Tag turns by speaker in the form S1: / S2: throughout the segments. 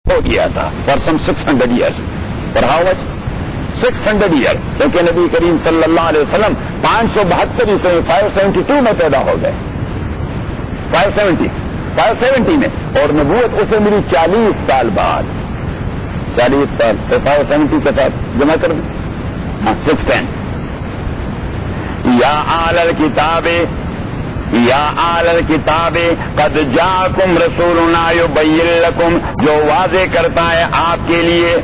S1: ہو گیا تھا for some 600 years. For how much? 600 years. کیونکہ نبی کریم صلی اللہ علیہ وسلم 572 عیسوی 572 میں پیدا ہو گئے. 570 میں, اور نبوت اسے ملی 40 سال بعد. 40 سال تو 570 کے ساتھ جمع کر دیں. 610. یا اہل الکتاب یا اہل الکتاب قد جاءکم رسولنا یبین لکم, جو واضح کرتا ہے آپ کے لیے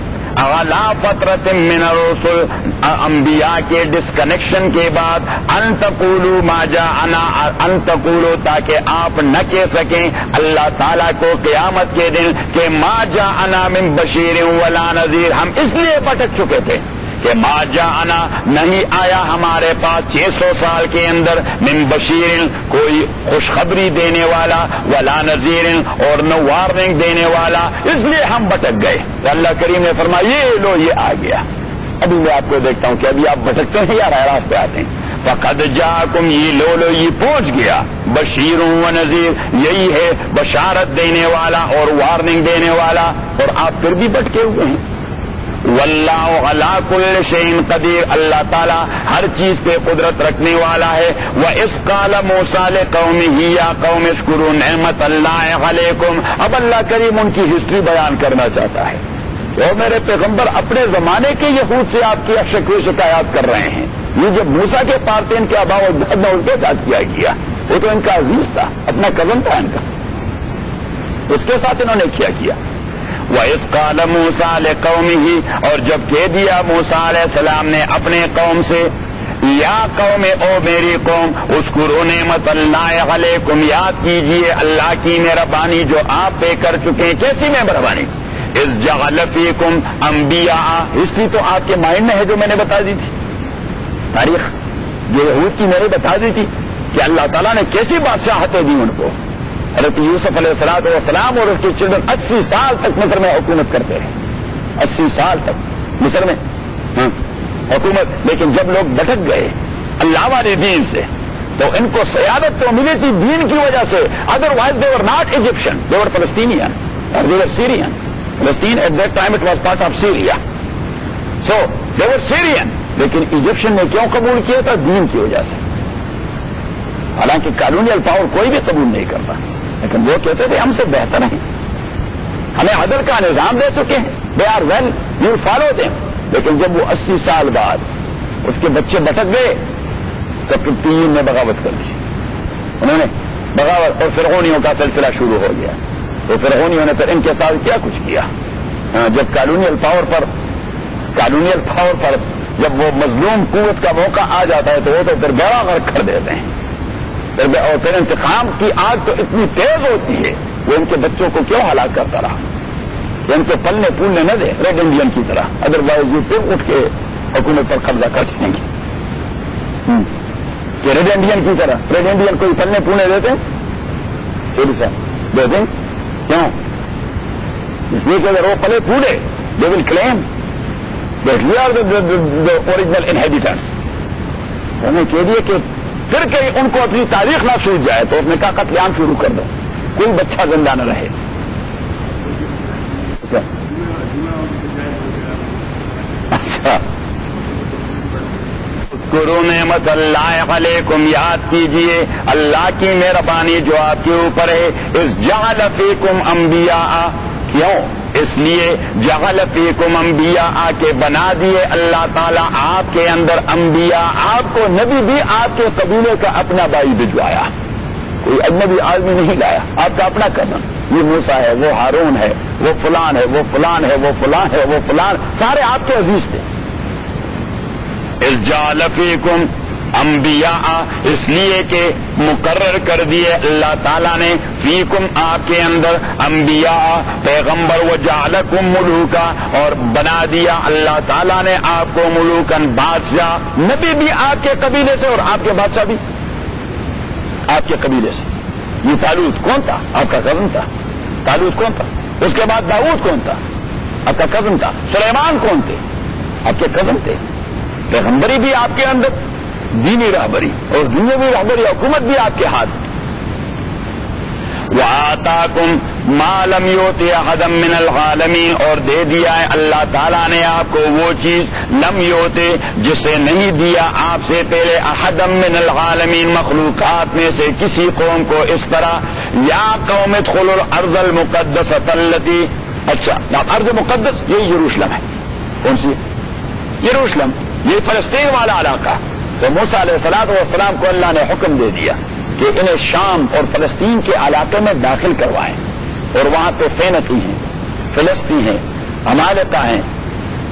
S1: اعلی فترت من الرسل, انبیاء کے ڈسکنیکشن کے بعد, ان تقولوا ما جاءنا, ان تقولوا تاکہ آپ نہ کہہ سکیں اللہ تعالیٰ کو قیامت کے دن کہ ما جاءنا من بشیر ولا نذیر. ہم اس لیے بھٹک چکے تھے کہ ما جاءنا نہیں آیا ہمارے پاس 600 سال کے اندر من بشیر کوئی خوشخبری دینے والا, ولا نذیر اور نہ وارننگ دینے والا, اس لیے ہم بھٹک گئے. تو اللہ کریم نے فرمایا یہ لو یہ آ گیا. ابھی میں آپ کو دیکھتا ہوں کہ ابھی آپ بھٹکتے ہیں یا راہ راست پہ آتے ہیں. فقد جاءکم, یہ لو یہ پہنچ گیا, بشیر و نذیر, یہی ہے بشارت دینے والا اور وارننگ دینے والا, اور آپ پھر بھی بھٹکے ہوئے ہیں. واللہ علی کل شیء قدیر, اللہ تعالیٰ ہر چیز پہ قدرت رکھنے والا ہے. وَإِذْ قَالَ مُوسَىٰ لِقَوْمِهِ يَا قَوْمِ اذْكُرُوا نِعْمَةَ اللَّهِ عَلَيْكُمْ. اب اللہ کریم ان کی ہسٹری بیان کرنا چاہتا ہے. اور میرے پیغمبر اپنے زمانے کے یہود سے آپ کی شکوے شکایات کر رہے ہیں. یہ جب موسیٰ کے پارتے ان کے آباء و اجداد نے ان کے ساتھ کیا گیا, وہ تو ان کا عزیز تھا, اپنا کزن تھا ان کا, اس کے ساتھ انہوں نے کیا. وَإِذْ قَالَ مُوسَىٰ لِقَوْمِهِ, اور جب کہہ دیا موسیٰ علیہ السلام نے اپنے قوم سے, یا قوم, او میری قوم, اذکروا نعمت اللہ علیکم, یاد کیجئے اللہ کی مہربانی جو آپ پہ کر چکے ہیں. کیسی مہربانی؟ اذ جعل فیکم انبیاء, ہسٹری تو آپ کے مائنڈ میں ہے جو میں نے بتا دی تھی, تاریخ جو یہود کی میں نے بتا دی تھی کہ اللہ تعالیٰ نے کیسی بادشاہتیں دی ان کو. حضرت یوسف علیہ السلام اور اس کے چلڈرن 80 سال تک مصر میں حکومت کرتے رہے. 80 سال تک مصر میں حکومت. لیکن جب لوگ بھٹک گئے اللہ والے دین سے تو ان کو سیادت تو ملی تھی دین کی وجہ سے. Otherwise they were not Egyptian, they were Palestinian اور they were Syrian. Palestine at that time it was part of Syria, so they were Syrian. لیکن ایجپشن نے کیوں قبول کیا تھا؟ دین کی وجہ سے. حالانکہ قانونی پاور کوئی بھی قبول نہیں کرتا, لیکن وہ کہتے تھے ہم سے بہتر ہیں, ہمیں عدل کا نظام دے چکے ہیں, they are well, you follow them. لیکن جب وہ 80 سال بعد اس کے بچے بھٹک گئے تو پھر 3 نے بغاوت کر دی. انہوں نے بغاوت, اور فرعونیوں کا سلسلہ شروع ہو گیا. تو فرعونیوں نے پھر ان کے ساتھ کیا کچھ کیا. جب قانونی پاور پر جب وہ مظلوم قوت کا موقع آ جاتا ہے تو وہ تو پھر بیڑا غرق کر دیتے ہیں. اور پھر انتقام کی آگ تو اتنی تیز ہوتی ہے, وہ ان کے بچوں کو کیوں ہلاک کرتا رہا کہ ان کے پلنے پھولنے نہ دے ریڈ انڈین کی طرح, ادروائز یہ پھر اٹھ کے حکومت پر قبضہ کر سکیں گے. کہ ریڈ انڈین کی طرح, ریڈ انڈین کوئی پلنے پھولنے دیتے دیتے کیوں؟ اس لیے کہ اگر وہ پلے پھولے they will claim that we are the original inhabitants. انہوں نے کہہ دیا کہ پھر کہ ان کو اپنی تاریخ نہ سوچ جائے تو اس نے کہا قتل عام شروع کر دو, کوئی بچہ زندہ نہ رہے. اچھا, اذکروا نعمت اللہ علیکم, یاد کیجئے اللہ کی مہربانی جو آپ کے اوپر ہے. اذ جعل فیکم انبیاء, کیوں؟ اس لیے جعل فیکم انبیاء کے بنا دیے اللہ تعالیٰ آپ کے اندر انبیاء, آپ کو نبی بھی آپ کے قبیلے کا اپنا بھائی بھجوایا, کوئی اجنبی آدمی نہیں لایا, آپ کا اپنا کزن. یہ موسیٰ ہے, وہ ہارون ہے, وہ فلان ہے, وہ فلان ہے, وہ فلان ہے, وہ فلان, سارے آپ کے عزیز تھے. اذ جعل فیکم انبیاء, اس لیے کہ مقرر کر دیے اللہ تعالیٰ نے فیکم آپ کے اندر انبیاء پیغمبر, وجعلکم ملوکا, اور بنا دیا اللہ تعالیٰ نے آپ کو ملوکن بادشاہ. نبی بھی آپ کے قبیلے سے اور آپ کے بادشاہ بھی آپ کے قبیلے سے. یہ طالوت کون تھا؟ آپ کا کزن تھا. طالوت کون تھا؟ اس کے بعد داؤد کون تھا؟ آپ کا کزن تھا. سلیمان کون تھے؟ آپ کے کزن تھے. پیغمبری بھی آپ کے اندر, دینی رہبری اور دنیاوی رہبری, حکومت بھی آپ کے ہاتھ. وآتاکم, ما لم یؤتی احدا من العالمین، اور دے دیا ہے اللہ تعالیٰ نے آپ کو وہ چیز لم یؤتی جسے نہیں دیا آپ سے پہلے احدا من العالمین، مخلوقات میں سے کسی قوم کو اس طرح. یا قوم ادخلوا الارض المقدسۃ التی، اچھا ارض مقدس یہی یروشلم ہے. کون سی؟ یروشلم، یہ فلسطین والا علاقہ. تو موسیٰ علیہ السلام کو اللہ نے حکم دے دیا کہ انہیں شام اور فلسطین کے علاقے میں داخل کروائیں، اور وہاں پہ فینتی ہیں، فلسطین ہیں، عمالقہ ہیں،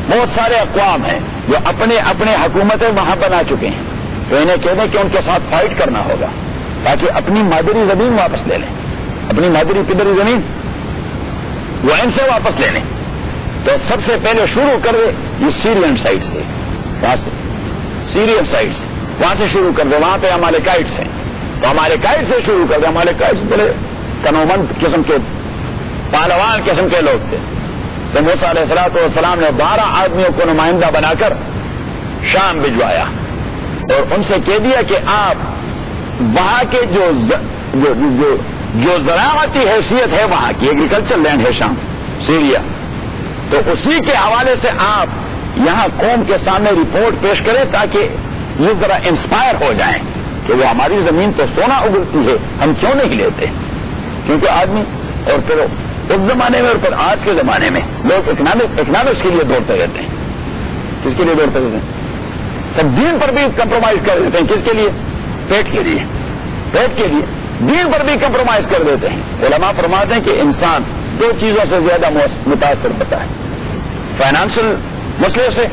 S1: بہت سارے اقوام ہیں جو اپنے اپنے حکومتیں وہاں بنا چکے ہیں. تو انہیں کہنے کہ ان کے ساتھ فائٹ کرنا ہوگا تاکہ اپنی مادری زمین واپس لے لیں، اپنی مادری پدری زمین وہ ان سے واپس لے لیں. تو سب سے پہلے شروع کر دے یہ سیرین سائٹ سے، وہاں سے سیرین سائٹ سے وہاں سے شروع کر دے. وہاں پہ امالیکائٹس ہیں، تو امالیکائٹ سے شروع کر دے. امالیکائٹس بڑے کنومند قسم کے، پہلوان قسم کے لوگ تھے. تو موسیٰ علیہ السلام نے 12 آدمیوں کو نمائندہ بنا کر شام بھجوایا اور ان سے کہہ دیا کہ آپ وہاں کے جو زراعتی حیثیت ہے وہاں کی، ایگریکلچر لینڈ ہے شام، سیریا، تو اسی کے حوالے سے آپ یہاں قوم کے سامنے رپورٹ پیش کریں تاکہ یہ ذرا انسپائر ہو جائیں کہ وہ ہماری زمین تو سونا اگلتی ہے، ہم کیوں نہیں لیتے. کیونکہ آدمی اور پھر اس زمانے میں اور پھر آج کے زمانے میں لوگ اکنامکس کے لیے دوڑتے رہتے ہیں. کس کے لیے دوڑتے رہتے ہیں؟ سب دین پر بھی کمپرومائز کر دیتے ہیں. کس کے لیے؟ پیٹ کے لیے. پیٹ کے لیے دین پر بھی کمپرومائز کر دیتے ہیں. علماء فرماتے ہیں کہ انسان 2 چیزوں سے زیادہ متاثر ہوتا ہے، فائنانشل مسئلے سے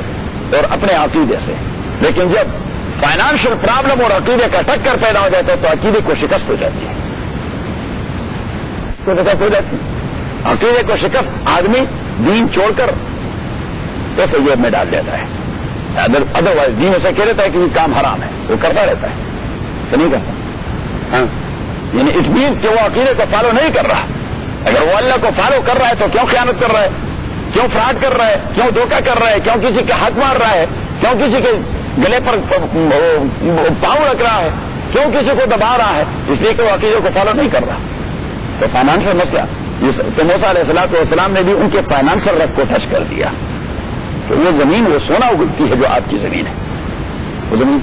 S1: اور اپنے عقیدے سے. لیکن جب فائنانشل پرابلم اور عقیدے کا ٹکر پیدا ہو جاتا ہے تو عقیدے کو شکست ہو جاتی ہے. ہو جاتی ہے عقیدے کو شکست. آدمی دین چھوڑ کر ایسے جیب میں ڈال دیتا ہے. ادروائز دین اسے کہہ دیتا ہے کہ یہ کام حرام ہے، وہ کرتا رہتا ہے، تو نہیں کرتا. ہاں، یعنی اٹ مینس کہ وہ عقیدے کو فالو نہیں کر رہا. اگر وہ اللہ کو فالو کر رہا ہے تو کیوں خیانت کر رہا ہے، کیوں فراڈ کر رہا ہے، کیوں دھوکہ کر رہا ہے، کیوں کسی کا حق مار رہا ہے، کیوں کسی کے گلے پر پاؤں رکھ رہا ہے، کیوں کسی کو دبا رہا ہے؟ اس لیے کہ وہ عقیدے کو فالو نہیں کر رہا. تو فائنانشل مسئلہ، تو موسیٰ علیہ السلام نے بھی ان کے فائنانشل رق کو ٹچ کر دیا. تو وہ زمین وہ سونا اگلتی ہے جو آپ کی زمین ہے، وہ زمین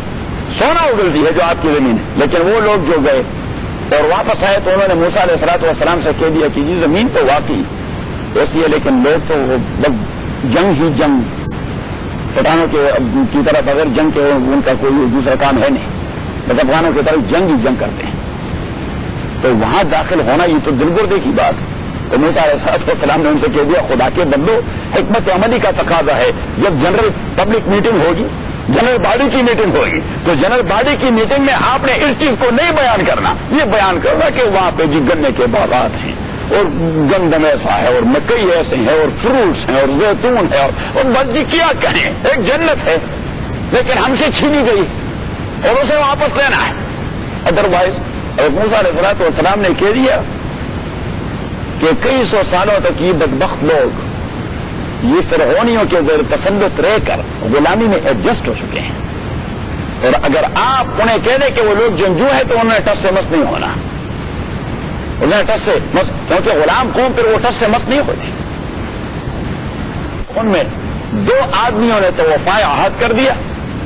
S1: سونا اگلتی ہے جو آپ کی زمین ہے. لیکن وہ لوگ جو گئے اور واپس آئے تو انہوں نے موسیٰ علیہ السلام سے کہہ دیا کہ جی زمین تو واقعی ایسی ہے، لیکن لوگ تو جنگ ہی جنگ، پٹھانوں کی طرف اگر جنگ کے ان کا کوئی دوسرا کام ہے نہیں، بس افغانوں کی طرف جنگ ہی جنگ کرتے ہیں. تو وہاں داخل ہونا یہ تو دل گردے کی بات. تو موسیٰ علیہ السلام نے ان سے کہہ دیا خدا کے بندو، حکمت عملی کا تقاضا ہے. جب جنرل پبلک میٹنگ ہوگی، جنرل باڈی کی میٹنگ ہوگی، تو جنرل باڈی کی میٹنگ میں آپ نے اس چیز کو نہیں بیان کرنا. یہ بیان کرنا کہ وہاں پہ جی گنے کے باغات ہیں اور گندم ایسا ہے اور مکئی ایسے ہیں اور فروٹس ہیں اور زیتون ہے اور مرضی کیا کہیں، ایک جنت ہے لیکن ہم سے چھینی گئی اور اسے واپس لینا ہے. ادروائز موسیٰ علیہ السلام نے کہہ دیا کہ کئی سو سالوں تک یہ بدبخت لوگ یہ فرعونیوں کے زیر تسلط رہ کر غلامی میں ایڈجسٹ ہو چکے ہیں، اور اگر آپ انہیں کہہ دیں کہ وہ لوگ جنگجو ہیں تو انہیں ٹس سے مس نہیں ہونا. انہیں ٹس سے مس، کیونکہ غلام قوم پھر وہ ٹس سے مس نہیں ہوتی. ان میں 2 آدمیوں نے تو وفائے عہد کر دیا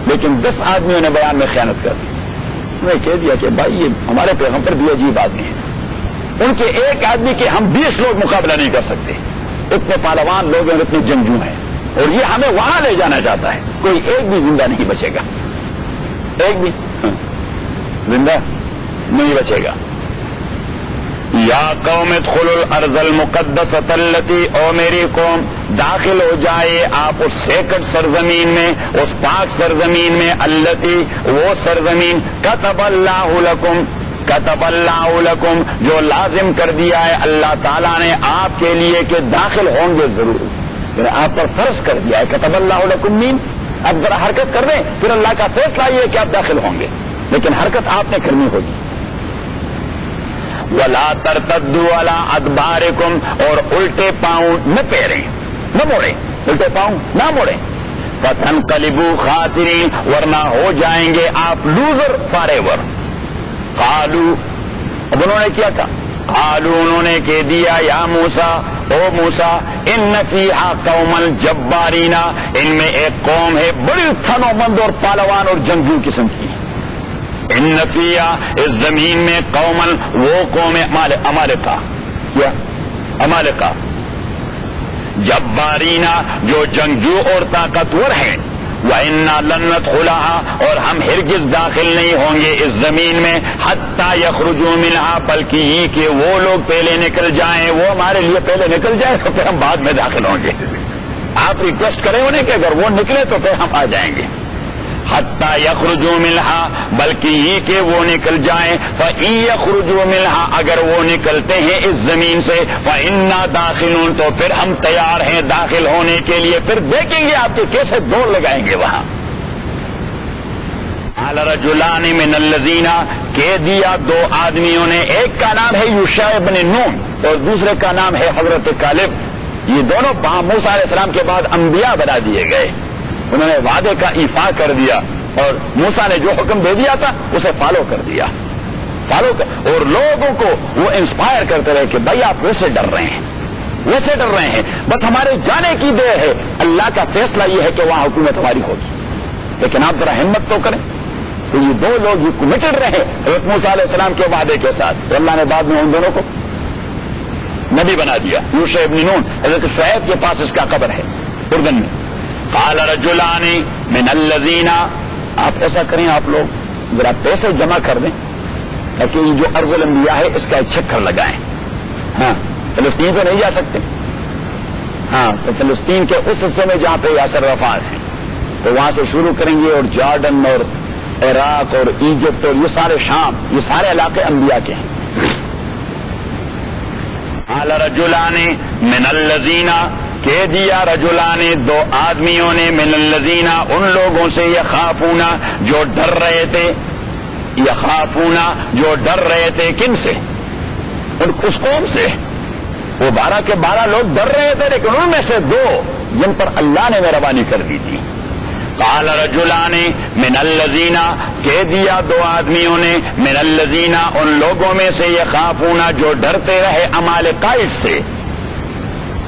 S1: لیکن 10 آدمیوں نے بیان میں خیانت کر دی. انہوں نے کہہ دیا کہ بھائی یہ ہمارے پیغمبر بھی عجیب آدمی ہیں، ان کے ایک آدمی کے ہم 20 لوگ مقابلہ نہیں کر سکتے. اتنے پہلوان لوگ ہیں، اتنے جنگجو ہیں، اور یہ ہمیں وہاں لے جانا چاہتا ہے. کوئی ایک بھی زندہ نہیں بچے گا، ایک بھی زندہ نہیں بچے گا. یا قوم ادخلوا الارض المقدسۃ التی، او میری قوم داخل ہو جائے آپ اس سیکرڈ سرزمین میں، اس پاک سرزمین میں، التی وہ سرزمین کتب اللہ لکم، کتب اللہ لکم جو لازم کر دیا ہے اللہ تعالیٰ نے آپ کے لیے کہ داخل ہوں گے ضرور. یعنی آپ پر فرض کر دیا ہے. کتب اللہ لکم مین اب ذرا حرکت کر دیں پھر اللہ کا فیصلہ یہ ہے کہ آپ داخل ہوں گے، لیکن حرکت آپ نے کرنی ہوگی. ولا ترتدوا علی ادبارکم، اور الٹے پاؤں نہ پھیریں، نہ موڑیں، الٹے پاؤں نہ موڑیں. فتنقلبوا خاسرین، ورنہ ہو جائیں گے آپ لوزر فار ایور. قالوا، اب انہوں نے کیا تھا قالوا انہوں نے کہہ دیا یا موسیٰ او موسیٰ ان فیہا قوما جبارین ان میں ایک قوم ہے بڑی تھنو مند اور پالوان اور جنگجو قسم کی. ان فیہا اس زمین میں قوما وہ قوم عمالقہ کیا عمالقہ جبارین جو جنگجو اور طاقتور ہیں. وَإِنَّا لَن نَّدْخُلَهَا اور ہم ہرگز داخل نہیں ہوں گے اس زمین میں حَتَّىٰ يَخْرُجُوا مِنْهَا بلکہ یہ کہ وہ لوگ پہلے نکل جائیں. وہ ہمارے لیے پہلے نکل جائیں تو پھر ہم بعد میں داخل ہوں گے. آپ ریکویسٹ کریں انہیں کہ اگر وہ نکلے تو پھر ہم آ جائیں گے. حَتَّىٰ يَخْرُجُوا مِنْهَا بلکہ یہ کہ وہ نکل جائیں. فَإِن يَخْرُجُوا مِنْهَا اگر وہ نکلتے ہیں اس زمین سے فَإِنَّا دَاخِلُونَ تو پھر ہم تیار ہیں داخل ہونے کے لیے. پھر دیکھیں گے آپ کے کیسے دوڑ لگائیں گے وہاں. قَالَ رَجُلَانِ مِنَ الَّذِينَ کہہ دیا دو آدمیوں نے. ایک کا نام ہے یوشع بن نون اور دوسرے کا نام ہے حضرت کالب. یہ دونوں موسیٰ علیہ السلام کے بعد انبیاء بنا دیے گئے. انہوں نے وعدے کا ایفا کر دیا اور موسیٰ نے جو حکم دے دیا تھا اسے فالو کر دیا. اور لوگوں کو وہ انسپائر کرتے رہے کہ بھائی آپ ویسے ڈر رہے ہیں ویسے ڈر رہے ہیں بس ہمارے جانے کی دیر ہے. اللہ کا فیصلہ یہ ہے کہ وہاں حکومت ہماری ہوگی لیکن آپ ذرا ہمت تو کریں. تو یہ دو لوگ یہ کمیٹڈ رہے حضرت موسیٰ علیہ السلام کے وعدے کے ساتھ. تو اللہ نے بعد میں ان دونوں کو نبی بنا دیا. یوشع ابن نون حضرت شعیب کے پاس اس کا قبر ہے اردن میں. قال رجلان من الذین آپ ایسا کریں آپ لوگ ذرا پیسے جمع کر دیں تاکہ یہ جو ارض الانبیاء ہے اس کا ایک چکر لگائیں. ہاں فلسطین تو نہیں جا سکتے. ہاں تو فلسطین کے اس حصے میں جہاں پہ یاسر عرفات ہیں تو وہاں سے شروع کریں گے اور جارڈن اور عراق اور ایجپٹ اور یہ سارے شام یہ سارے علاقے انبیاء کے ہیں. قال رجلان من الذین کہہ دیا رجلان دو آدمیوں نے من الذین ان لوگوں سے یخافون جو ڈر رہے تھے. یخافون جو ڈر رہے تھے کن سے؟ اس قوم سے. وہ 12 کے 12 لوگ ڈر رہے تھے لیکن ان میں سے دو جن پر اللہ نے مہربانی کر دی تھی. قال رجلان من الذین کہہ دیا دو آدمیوں نے من الذین ان لوگوں میں سے یخافون جو ڈرتے رہے عمالقائٹ سے.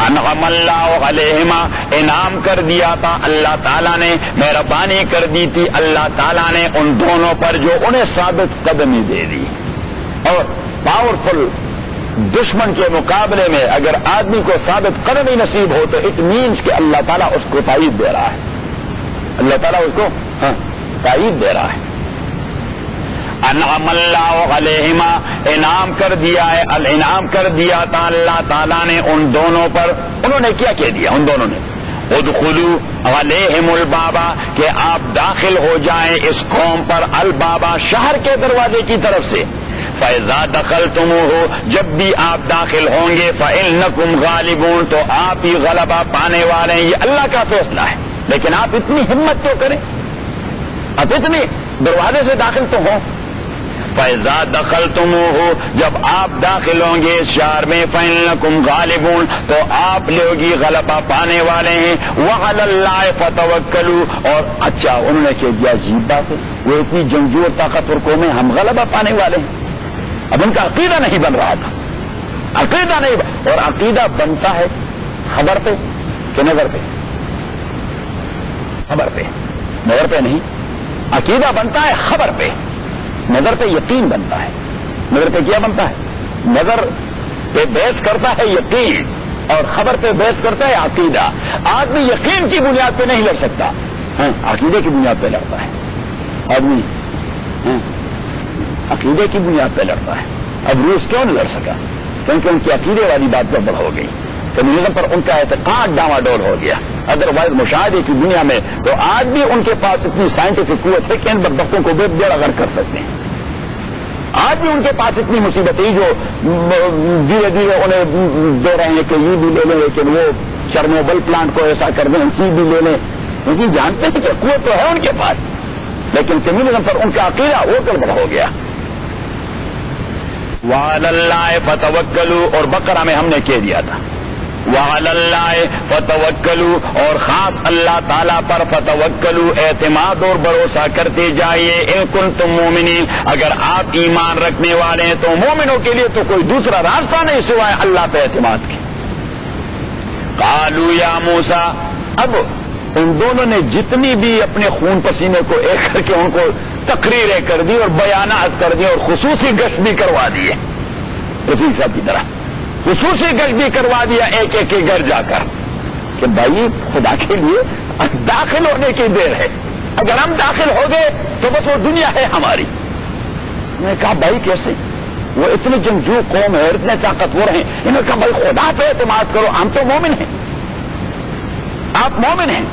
S1: انعم اللہ علیہما انعام کر دیا تھا اللہ تعالیٰ نے مہربانی کر دی تھی اللہ تعالیٰ نے ان دونوں پر جو انہیں ثابت قدمی دے دی. اور پاورفل دشمن کے مقابلے میں اگر آدمی کو ثابت قدمی نصیب ہو تو اٹ مینس کہ اللہ تعالیٰ اس کو تائید دے رہا ہے. اللہ تعالیٰ اس کو تائید دے رہا ہے. انعم اللہ علیہما انعام کر دیا ہے انعام کر دیا تھا اللہ تعالیٰ نے ان دونوں پر. انہوں نے کیا کہہ دیا ان دونوں نے ادخلوا علیہم البابا کہ آپ داخل ہو جائیں اس قوم پر البابا شہر کے دروازے کی طرف سے. فَإِذَا دَخَلْتُمُوهُ جب بھی آپ داخل ہوں گے فَإِنَّكُمْ غَالِبُونَ تو آپ ہی غلبہ پانے والے ہیں. یہ اللہ کا فیصلہ ہے لیکن آپ اتنی ہمت تو کریں آپ اتنی دروازے سے داخل تو ہوں. فَإِذَا دَخَلْتُمُوهُ جب آپ داخل ہوں گے اس شہر میں فَإِنَّكُمْ غَالِبُونَ تو آپ لوگ ہی غلبہ پانے والے ہیں. وَعَلَى اللَّهِ فَتَوَكَّلُوا اور اچھا انہوں نے کہہ دیا عجیب بات ہے وہ اتنی جنگجو اور طاقتور قوم میں ہم غلبہ پانے والے ہیں. اب ان کا عقیدہ نہیں بن رہا تھا. عقیدہ نہیں اور عقیدہ بنتا ہے خبر پہ کہ نظر پہ؟ خبر پہ نظر پہ نہیں. عقیدہ بنتا ہے خبر پہ نظر پہ یقین بنتا ہے. نظر پہ کیا بنتا ہے؟ نظر پہ بحث کرتا ہے یقین اور خبر پہ بحث کرتا ہے عقیدہ. آدمی یقین کی بنیاد پہ نہیں لڑ سکتا عقیدے کی بنیاد پہ لڑتا ہے. آدمی عقیدے کی بنیاد پہ لڑتا ہے. اب روس کیوں نہیں لڑ سکا؟ کیونکہ ان کی عقیدے والی بات گڑبڑ ہو گئی. کمیونزم پر ان کا اعتقاد ڈاواں ڈول ہو گیا. ادروائز مشاہدے کی دنیا میں تو آج بھی ان کے پاس اتنی سائنٹیفک قوت ہے کہ ان بدبختوں کو بے بیڑا غرق کر سکتے ہیں. آج بھی ان کے پاس اتنی مصیبتیں جو دھیرے دھیرے انہیں دے رہے ہیں کہ یہ بھی لے لیں لیکن وہ چرنوبل پلانٹ کو ایسا کر دیں یہ بھی لے لیں کیونکہ جانتے ہیں کہ قوت تو ہے ان کے پاس لیکن کمیونزم پر ان کا عقیدہ وہ گڑبڑ ہو گیا. وَعَلَى اللَّهِ فَتَوَكَّلُوا اور بقرہ میں ہم نے کہہ دیا تھا وعلی اللہ فتوکلوا، اور خاص اللہ تعالیٰ پر فتوکلوا اعتماد اور بھروسہ کرتے جائیے، ان کنتم مومنین، اگر آپ ایمان رکھنے والے ہیں تو مومنوں کے لیے تو کوئی دوسرا راستہ نہیں سوائے اللہ پہ اعتماد کے۔ قالوا یا موسیٰ، اب ان دونوں نے جتنی بھی اپنے خون پسینے کو ایک کر کے ان کو تقریریں کر دی اور بیانات کر دی اور خصوصی گشت بھی کروا دیے، رفیق صاحب کی طرح خصوصی گشت بھی کروا دیا ایک ایک کے گھر جا کر کہ بھائی خدا کے لیے داخل ہونے کی دیر ہے، اگر ہم داخل ہو گئے تو بس وہ دنیا ہے ہماری۔ میں نے کہا بھائی کیسے، وہ اتنے جنگجو قوم ہے، اتنے طاقتور ہیں، انہوں نے کہا بھائی خدا پہ اعتماد کرو، ہم تو مومن ہیں، آپ مومن ہیں،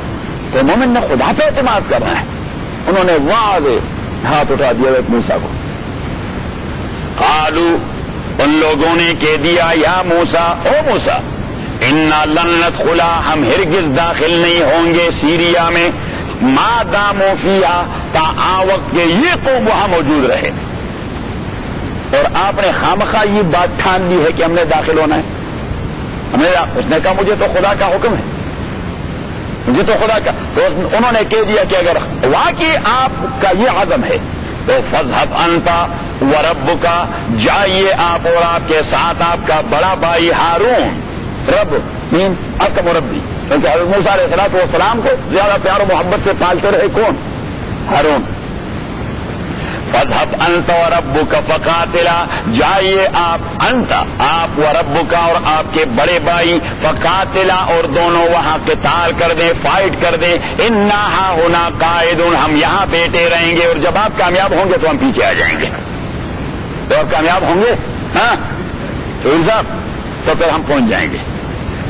S1: تو مومن نے خدا پہ اعتماد کرنا ہے۔ انہوں نے واضح ہاتھ اٹھا دیا موسیٰ کو۔ قالوا، ان لوگوں نے کہہ دیا، یا موسیٰ، او موسیٰ، انا لن ندخلا، ہم ہرگز داخل نہیں ہوں گے سیریا میں، ما داموا فیہا، تا وقت کے یہ قوم وہاں موجود رہے۔ اور آپ نے خامخواہ یہ بات ٹھان لی ہے کہ ہم نے داخل ہونا ہے۔ اس نے کہا مجھے تو خدا کا حکم ہے، مجھے تو خدا کا، تو انہوں نے کہہ دیا کہ اگر واقعی آپ کا یہ عزم ہے تو فاذهب انت وربک، جائیے آپ اور آپ کے ساتھ آپ کا بڑا بھائی ہارون، رب مین آپ کا مربی، کیونکہ حضرت موسیٰ علیہ السلام کو زیادہ پیار و محبت سے پالتے رہے کون؟ ہارون۔ فاذهب انت وربک فقاتلا، جائیے آپ وربک اور آپ کے بڑے بھائی، فقاتلا، اور دونوں وہاں قتال کر دیں، فائٹ کر دیں، انا ہاہنا قاعدون، ہم یہاں بیٹھے رہیں گے، اور جب آپ کامیاب ہوں گے تو ہم پیچھے آ جائیں گے۔ تو آپ کامیاب ہوں گے، ہاں تو صاحب، تو پھر ہم پہنچ جائیں گے۔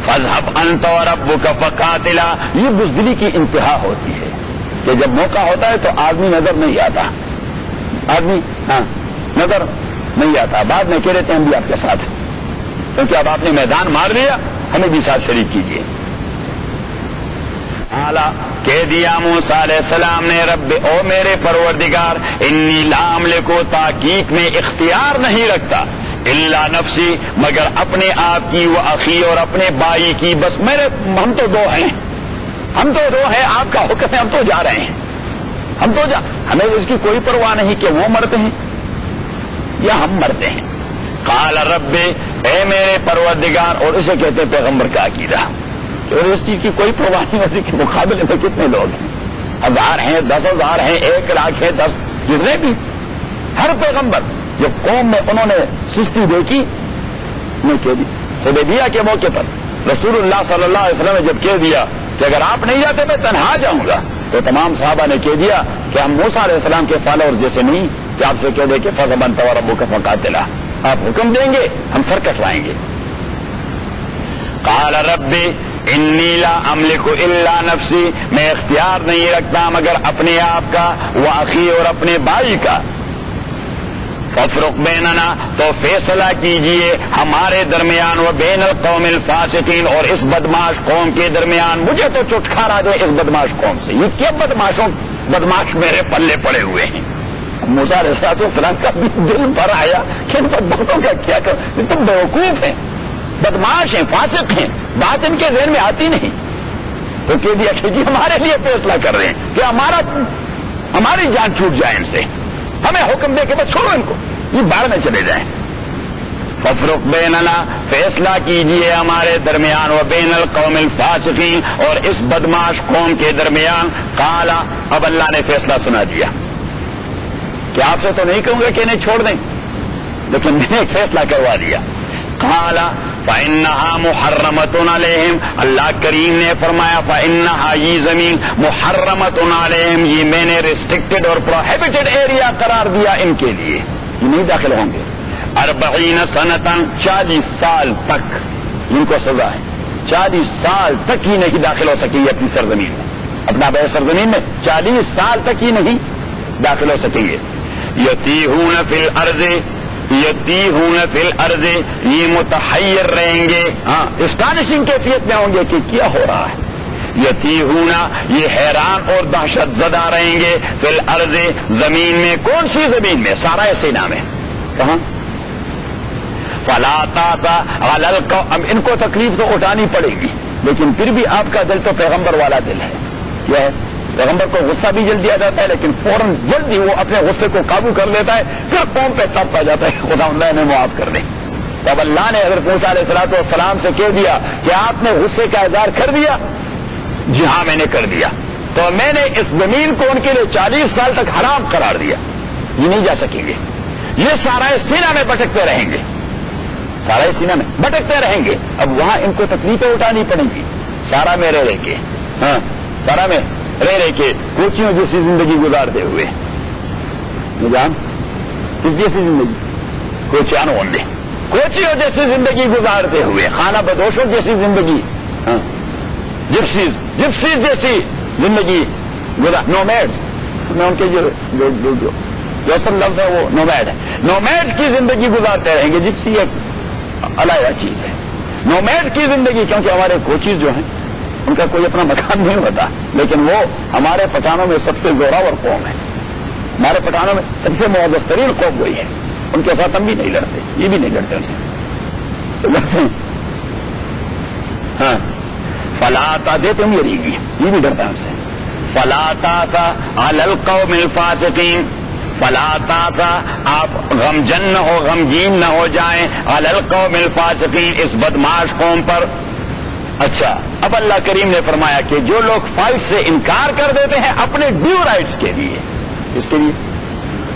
S1: فاذهب انت وربک فقاتلا، یہ بزدلی کی انتہا ہوتی ہے کہ جب موقع ہوتا ہے تو آدمی نظر نہیں آتا، آدمی نظر نہیں آتا، بعد میں کہہ رہتے ہیں ہم بھی آپ کے ساتھ، کیونکہ اب آپ نے میدان مار لیا، ہمیں بھی ساتھ شریک کیجیے۔ اعلیٰ کہہ دیا موسیٰ علیہ السلام نے، رب، او میرے پروردگار، انی لا املک، تحقیق میں اختیار نہیں رکھتا، الا نفسی، مگر اپنے آپ کی، و اخی، اور اپنے بھائی کی، بس ہم تو دو ہیں، آپ کا حکم ہے، ہم تو جا رہے ہیں، ہمیں اس کی کوئی پرواہ نہیں کہ وہ مرتے ہیں یا ہم مرتے ہیں۔ قال رب، اے میرے پروردگار، اور اسے کہتے ہیں پیغمبر کا عقیدہ، اور اس چیز کی کوئی پرواہ نہیں ہوتی کہ مقابلے میں کتنے لوگ ہیں، 1000 ہیں، 10,000 ہیں، 1 لاکھ ہے، 10، جتنے بھی، ہر پیغمبر جب قوم میں انہوں نے سستی دیکھی، نے کہہ دی حدیبیہ کے موقع پر رسول اللہ صلی اللہ علیہ وسلم نے جب کہہ دیا کہ اگر آپ نہیں جاتے میں تنہا جاؤں گا، تو تمام صحابہ نے کہہ دیا کہ ہم موسیٰ علیہ السلام کے فالوور جیسے نہیں کہ آپ سے کہہ دیں کہ فاذهب انت وربک فقاتلا، آپ حکم دیں گے ہم سر کٹوائیں گے۔ قال رب انی لا املک الا نفسی، میں اختیار نہیں رکھتا مگر اپنے آپ کا، واخی، اور اپنے بھائی کا، فافرق بیننا، تو فیصلہ کیجئے ہمارے درمیان، و بین القوم الفاسقین، اور اس بدماش قوم کے درمیان، مجھے تو چھٹکارا دے اس بدماش قوم سے، یہ کیا بدماش میرے پلے پڑے ہوئے ہیں۔ موسیٰ علیہ السلام کا بھی دل پر آیا کہ ان بدبختوں کا کیا کر، یہ تو بیوقوف ہیں، بدماش ہیں، فاسق ہیں، بات ان کے ذہن میں آتی نہیں، تو کہہ دیا کہ جی ہمارے لیے فیصلہ کر رہے ہیں کہ ہماری جان چھوٹ جائے ان سے، ہمیں حکم دے کے بس چھوڑو ان کو، یہ باہر میں چلے جائیں۔ فافرق بیننا، فیصلہ کیجئے ہمارے درمیان، و بین القوم الفاسقین، اور اس بدماش قوم کے درمیان۔ قال، اب اللہ نے فیصلہ سنا دیا کہ آپ سے تو نہیں کہوں گا کہ انہیں چھوڑ دیں، لیکن میں نے ایک فیصلہ کروا دیا۔ قال فإنها محرمة علیہم، اللہ کریم نے فرمایا فإنها، یہ زمین، محرمة علیہم، یہ میں نے ریسٹرکٹڈ اور پروہیبٹڈ ایریا قرار دیا ان کے لیے، یہ نہیں داخل ہوں گے۔ 40 سنتاً، 40 سال تک ان کو سزا ہے، 40 سال تک ہی نہیں داخل ہو سکیں گے اپنی سرزمین میں، اپنا بے سرزمین میں 40 سال تک ہی نہیں داخل ہو سکیں گے۔ یتیہون فی الارض، یتیہون فی الارض، یہ متحیر رہیں گے، اسٹانشنگ کیفیت میں ہوں گے کہ کیا ہو رہا ہے۔ یتیہون، یہ حیران اور دہشت زدہ رہیں گے، فی الارض، زمین میں، کون سی زمین میں؟ سارا سینا میں، کہاں؟ فلا تاسا علی القوم، اب ان کو تکلیف تو اٹھانی پڑے گی، لیکن پھر بھی آپ کا دل تو پیغمبر والا دل ہے. کیا ہے؟ پیغمبر کو غصہ بھی جلدی آ جاتا ہے، لیکن فوراً جلدی وہ اپنے غصے کو قابو کر لیتا ہے، پھر قوم پہ تب آ جاتا ہے خدا اللہ نے معاف کر دے. تب اللہ نے حضرت موسیٰ علیہ الصلوۃ والسلام سے کہہ دیا کہ آپ نے غصے کا اظہار کر دیا؟ جی ہاں میں نے کر دیا. تو میں نے اس زمین کو ان کے لیے 40 سال تک حرام قرار دیا، یہ نہیں جا سکیں گے، یہ سارا سینہ میں بھٹکتے رہیں گے، سارا سینہ میں بھٹکتے رہیں گے. اب وہاں ان کو تکلیفیں اٹھانی پڑیں گی، سارا میں رہ کے، ہاں سارا میں رہ کے کوچیوں جیسی زندگی گزارتے ہوئے. نظام کس جیسی زندگی؟ کوچیانوں نے کوچیوں جیسی زندگی گزارتے ہوئے، خانہ بدوشوں جیسی زندگی، ہاں جپسیز جیسی زندگی نومیڈز میں ان کے جو اصل لفظ ہے وہ نومیڈ ہے، نومیڈ کی زندگی گزارتے رہیں گے. جپسی ایک علیحدہ چیز ہے، نومیڈ کی زندگی، کیونکہ ہمارے کوچیز جو ہیں ان کا کوئی اپنا مکان نہیں ہوتا، لیکن وہ ہمارے پٹھانوں میں سب سے زوراور قوم ہے، ہمارے پٹھانوں میں سب سے معزز ترین قوم وہی ہے. ان کے ساتھ ہم بھی نہیں لڑتے، یہ بھی نہیں لڑتے ان سے، لڑتے ہیں. ہاں فلا تاسا تم یہ بھی ڈرتا ہے ان سے. فلا تاسا علی القوم الفاسقین، فلا تاسا آپ غمجن نہ ہو، غمگین نہ ہو جائیں، علی القوم الفاسقین، اس بدماش قوم پر. اچھا اب اللہ کریم نے فرمایا کہ جو لوگ فائٹ سے انکار کر دیتے ہیں اپنے ڈیو رائٹس کے لیے، اس کے لیے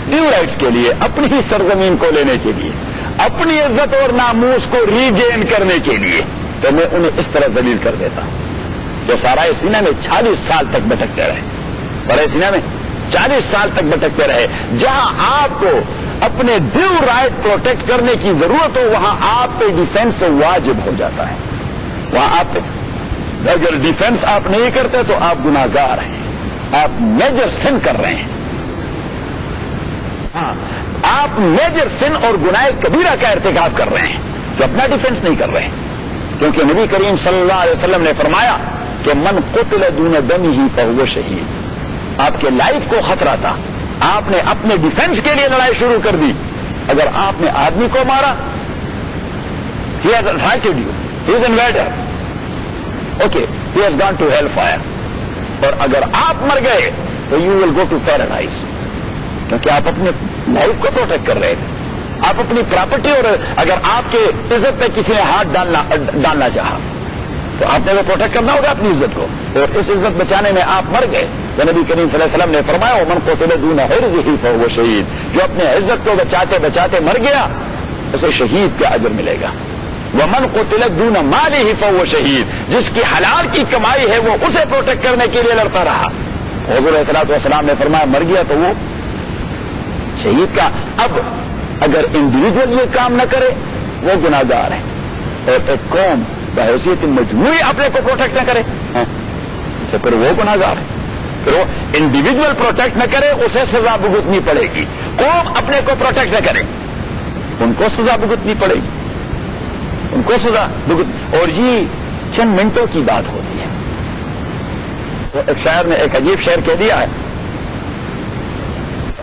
S1: ڈیو رائٹس کے لیے، اپنی ہی سرزمین کو لینے کے لیے، اپنی عزت اور ناموس کو ریگین کرنے کے لیے، تو میں انہیں اس طرح ذلیل کر دیتا ہوں کہ سارا سینہ میں 40 سال تک بھٹکتے رہے، سارا سینہ میں 40 سال تک بھٹکتے رہے. جہاں آپ کو اپنے ڈیو رائٹ پروٹیکٹ کرنے کی ضرورت ہو وہاں آپ پہ ڈیفینس واجب ہو جاتا ہے. وہاں آپ اگر ڈیفینس آپ نہیں کرتے تو آپ گناہگار ہیں، آپ میجر سن کر رہے ہیں. ہاں آپ میجر سن اور گناہ کبیرہ کا ارتکاب کر رہے ہیں جو اپنا ڈیفینس نہیں کر رہے ہیں. کیونکہ نبی کریم صلی اللہ علیہ وسلم نے فرمایا کہ من قتل دون دمہ فہو شہید، آپ کے لائف کو خطرہ تھا، آپ نے اپنے ڈیفینس کے لیے لڑائی شروع کر دی. اگر آپ نے آدمی کو مارا، he has assaulted you, he is invader, okay, he has gone to hell fire. اور اگر آپ مر گئے تو you will go to paradise، کیونکہ آپ اپنے لائف کو پروٹیکٹ کر رہے تھے، آپ اپنی پراپرٹی، اور اگر آپ کے عزت پہ کسی نے ہاتھ ڈالنا چاہا تو آپ نے وہ پروٹیکٹ کرنا ہوگا اپنی عزت کو، اور اس عزت بچانے میں آپ مر گئے. تو نبی کریم صلی اللہ علیہ وسلم نے فرمایا ومن قتل دون حرزہ فہو شہید، جو اپنے عزت کو بچاتے بچاتے مر گیا اسے شہید کا اجر ملے گا. ومن قتل دون مالہ فہو شہید، جس کی حلال کی کمائی ہے وہ اسے پروٹیکٹ کرنے کے لیے لڑتا رہا. حضور علیہ الصلوۃ والسلام نے فرمایا مر گیا تو وہ شہید کا. اب اگر انڈیویجول یہ کام نہ کرے وہ گناہگار ہے، اور ایک قوم بحیثیت مجموعی اپنے کو پروٹیکٹ نہ کرے تو پھر وہ گناہگار ہے. پھر وہ انڈیویجول پروٹیکٹ نہ کرے اسے سزا بھگتنی پڑے گی، قوم اپنے کو پروٹیکٹ نہ کرے ان کو سزا بھگتنی پڑے گی، ان کو سزا بھگت. اور یہ چند منٹوں کی بات ہوتی ہے. تو ایک شاعر نے ایک عجیب شعر کہہ دیا ہے،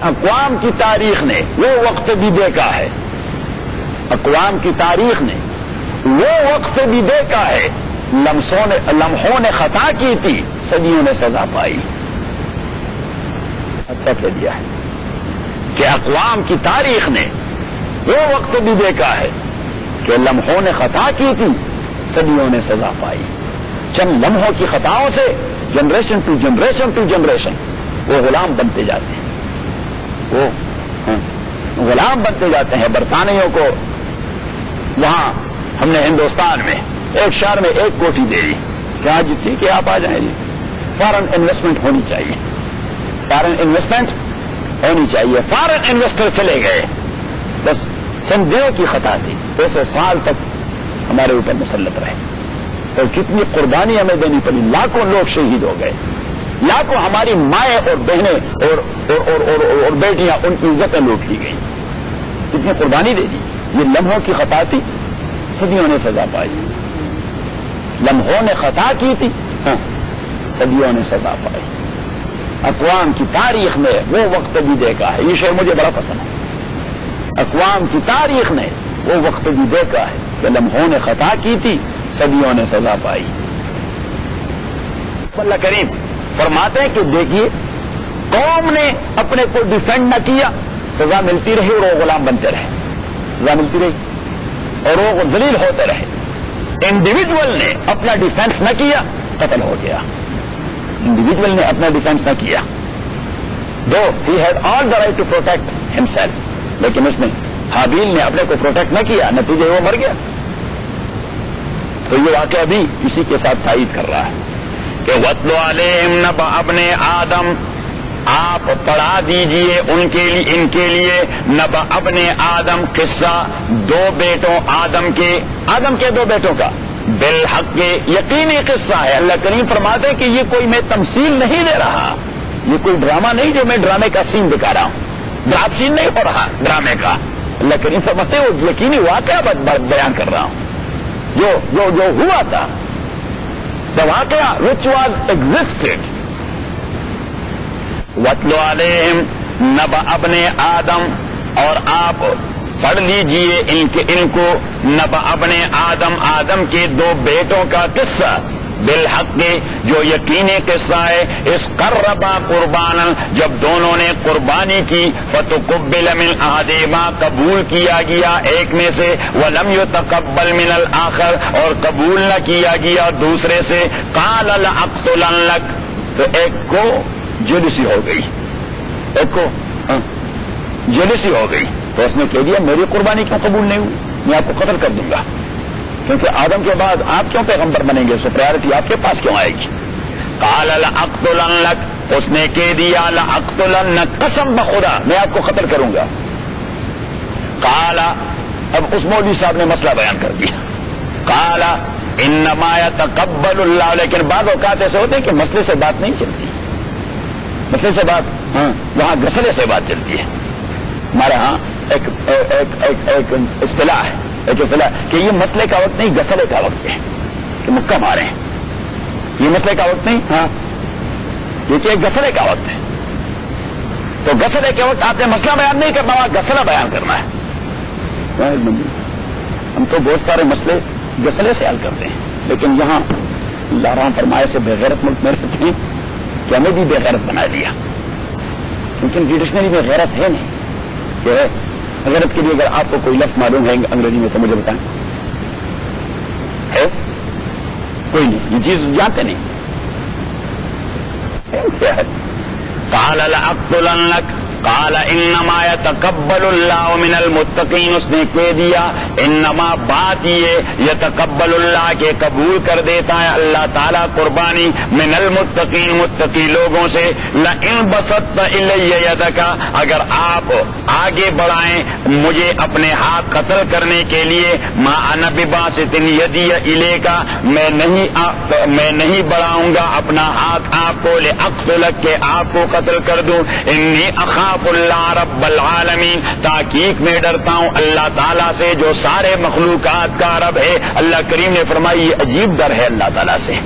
S1: اقوام کی تاریخ نے وہ وقت بھی دیکھا ہے، اقوام کی تاریخ نے وہ وقت بھی دیکھا ہے، لمحوں نے خطا کی تھی صدیوں نے سزا پائی. اچھا کہہ دیا ہے کہ اقوام کی تاریخ نے وہ وقت بھی دیکھا ہے کہ لمحوں نے خطا کی تھی صدیوں نے سزا پائی. چند لمحوں کی خطاؤں سے generation to generation to generation وہ غلام بنتے جاتے ہیں، وہ غلام بنتے جاتے ہیں. برطانویوں کو وہاں ہم نے ہندوستان میں ایک شہر میں ایک کوٹھی دے دی کہ ہاں جی ٹھیک ہے آپ آ جائیں جی. فارن انویسٹمنٹ ہونی چاہیے، فارن انویسٹمنٹ ہونی چاہیے. فارن انویسٹر چلے گئے، بس چند دنوں کی خطا تھی، 200 سال تک ہمارے اوپر مسلط رہے، اور کتنی قربانی ہمیں دینی پڑی. لاکھوں لوگ شہید ہو گئے، لاکھوں ہماری مائیں اور بہنیں اور بیٹیاں ان کی عزتیں لوٹ لی گئی، کتنی قربانی دے دی. یہ لمحوں کی خطا تھی، صدیوں نے سزا پائی. لمحوں نے خطا کی تھی، صدیوں نے سزا پائی. اقوام کی تاریخ نے وہ وقت بھی دیکھا ہے. یہ شعر مجھے بڑا پسند ہے. اقوام کی تاریخ نے وہ وقت بھی دیکھا ہے کہ لمحوں نے خطا کی تھی، صدیوں نے سزا پائی۔ اللہ کریم فرماتے ہیں کہ دیکھیے قوم نے اپنے کو ڈیفینڈ نہ کیا، سزا ملتی رہی اور وہ غلام بنتے رہے، سزا ملتی رہی اور وہ ذلیل ہوتے رہے۔ انڈیویجول نے اپنا ڈیفینس نہ کیا، قتل ہو گیا۔ انڈیویجول نے اپنا ڈیفینس نہ کیا، though he had all the right to protect himself, لیکن اس نے حابیل نے اپنے کو پروٹیکٹ نہ کیا، نتیجے وہ مر گیا۔ تو یہ واقعہ بھی اسی کے ساتھ تائید کر رہا ہے کہ وَاتْلُ عَلَيْهِمْ نَبَأَ ابْنِ آدم، آپ پڑھا دیجئے ان کے لیے نبأ ابن آدم، قصہ دو بیٹوں آدم کے دو بیٹوں کا، بالحق کے یقینی قصہ ہے۔ اللہ کریم فرماتے ہیں کہ یہ کوئی میں تمثیل نہیں دے رہا، یہ کوئی ڈرامہ نہیں جو میں ڈرامے کا سین دکھا رہا ہوں، ڈراپ سین نہیں ہو رہا ڈرامے کا۔ اللہ کریم فرماتے ہیں وہ یقینی واقعہ بیان کر رہا ہوں جو ہوا تھا، the واقعہ which was existed۔ وَاتْلُ عَلَيْهِمْ نَبَأَ ابْنِ آدم، اور آپ پڑھ لیجئے ان کو نبأ ابن آدم کے دو بیٹوں کا قصہ، بالحق جو یقینی قصہ ہے، اس قربا قربانا، جب دونوں نے قربانی کی، فتقبل من احدہما، قبول کیا گیا ایک میں سے، ولم یتقبل من الآخر، اور قبول نہ کیا گیا دوسرے سے، قال لأقتلنک، تو ایک کو جیلسی ہو گئی، ایک کو جیلسی ہو گئی، تو اس نے کہہ دیا میری قربانی کیوں قبول نہیں ہوئی، میں آپ کو قتل کر دوں گا، کیونکہ آدم کے بعد آپ کیوں پیغمبر بنیں گے، سو پرائرٹی آپ کے پاس کیوں آئے گی۔ قال لأقتلنک، اس نے کہہ دیا لأقتلنک، قسم بخدا میں آپ کو قتل کروں گا۔ قال، اب اس مولوی صاحب نے مسئلہ بیان کر دیا، قال انما يتقبل اللہ، لیکن بعض اوقات ایسے ہوتے ہیں کہ مسئلے سے بات نہیں چلتی، مسئلے سے بات وہاں گسلے سے بات چلتی ہے۔ ہمارے ہاں ایک اصطلاح ہے، کہ یہ مسئلے کا وقت نہیں گسلے کا وقت ہے، کہ مکہ مارے ہیں، یہ مسئلے کا وقت نہیں، یہ کہ گسلے کا وقت ہے، تو گسلے کے وقت آپ نے مسئلہ بیان نہیں کرنا، وہاں گسلہ بیان کرنا ہے۔ ہم تو بہت سارے مسئلے گسلے سے حل کرتے ہیں، لیکن یہاں اللہ رحم فرمائے سے بے غیرت ملک میں رہتے ہیں کہ ہمیں بھی بے غیرت بنا دیا، لیکن ٹریڈیشنلی بے غیرت ہے نہیں، کہ غیرت کے لیے اگر آپ کو کوئی لفظ معلوم ہے انگریزی میں تو مجھے بتائیں، ہے کوئی نہیں، یہ چیز جانتے نہیں کیا ہے۔ قال لأقتلنک، قال انما يتقبل اللہ من المتقین، اس نے کہہ دیا انما، بات یہ یتقبل اللہ کے قبول کر دیتا ہے اللہ تعالیٰ قربانی، من المتقین، متقی لوگوں سے، لئن بسطت الی یدک، اگر آپ آگے بڑھائیں مجھے اپنے ہاتھ قتل کرنے کے لیے، ما انا بباسط یدی الیک، میں نہیں بڑھاؤں گا اپنا ہاتھ آپ کو، لاقتلک، کہ آپ کو قتل کر دوں، انی اخاف اللہ رب العالمین، تحقیق میں ڈرتا ہوں اللہ تعالیٰ سے جو سارے مخلوقات کا رب ہے۔ اللہ کریم نے فرمایا یہ عجیب ڈر ہے اللہ تعالیٰ سے،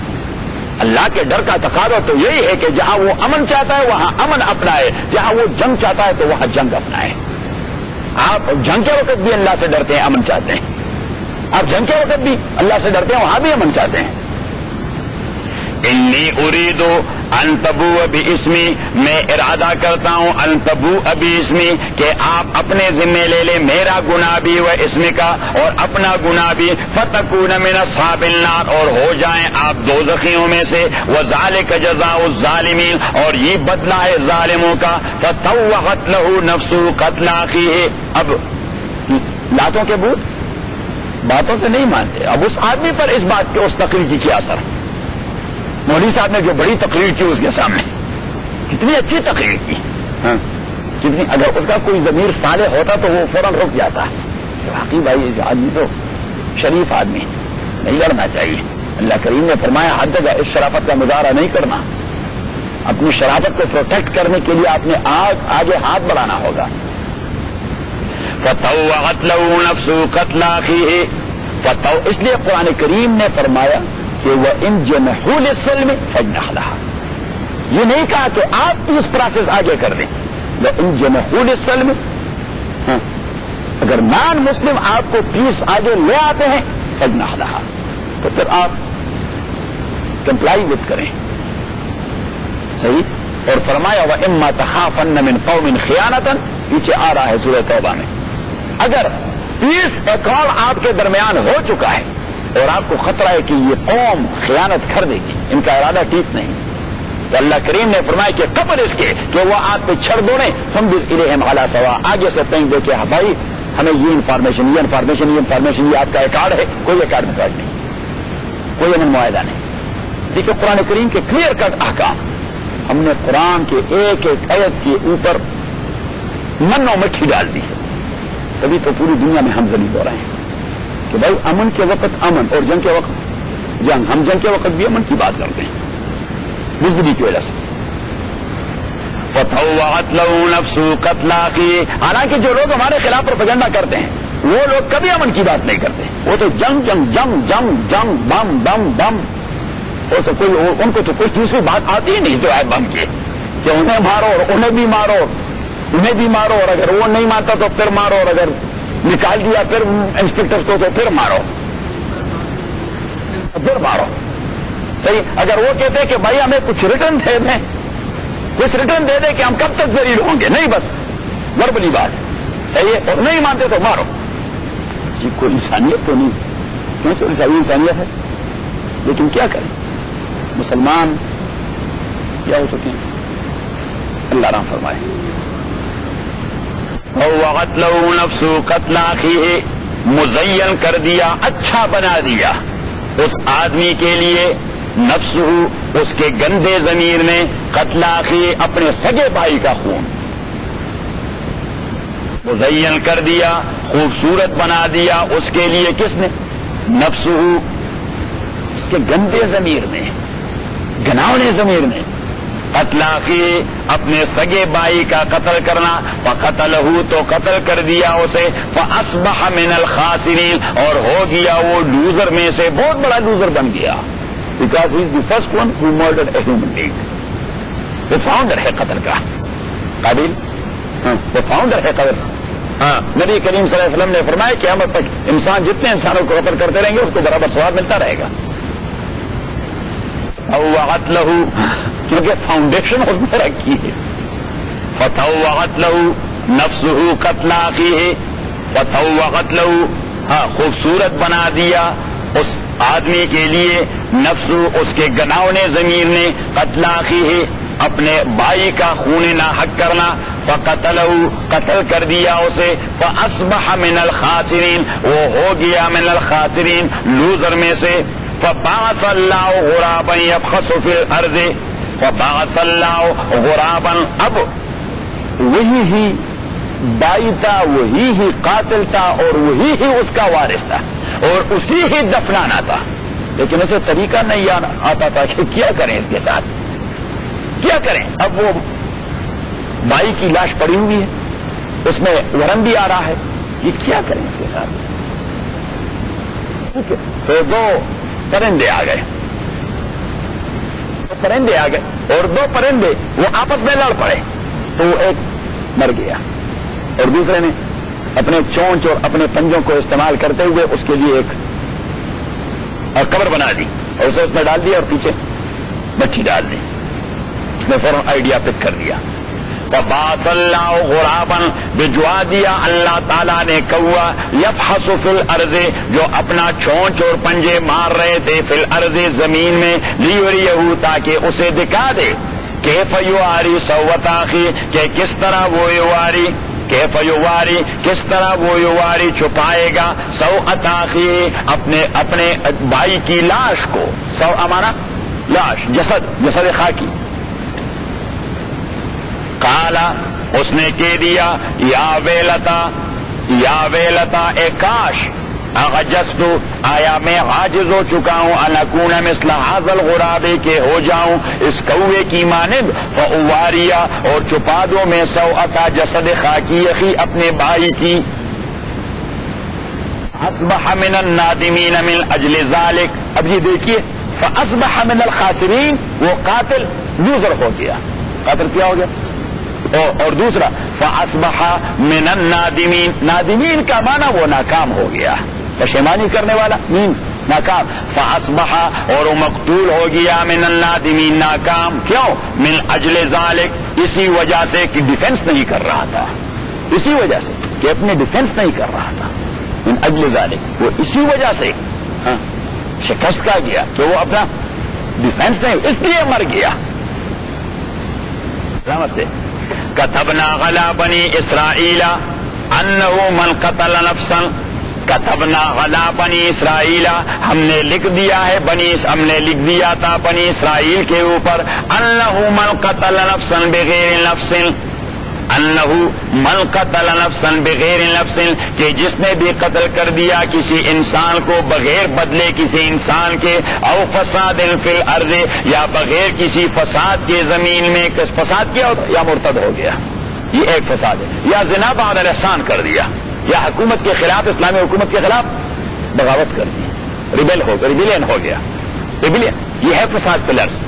S1: اللہ کے ڈر کا تقاضا تو یہی ہے کہ جہاں وہ امن چاہتا ہے وہاں امن اپنائے، جہاں وہ جنگ چاہتا ہے تو وہاں جنگ اپنائے۔ آپ جنگ کے وقت بھی اللہ سے ڈرتے ہیں، امن چاہتے ہیں، آپ جنگ کے وقت بھی اللہ سے ڈرتے ہیں، وہاں بھی امن چاہتے ہیں۔ انی اريد ان تبوء باسمی، میں ارادہ کرتا ہوں ان تبوء باسمی، کہ آپ اپنے ذمے لے لیں میرا گناہ بھی و اسم کا، اور اپنا گناہ بھی، فتکون من اصحاب النار، اور ہو جائیں آپ دوزخیوں میں سے، وذالک جزاء الظالمین، اور یہ بدلہ ہے ظالموں کا، فطوعت له نفسه قتل اخیہ۔ اب لاتوں کے بوت باتوں سے نہیں مانتے، اب اس آدمی پر اس بات کے اس تقریر کی کیا اثر، مولوی صاحب نے جو بڑی تقریر کی اس کے سامنے، کتنی اچھی تقریر کی، کتنی، اگر اس کا کوئی ضمیر صالح ہوتا تو وہ فوراً رک جاتا ہے کہ واقعی بھائی یہ آدمی تو شریف آدمی، نہیں لڑنا چاہیے۔ اللہ کریم نے فرمایا ہر جگہ اس شرافت کا مظاہرہ نہیں کرنا، اپنی شرافت کو پروٹیکٹ کرنے کے لیے آپ نے آگے ہاتھ بڑھانا ہوگا۔ فطوعت له نفسه قتل اخیہ، اس لیے قرآن کریم نے فرمایا کہ وَإِن جَنَحُوا لِلسَّلْمِ فَاجْنَحْ لَهَا، یہ نہیں کہا کہ آپ اس پروسیس آگے کر دیں، وَإِن جَنَحُوا لِلسَّلْمِ اگر نان مسلم آپ کو پیس آگے لے آتے ہیں فجنح لہا، تو پھر آپ کمپلائی وتھ کریں. صحیح. اور فرمایا وَإِمَّا تَخَافَنَّ مِنْ قَوْمٍ خِيَانَةً، پیچھے آ رہا ہے سورہ توبہ میں. اگر پیس ایکارڈ آپ کے درمیان ہو چکا ہے اور آپ کو خطرہ ہے کہ یہ قوم خیانت کر دے گی، ان کا ارادہ ٹھیک نہیں، تو اللہ کریم نے فرمایا کہ قبل اس کے کہ وہ آپ پہ چھڑ دوڑیں فَمْبِذْ إِلَيْهِمْ عَلَىٰ سَوَاءٍ، آگے سے پینک دے کہ بھائی ہمیں یہ انفارمیشن یہ آپ کا ایکارڈ ہے، کوئی ایکارڈ میں کارڈ نہیں، کوئی امن معاہدہ نہیں. دیکھیے قرآن کریم کے کلیئر کٹ احکام، ہم نے قرآن کے ایک ایک آیت کے اوپر من و مٹھی ڈال دی ہے. تبھی تو پوری دنیا میں ہم زلیل ہو رہے ہیں کہ بھائی امن کے وقت امن اور جنگ کے وقت جنگ. ہم جنگ کے وقت بھی امن کی بات کرتے ہیں بجلی کی وجہ سے. فَطَوَّعَتْ لَهُ نَفْسُهُ قَتْلَ أَخِيهِ، حالانکہ جو لوگ ہمارے خلاف پروپیگنڈا کرتے ہیں وہ لوگ کبھی امن کی بات نہیں کرتے، وہ تو جنگ جنگ جنگ جنگ جنگ بم بم بم. وہ تو کوئی ان کو تو کوئی دوسری بات آتی ہی نہیں سوائے بم کی کہ انہیں مارو اور انہیں بھی مارو، انہیں بھی مارو، اور اگر وہ نہیں مارتا تو پھر مارو، اور اگر نکال دیا پھر انسپیکٹر کو تو پھر مارو. صحیح. اگر وہ کہتے ہیں کہ بھائی ہمیں کچھ ریٹرن دے دیں، کچھ ریٹرن دے دیں کہ ہم کب تک ذلیل ہوں گے، نہیں بس وربلی بات. صحیح. اور نہیں مانتے تو مارو. جی کوئی انسانیت تو نہیں، کیوں تو انسانیت ہے، لیکن کیا کریں، مسلمان کیا ہو چکے ہیں. اللہ رحم فرمائے. وَوَغَتْ لَهُ نَفْسُهُ قَتْلَ أَخِيهِ، مزین کر دیا، اچھا بنا دیا اس آدمی کے لیے، نفس اس کے گندے ضمیر نے، قتل أخِيهِ اپنے سگے بھائی کا خون مزین کر دیا، خوبصورت بنا دیا اس کے لیے. کس نے؟ نفس اس کے گندے ضمیر نے، گناونے ضمیر نے. قتل أخِيهِ اپنے سگے بھائی کا قتل کرنا. فقتلہ تو قتل کر دیا اسے. فأصبح من الخاسرین اور ہو گیا وہ لوزر میں سے، بہت بڑا لوزر بن گیا. Because he is the first one who murdered a human being. وہ فاؤنڈر ہے قتل کا. قابل وہ فاؤنڈر ہے قتل. نبی کریم صلی اللہ علیہ وسلم نے فرمایا کہ قیامت تک انسان جتنے انسانوں کو قتل کرتے رہیں گے اس کو برابر ثواب ملتا رہے گا. فطوعت له کیونکہ فاؤنڈیشن اس نے رکھی ہے. فطوعت له نفسه قتل أخيه، فطوعت له خوبصورت بنا دیا اس آدمی کے لیے، نفس اس کے گناونے ضمیر نے، قتل أخيه اپنے بھائی کا خون ناحق کرنا. فقتله قتل کر دیا اسے. فأصبح من الخاسرین وہ ہو گیا من الخاسرین لوزر میں سے. فبعث اللہ غرابا یبحث فی الارض، فبعث اللہ غرابا، اب وہی ہی بائی تھا، وہی ہی قاتل تھا اور وہی ہی اس کا وارث تھا اور اسی ہی دفنانا تھا، لیکن اسے طریقہ نہیں آتا تھا کہ کیا کریں اس کے ساتھ، کیا کریں. اب وہ بائی کی لاش پڑی ہوئی ہے، اس میں ورم بھی آ رہا ہے، یہ کیا کریں اس کے ساتھ. تو دو پرندے آ گئے، اور دو پرندے وہ آپس میں لڑ پڑے، تو وہ ایک مر گیا اور دوسرے نے اپنے چونچ اور اپنے پنجوں کو استعمال کرتے ہوئے اس کے لیے ایک قبر بنا دی اور اسے اس میں ڈال دیا اور پیچھے مچھی ڈال دی. اس نے فوراً آئیڈیا پک کر دیا. فبعث اللہ غرابا، بھجوا دیا اللہ تعالیٰ نے کوا، یبحث فی الارض جو اپنا چونچ اور پنجے مار رہے تھے، فی الارض زمین میں، لیریہ تاکہ اسے دکھا دے، کیف یواری سوءۃ اخی کہ کس طرح وہ یواری، کیف یواری کس طرح وہ یواری چھپائے گا، سوءۃ اخی اپنے بھائی کی لاش کو. سوء مانا لاش، جسد خاکی. قالا اس نے کہہ دیا یا ویلتا اے کاش، اعجزت آیا میں عاجز ہو چکا ہوں، ان اکون مثل ھذا الغراب کہ ہو جاؤں اس کوے کی مانند، فاواریا اور چھپا دو میں سوءتا جسد خاکی اخی اپنے بھائی کی. اصبح من النادمین من اجل ذلک. اب یہ دیکھیے فاصبح من الخاسرین، وہ قاتل لوزر ہو گیا. قاتل کیا ہو گیا؟ اور دوسرا فاصبح من النادمین، نادمین کا معنی وہ ناکام ہو گیا، پشیمانی کرنے والا مینز ناکام، فاصبح اور وہ مقتول ہو گیا من النادمین ناکام، کیوں؟ من اجل ذالک، اسی وجہ سے کہ ڈیفینس نہیں کر رہا تھا، اسی وجہ سے کہ اپنے ڈیفینس نہیں کر رہا تھا، من اجل ذالک، وہ اسی وجہ سے شکست کھا گیا کہ وہ اپنا ڈیفینس نہیں، اس لیے مر گیا۔ رحمت سے كتبنا غلا بنی اسرائیل انه من قتل نفسا، كتبنا غلا بنی اسرائیل، ہم نے لکھ دیا ہے ہم نے لکھ دیا تھا بنی اسرائیل کے اوپر، انه من قتل نفسا بغیر نفس، انه من قتل نفسا بغیر نفس، کہ جس نے بھی قتل کر دیا کسی انسان کو بغیر بدلے کسی انسان کے، او فساد فی الارض، یا بغیر کسی فساد کے زمین میں، فساد کیا ہوتا یا مرتد ہو گیا، یہ ایک فساد ہے، یا زنا بعد الاحسان کر دیا، یا حکومت کے خلاف، اسلامی حکومت کے خلاف بغاوت کر دی، ریبیلین ہو گیا، ریبیلین یہ ہے فساد پلرز۔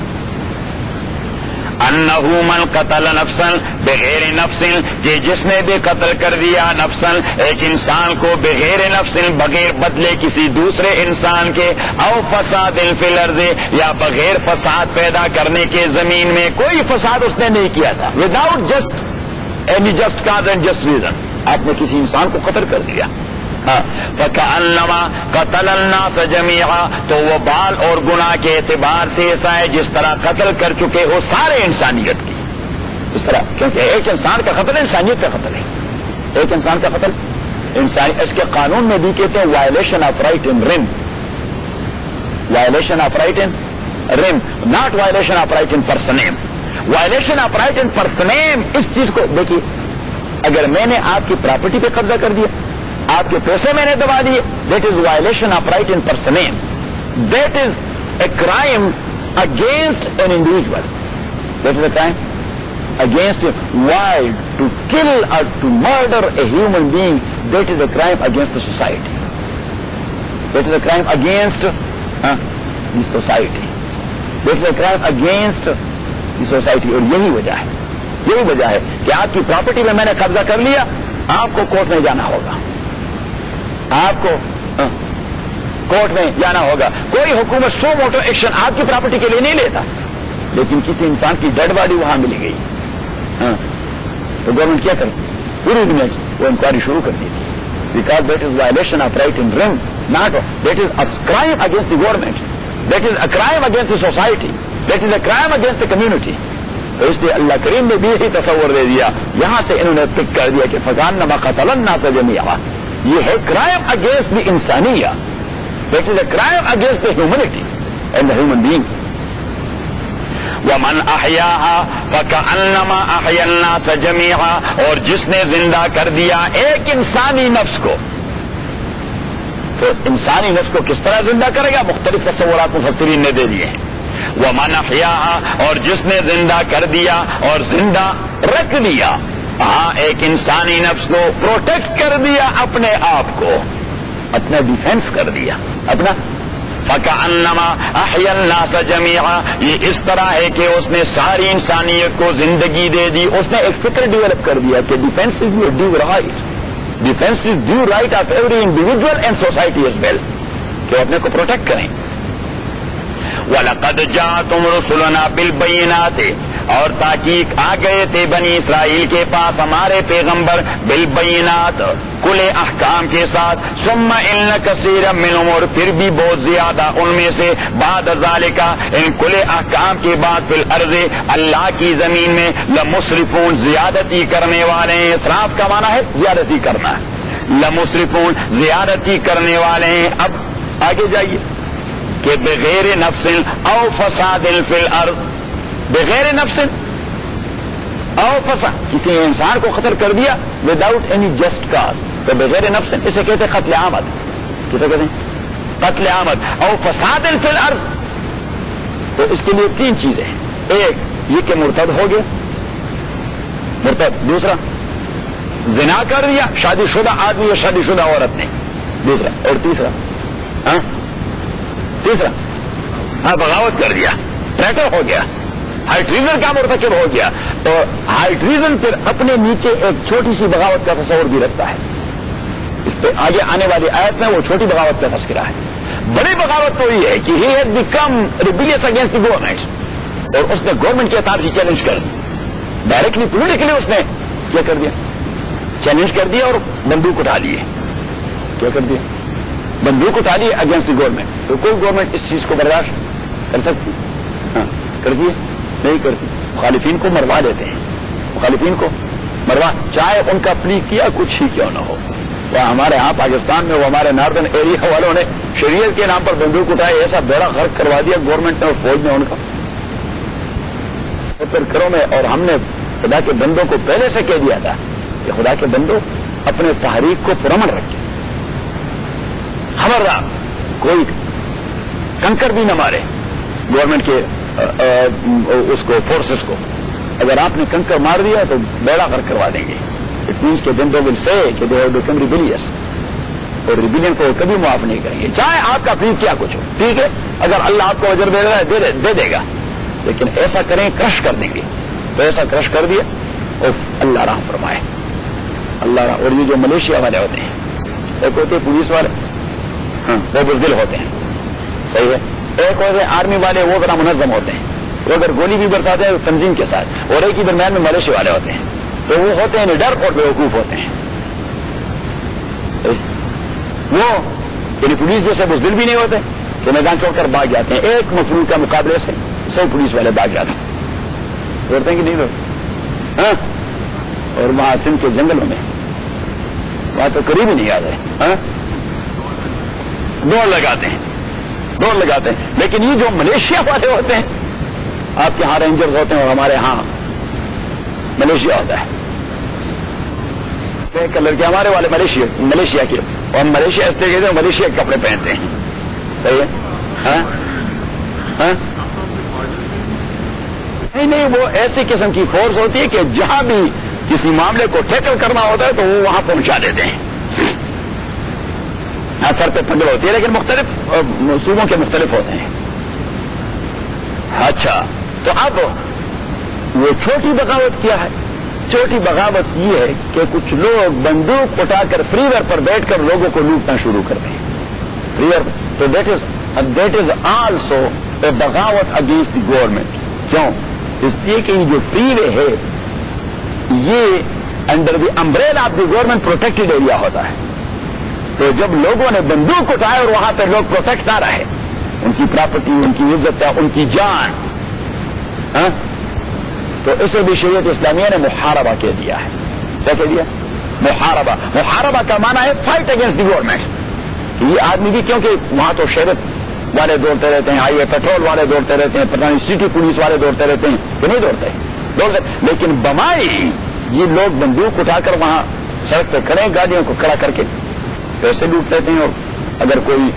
S1: انہو من قتل نفسا بغیر نفس، کہ جس نے بھی قتل کر دیا نفسا ایک انسان کو بغیر نفس، بغیر بدلے کسی دوسرے انسان کے، او فساد فی الارض، یا بغیر فساد پیدا کرنے کے زمین میں، کوئی فساد اس نے نہیں کیا تھا، without just any just cause and just reason, آپ نے کسی انسان کو قتل کر دیا، فَكَأَنَّمَا قَتَلَ النَّاسَ جَمِيعًا، تو وہ بال اور گناہ کے اعتبار سے ایسا ہے جس طرح قتل کر چکے ہو سارے انسانیت کی، اس طرح، کیونکہ ایک انسان کا قتل انسانیت کا قتل ہے، ایک انسان کا قتل اس کے قانون میں بھی کہتے ہیں وائلیشن آف رائٹ ان رم، violation of right in rem, not violation of right in personam, violation of right in personam, اس چیز کو دیکھیے، اگر میں نے آپ کی پراپرٹی پہ قبضہ کر دیا، آپ کے پیسے میں نے دبا دیے، that is violation of right in personam, that is a crime against an individual, that is a crime against why to kill اور to murder a human being, that is a crime against the society, that is a crime against the society, that is a crime against the society, اور یہی وجہ ہے کہ آپ کی property میں نے قبضہ کر لیا، آپ کو کورٹ میں جانا ہوگا، آپ کو کورٹ میں جانا ہوگا، کوئی حکومت سو موٹو ایکشن آپ کی پراپرٹی کے لیے نہیں لیتا، لیکن کسی انسان کی ڈیڈ باڈی وہاں مل گئی، تو گورنمنٹ کیا کرے، پوری دنیا وہ انکوائری شروع کر دی تھی، because that is violation of right in rem, not that is a crime against the government, that is a crime against the society, that is a crime against the community, تو اس لیے اللہ کریم نے بھی یہی تصور دے دیا، یہاں سے انہوں نے پک کر دیا کہ فَكَأَنَّمَا قَتَلَ النَّاسَ جَمِيعًا، یہ ہے کرائم اگینسٹ دی انسانیہ، that is a crime against the humanity and the human being. وَمَنْ أَحْيَاهَا فَكَأَنَّمَا أَحْيَا النَّاسَ جَمِيعًا، اور جس نے زندہ کر دیا ایک انسانی نفس کو، تو انسانی نفس کو کس طرح زندہ کرے گا، مختلف تصورات مفسرین نے دے دیے ہیں۔ وَمَنْ أَحْيَاهَا، اور جس نے زندہ کر دیا اور زندہ رکھ دیا، ہاں ایک انسانی نفس کو پروٹیکٹ کر دیا، اپنے آپ کو اپنا ڈیفینس کر دیا اپنا، فَكَأَنَّمَا أَحْيَا النَّاسَ جَمِيعًا، یہ اس طرح ہے کہ اس نے ساری انسانیت کو زندگی دے دی، اس نے ایک فکر ڈیولپ کر دیا کہ defence is your due right, defence is due right of every individual and society as well, کہ اپنے کو پروٹیکٹ کریں۔ وَلَقَدْ جَاءَتْهُمْ رُسُلُنَا بِالْبَيِّنَاتِ، اور تحقیق آ گئے تھے بنی اسرائیل کے پاس ہمارے پیغمبر بالبینات، کھلے احکام کے ساتھ، ثم ان کثیرا منہم، اور پھر بھی بہت زیادہ ان میں سے، بعد ذالک، ان کھلے احکام کے بعد، فی الارض، اللہ کی زمین میں، لمسرفون، زیادتی کرنے والے ہیں، اسراف کا معنی ہے زیادتی کرنا، لمسرفون، زیادتی کرنے والے ہیں۔ اب آگے جائیے کہ بغیر نفس او فساد فی الارض، بغیر نفس او فساد، کسی انسان کو قتل کر دیا وداؤٹ اینی جسٹ کاز، تو بغیر نفس اسے کہتے ہیں قتل عامد، کسے کہتے ہیں قتل عامد، او فساد فی الارض، تو اس کے لیے تین چیزیں ہیں، ایک یہ کہ مرتد ہو گیا، مرتد، دوسرا زنا کر دیا شادی شدہ آدمی یا شادی شدہ عورت نے، دوسرا، اور تیسرا بغاوت کر دیا، ٹریٹر ہو گیا، ہائی ٹریزن کا مرتکب ہو گیا. تو ہائی ٹریزن پھر اپنے نیچے ایک چھوٹی سی بغاوت کا تصور بھی رکھتا ہے. اس پہ آگے آنے والی آیت میں وہ چھوٹی بغاوت کا تذکرہ ہے. بڑی بغاوت تو یہ ہے کہ he has become rebellious against the government, اور اس نے گورنمنٹ کے اتھارٹی چیلنج کر دی. ڈائریکٹلی پولیٹیکلی اس نے کیا کر دیا, چیلنج کر دیا اور بندوق اٹھا لیے. کیا کر دیا, بندوق اٹھا لیے اگینسٹ دی گورنمنٹ. تو کوئی گورنمنٹ اس چیز کو برداشت کر سکتی؟ ہاں کر دیے, نہیں کرتی. مخالفین کو مروا دیتے ہیں, مخالفین کو مروا, چاہے ان کا پلی کیا کچھ ہی کیوں نہ ہو. ہمارے ہاں پاکستان میں وہ ہمارے ناردرن ایریا والوں نے شریعت کے نام پر بندوق اٹھائے, ایسا بیڑا غرق کروا دیا گورنمنٹ نے اور فوج نے ان کا. پھر کرو میں, اور ہم نے خدا کے بندوں کو پہلے سے کہہ دیا تھا کہ خدا کے بندوں اپنے تحریک کو پرامن رکھیں, خبردار کوئی کنکر بھی نہ مارے گورنمنٹ کے اس کو فورسز کو. اگر آپ نے کنکر مار دیا تو بیڑا غرق کروا دیں گے. اٹ مینس کہ دین دے ول سے کہ دے ہیو بیکم ریبیلیس, اور ریبیلین کو کبھی معاف نہیں کریں گے, چاہے آپ کا پھر کیا کچھ ہو. ٹھیک ہے, اگر اللہ آپ کو اجر دے رہا ہے دے دے گا, لیکن ایسا کریں کرش کر دیں گے. تو ایسا کرش کر دیا اور اللہ رحم فرمائے, اللہ رحم. اور یہ جو ملیشیا والے ہوتے ہیں, ایک ہوتے پولیس والے, ہاں وہ بزدل ہوتے ہیں, صحیح ہے. ایک ہوتے آرمی والے, وہ ذرا منظم ہوتے ہیں, وہ اگر گولی بھی برساتے ہیں تنظیم کے ساتھ. اور ایک ہی درمیان میں ملیشیا والے ہوتے ہیں, تو وہ ہوتے ہیں نڈر اور بیوقوف ہوتے ہیں. وہ یعنی پولیس جیسے بزدل بھی نہیں ہوتے کہ میدان چھوڑ کر بھاگ جاتے ہیں. ایک مفلول کا مقابلے سے 100 پولیس والے بھاگ جاتے ہیں. دوڑتے ہیں کہ نہیں دوڑتے؟ ہاں. اور وہاں سندھ کے جنگلوں میں وہاں تو قریب ہی نہیں آ رہے, ہاں دوڑ لگاتے ہیں, دوڑ لگاتے ہیں. لیکن یہ جو ملیشیا والے ہوتے ہیں, آپ کے ہاں رینجرز ہوتے ہیں اور ہمارے ہاں ملیشیا ہوتا ہے. کلر کے ہمارے والے ملیشیا کے, اور ملیشیا اس طریقے سے ملیشیا کے کپڑے پہنتے ہیں, صحیح ہے. ہاں ہاں نہیں, وہ ایسی قسم کی فورس ہوتی ہے کہ جہاں بھی کسی معاملے کو ٹیکل کرنا ہوتا ہے تو وہ وہاں پہنچا دیتے ہیں. ہاں سر پہ پنڈل ہوتی ہے, لیکن مختلف صوبوں کے مختلف ہوتے ہیں. اچھا, تو اب وہ چھوٹی بغاوت کیا ہے؟ چھوٹی بغاوت یہ ہے کہ کچھ لوگ بندوق اٹھا کر فری ویئر پر بیٹھ کر لوگوں کو لوٹنا شروع کر دیں. فری ویئر, تو دیٹ از آلسو اے بغاوت اگینسٹ دی گورنمنٹ. کیوں؟ اس لیے کہ یہ جو فری وے ہے یہ under the umbrella of the government protected area ہوتا ہے. تو جب لوگوں نے بندوق اٹھائے اور وہاں پہ لوگ پروٹیکٹ نہ رہے, ان کی پراپرٹی, ان کی عزت, ان کی جان, ہاں, تو اسے بھی شریعت اسلامیہ نے محاربہ کہہ دیا ہے. کیا کہہ دیا؟ محاربہ. محاربہ کا معنی ہے فائٹ اگینسٹ دی گورنمنٹ. یہ آدمی بھی, کیونکہ وہاں تو شہرت والے دوڑتے رہتے ہیں, ہائی وے پیٹرول والے دوڑتے رہتے ہیں, پتہ نہیں سٹی پولیس والے دوڑتے رہتے ہیں کہ نہیں دوڑتے, لیکن بمائی یہ لوگ بندوق اٹھا کر وہاں سڑک پہ کھڑے ہیں, گاڑیوں کو کھڑا کر کے پیسے لوٹ لیتے ہیں. اور اگر کوئی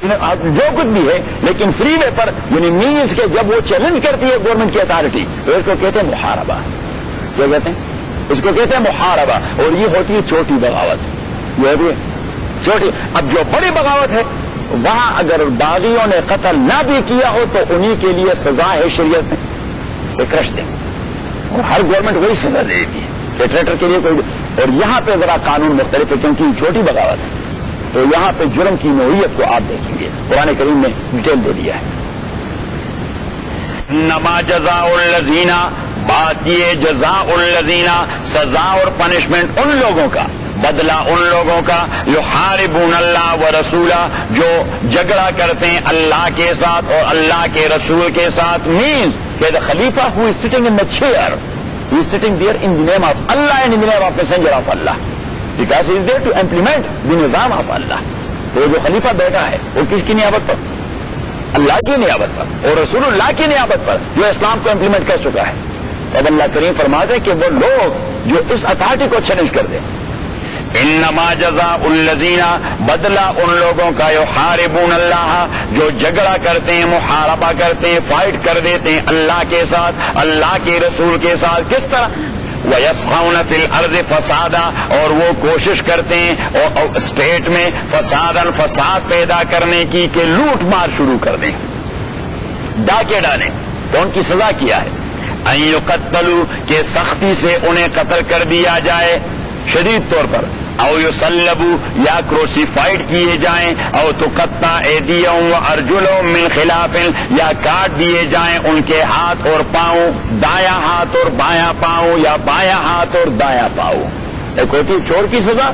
S1: جو کچھ بھی ہے, لیکن فری وے پر یعنی مینس کے جب وہ چیلنج کرتی ہے گورنمنٹ کی اتھارٹی, تو اس کو کہتے ہیں محاربہ. کیا کہتے ہیں؟ اس کو کہتے ہیں محاربہ. اور یہ ہوتی ہے چھوٹی بغاوت, یہ ہوتی ہے چھوٹی. اب جو بڑی بغاوت ہے وہاں اگر باغیوں نے قتل نہ بھی کیا ہو تو انہی کے لیے سزا ہے شریعت میں کہ کرش دیں. اور ہر گورنمنٹ وہی سزا دے گی ڈکٹیٹر کے لیے کوئی. اور یہاں پہ ذرا قانون مختلف ہے کیونکہ یہ چھوٹی بغاوت ہے, تو یہاں پہ جرم کی نوعیت کو آپ دیکھیں گے, قرآن کریم نے ڈیٹیل دے دیا ہے. انما جزاء الذین, بات یہ جزاء الذین, سزا اور پنشمنٹ ان لوگوں کا, بدلہ ان لوگوں کا, یحاربون اللہ ورسولہ, جو جھگڑا کرتے ہیں اللہ کے ساتھ اور اللہ کے رسول کے ساتھ. مینس کہ the خلیفہ who is sitting in the chair, he is sitting there in the name of Allah and in the name of messenger of Allah, because he is there to implement the nizam of Allah. تو جو خلیفہ بیٹھا ہے وہ کس کی نیابت پر؟ اللہ کی نیابت پر اور رسول اللہ کی نیابت پر, جو اسلام کو امپلیمنٹ کر چکا ہے. اب اللہ کریم فرماتے ہیں کہ وہ لوگ جو اس اتھارٹی کو چیلنج کر دیں, انما جزاء الذین, بدلہ ان لوگوں کا, یحاربون اللہ, جو جھگڑا کرتے ہیں, محاربہ کرتے ہیں, فائٹ کر دیتے ہیں اللہ کے ساتھ, اللہ کے رسول کے ساتھ. کس طرح؟ وَيَسْعَوْنَ فِي الْأَرْضِ فَسَادًا, اور وہ کوشش کرتے ہیں اور اسٹیٹ میں فساداً, فساد پیدا کرنے کی کہ لوٹ مار شروع کر دیں. ڈاکے ڈالیں تو ان کی سزا کیا ہے؟ ان یقتلوا کہ سختی سے انہیں قتل کر دیا جائے شدید طور پر، او یصلبوا یا کروسیفائڈ کیے جائیں، او تقطع ایدیہم وارجلہم من خلاف یا کاٹ دیے جائیں ان کے ہاتھ اور پاؤں، دایاں ہاتھ اور بایاں پاؤں یا بایاں ہاتھ اور دایاں پاؤں۔ ایک ہوتی ہے چور کی سزا،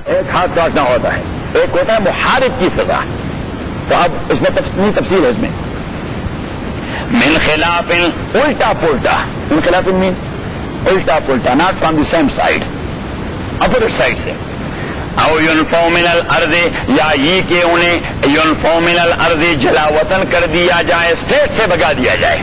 S1: ایک ہاتھ کاٹنا ہوتا ہے، ایک ہوتا ہے محارب کی سزا۔ تو اب اس میں تفصیل ہے اس میں، من خلاف الٹا پلٹا، من خلاف مین الٹا پلٹا، not from the same side, opposite side سے، او ينفوا من الارض یا یہ کہ انہیں ينفوا من الارض جلا وطن کر دیا جائے، اسٹیٹ سے بگا دیا جائے۔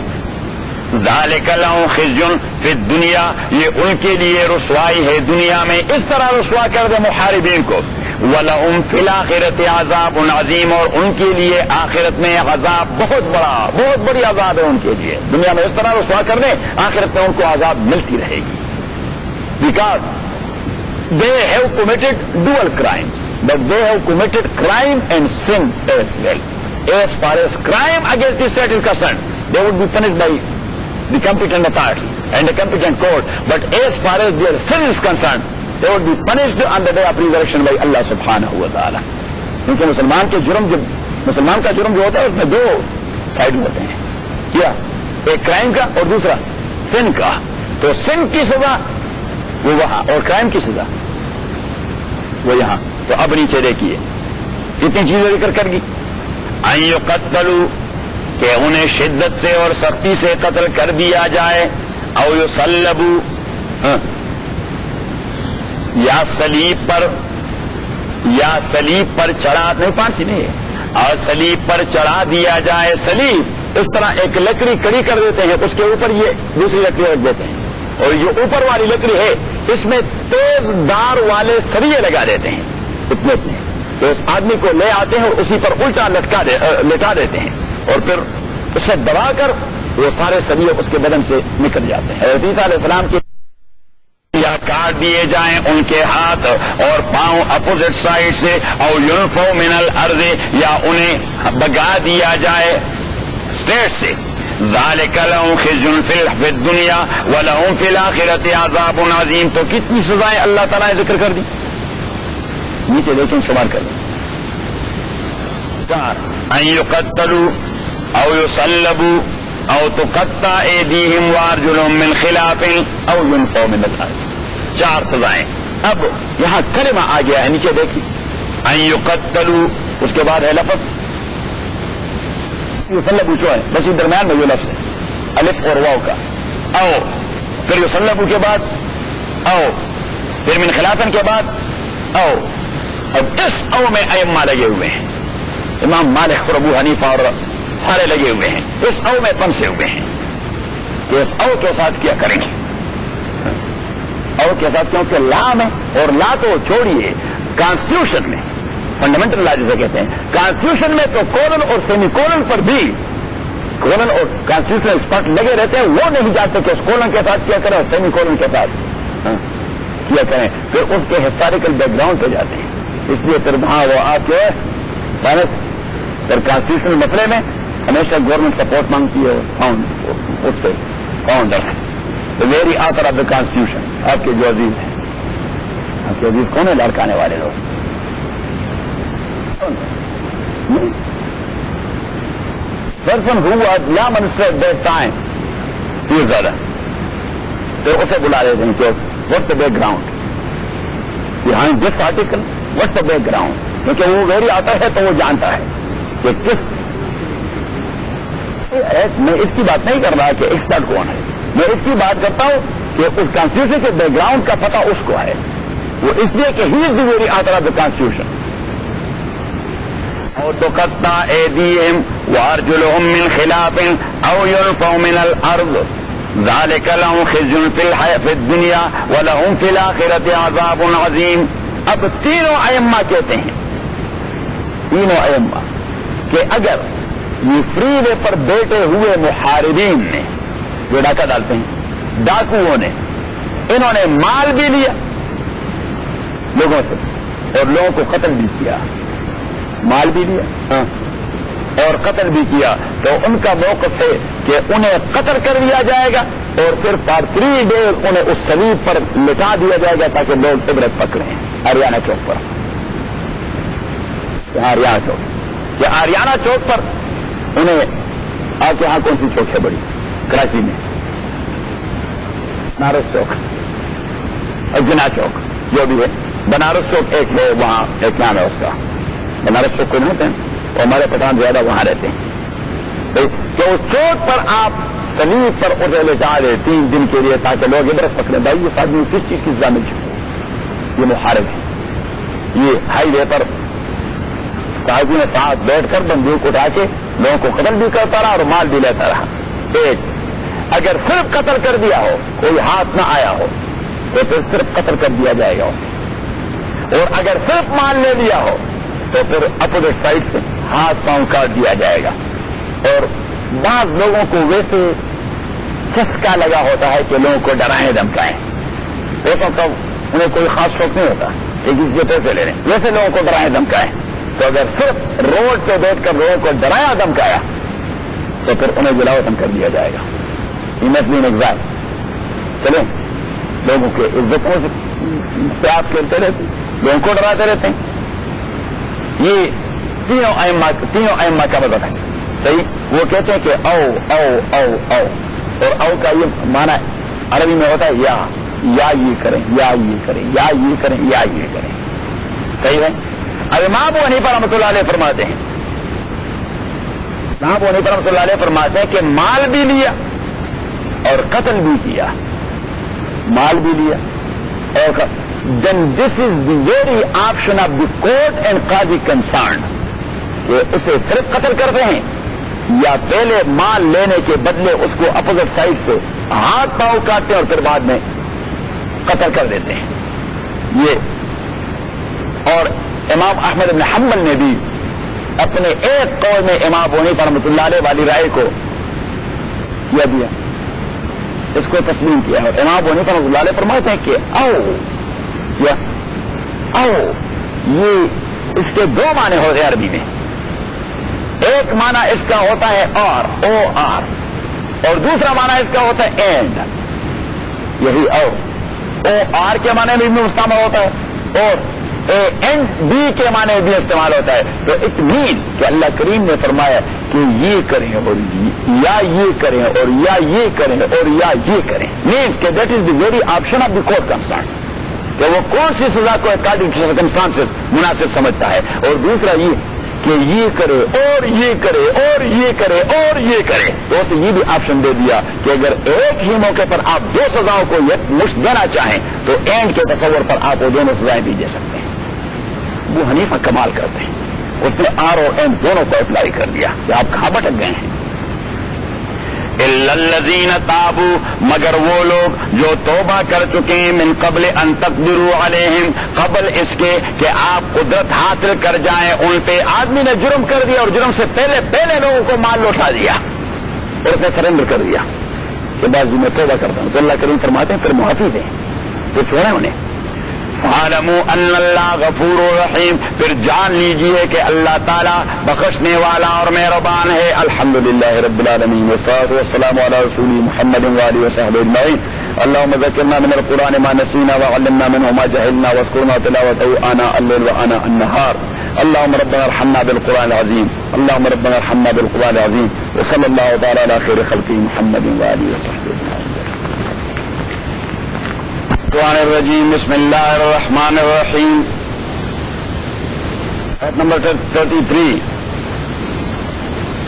S1: ذالک لهم خزي فی الدنیا، یہ ان کے لیے رسوائی ہے دنیا میں، اس طرح رسوا کر دے محاربین کو۔ وَلَهُمْ فِي الْآخِرَةِ عَذَابٌ عَظِيمٌ، اور ان کے لیے آخرت میں عذاب بہت بڑا، بہت بڑی عذاب ہے ان کے لیے۔ دنیا میں اس طرح رسوا کر دیں، آخرت میں ان کو عذاب ملتی رہے گی۔ Because they have committed dual crimes, but they have committed crime and sin as well. As far as crime against the state is concerned, they would be punished by the competent authority and the competent court, but as far as their sin is concerned, they would be punished on the day of resurrection by Allah subhanahu wa ta'ala. کیونکہ مسلمان کا جرم جو ہوتا ہے اس میں دو side ہوتے ہیں، کیا ایک کرائم کا اور دوسرا سن کا۔ تو سن کی سزا وہ وہاں اور کرائم کی سزا وہ یہاں۔ تو اب نیچے دیکھیے کتنی چیزیں ذکر کر گی۔ ان یقتلوا کہ انہیں شدت سے اور سختی سے قتل کر دیا جائے، او یصلبوا یا صلیب پر چڑھا، نہیں پانسی نہیں ہے، اور صلیب پر چڑھا دیا جائے۔ صلیب اس طرح ایک لکڑی کڑی کر دیتے ہیں، اس کے اوپر یہ دوسری لکڑی رکھ دیتے ہیں، اور جو اوپر والی لکڑی ہے اس میں تیز دار والے سریے لگا دیتے ہیں اتنے اتنے، تو اس آدمی کو لے آتے ہیں اور اسی پر الٹا لٹا دیتے ہیں، اور پھر اسے دبا کر وہ سارے سریے اس کے بدن سے نکل جاتے ہیں۔ حضرت عیسیٰ علیہ السلام کی یا کاٹ دیے جائیں ان کے ہاتھ اور پاؤں اپوزٹ سائڈ سے، او ينفوا من الارض یا انہیں بگا دیا جائے اسٹیٹ سے۔ ذالک لهم خزي فی الدنیا ولهم فی الآخرۃ عذاب عظیم۔ تو کتنی سزائیں اللہ تعالیٰ نے ذکر کر دی، نیچے دیکھیں شمار کر دیں۔ ان یقتلوا او یصلبوا او تقطع ایدیہم وارجلہم من خلاف او ينفوا من الارض، چار سزائیں۔ اب یہاں کلمہ آ گیا ہے، نیچے دیکھیں ان یقتلوا، اس کے بعد ہے لفظ یصلبوا جو ہے، بس درمیان میں یہ لفظ ہے الف اور واو کا، او پھر یصلبوا کے بعد او، پھر من خلافن کے بعد او۔ اب اس او میں ائمہ لگے ہوئے ہیں، امام مالک اور ابو حنیفہ اور سارے لگے ہوئے ہیں، اس او میں پنسے ہوئے ہیں کہ اس او کے ساتھ کیا کریں گے، او کے ساتھ، کیونکہ لا میں، اور لا تو چھوڑیے کانسٹیٹیوشن میں، فنڈامنٹل لا جسے کہتے ہیں، کانسٹیٹیوشن میں تو کولن اور سیمی کولن پر بھی کولن اور کانسٹیٹیوشن اسپاٹ لگے رہتے ہیں، وہ نہیں جانتے کہ اس کولن کے ساتھ کیا کریں اور سیمی کولن کے ساتھ کیا کریں، پھر اس کے ہسٹوریکل بیک گراؤنڈ پہ جاتے ہیں۔ اس لیے پھر وہاں وہ آپ جو ہے پھر کانسٹیٹیوشنل مسئلے میں ہمیشہ گورنمنٹ سپورٹ مانگتی ہے اس سے، فاؤنڈر سے، the very author of the constitution. آپ کے جو عزیز ہیں، آپ کے عزیز کون ہے؟ لڑکانے والے لوگ، person who was law minister at that time, he is other. پھر اسے بلا رہے تھے کہ what's the background behind this article, what's the background، کیونکہ وہ ویری آتا ہے تو وہ جانتا ہے کہ کس، میں اس کی بات نہیں کر رہا کہ ایکسپرٹ کون ہے، میں اس کی بات کرتا ہوں کہ اس کانسٹیٹیوشن کے بیک گراؤنڈ کا پتہ اس کو ہے، وہ اس لیے کہ he is the very author of the constitution. او تقطع ایدیہم وارجلہم من خلاف او ينفوا من الارض ذالک لهم خزي فی الدنیا ولهم فی الآخرۃ عذاب عظیم۔ اب تینوں ائمہ کہتے ہیں، تینوں ائمہ کہ اگر یہ فری وے پر بیٹھے ہوئے محاربین نے جو ڈاکہ ڈالتے ہیں، ڈاکوؤں نے، انہوں نے مال بھی لیا لوگوں سے اور لوگوں کو قتل بھی کیا، مال بھی لیا، اور قتل بھی کیا تو ان کا موقف ہے کہ انہیں قتل کر دیا جائے گا اور پھر فار 3 days انہیں اس صلیب پر لٹا دیا جائے گا تاکہ لوگ عبرت پکڑیں ہریانہ چوک پر. ہریانہ چوک یا ہریانہ چوک پر انہیں آپ کے یہاں کون سی چوک ہے بڑی کراچی میں؟ بنارس چوک اور جنا چوک جو بھی ہے. بنارس چوک ایک ہے وہاں ایک نام ہے اس کا بنارس چوک کو نہیں ہوتے ہیں اور ہمارے پٹھان زیادہ وہاں رہتے ہیں کہ اس چوک پر آپ صلیب پر اسے لٹا دے 3 دن کے لیے تاکہ لوگ عبرت پکڑیں. بھائی یہ آدمی کس چیز کی ضامن ہے؟ یہ محارب ہے. یہ ہائی وے پر صحابی نے ساتھ بیٹھ کر بندوق اٹھا کے لوگوں کو قتل بھی کرتا رہا اور مال بھی لیتا رہا. ایک اگر صرف قتل کر دیا ہو کوئی ہاتھ نہ آیا ہو تو پھر صرف قتل کر دیا جائے گا اسے. اور اگر صرف مال لے لیا ہو تو پھر اپوزٹ سائڈ سے ہاتھ پاؤں کاٹ دیا جائے گا. اور بعض لوگوں کو ویسے چسکا لگا ہوتا ہے کہ لوگوں کو ڈرائیں دھمکائیں. ایسا تو انہیں کوئی خاص شوق نہیں ہوتا کہ کسی سے پیسے لے لیں. ویسے لوگوں کو ڈرائیں دھمکائیں تو اگر صرف روڈ پہ بیٹھ کر لوگوں کو ڈرایا دھمکایا تو پھر انہیں جلا وطن کر دیا جائے گا. مس بین ایگزام چلیں لوگوں کے عزتوں سے آپ کھیلتے رہتے لوگوں کو ڈراتے رہتے ہیں. یہ تینوں ائمہ کا مذہب ہے. صحیح وہ کہتے ہیں کہ او او او او اور او کا یہ معنی عربی میں ہوتا ہے یا یہ کریں یا یہ کریں یا یہ کریں یا یہ کریں. صحیح ہے. اب امام ابو حنیفہ رحمۃ اللہ علیہ فرماتے ہیں امام ابو حنیفہ رحمۃ اللہ علیہ فرماتے ہیں کہ مال بھی لیا اور قتل بھی کیا. مال بھی لیا اور then this is the very option of the court and qadi concerned کہ اسے صرف قتل کرتے ہیں یا پہلے مال لینے کے بدلے اس کو اپوزٹ سائڈ سے ہاتھ پاؤں کاٹتے اور پھر بعد میں قتل کر دیتے ہیں. یہ اور امام احمد بن حنبل نے بھی اپنے ایک قول میں امام ابو حنیفہ رحمۃ اللہ علیہ والی رائے کو کیا دیا اس کو تسلیم کیا. اور امام ابو حنیفہ رحمۃ اللہ علیہ فرماتے ہیں کہ او یا او یہ اس کے 2 معنی ہوتے ہیں عربی میں. ایک معنی اس کا ہوتا ہے اور او آر اور دوسرا معنی اس کا ہوتا ہے اینڈ. یہی او آر کے معنی میں بھی استعمال ہوتا ہے اور اینڈ بی کے معنی میں بھی استعمال ہوتا ہے. تو اٹ مین کہ اللہ کریم نے فرمایا کہ یہ کریں اور یا یہ کریں اور یا یہ کریں اور یا یہ کریں. مینس کہ that is the very option of the court concern کہ وہ کون سی سزا کو اکارڈنگ ٹو سرکمسٹانسز مناسب سمجھتا ہے. اور دوسرا یہ کہ یہ کرے اور یہ کرے اور یہ کرے اور یہ کرے. تو اسے یہ بھی آپشن دے دیا کہ اگر ایک ہی موقع پر آپ 2 سزاؤں کو مشت دینا چاہیں تو اینڈ کے تصور پر آپ وہ دونوں سزائیں بھی دے سکتے ہیں. وہ حنیفہ کمال کرتے ہیں. اس نے آر اور اینڈ دونوں کو اپلائی کر دیا کہ آپ کہاں بھٹک گئے ہیں. الا الذین تابوا مگر وہ لوگ جو توبہ کر چکے ہیں من قبل ان تقدروا علیہم قبل اس کے کہ آپ قدرت حاصل کر جائیں ان پہ. آدمی نے جرم کر دیا اور جرم سے پہلے لوگوں کو مال لوٹا دیا اور اسے سرنڈر کر دیا کہ بس میں توبہ کرتا ہوں. تو اللہ کریم فرماتے ہیں پھر معافی دیں تو چھوڑیں انہیں. فاعلموا ان اللہ غفور رحیم پھر جان لیجئے کہ اللہ تعالیٰ بخشنے والا اور مہربان ہے. الحمدللہ رب العالمین والصلاۃ والسلام علی رسول محمد وآلہ وصحبہ اجمعین. اللهم ذكرنا من القرآن ما نسينا وعلمنا منه ما جهلنا واذكرنا تلاوته آناء الليل وآناء النهار. اللهم ربنا ارحمنا بالقرآن العظيم اللهم ربنا ارحمنا بالقرآن العظيم وصلى الله تعالى على خير خلقه محمد وآله وصحبه اجمعين. الشیطان الرجیم بسم اللہ الرحمن الرحیم. آیت نمبر 33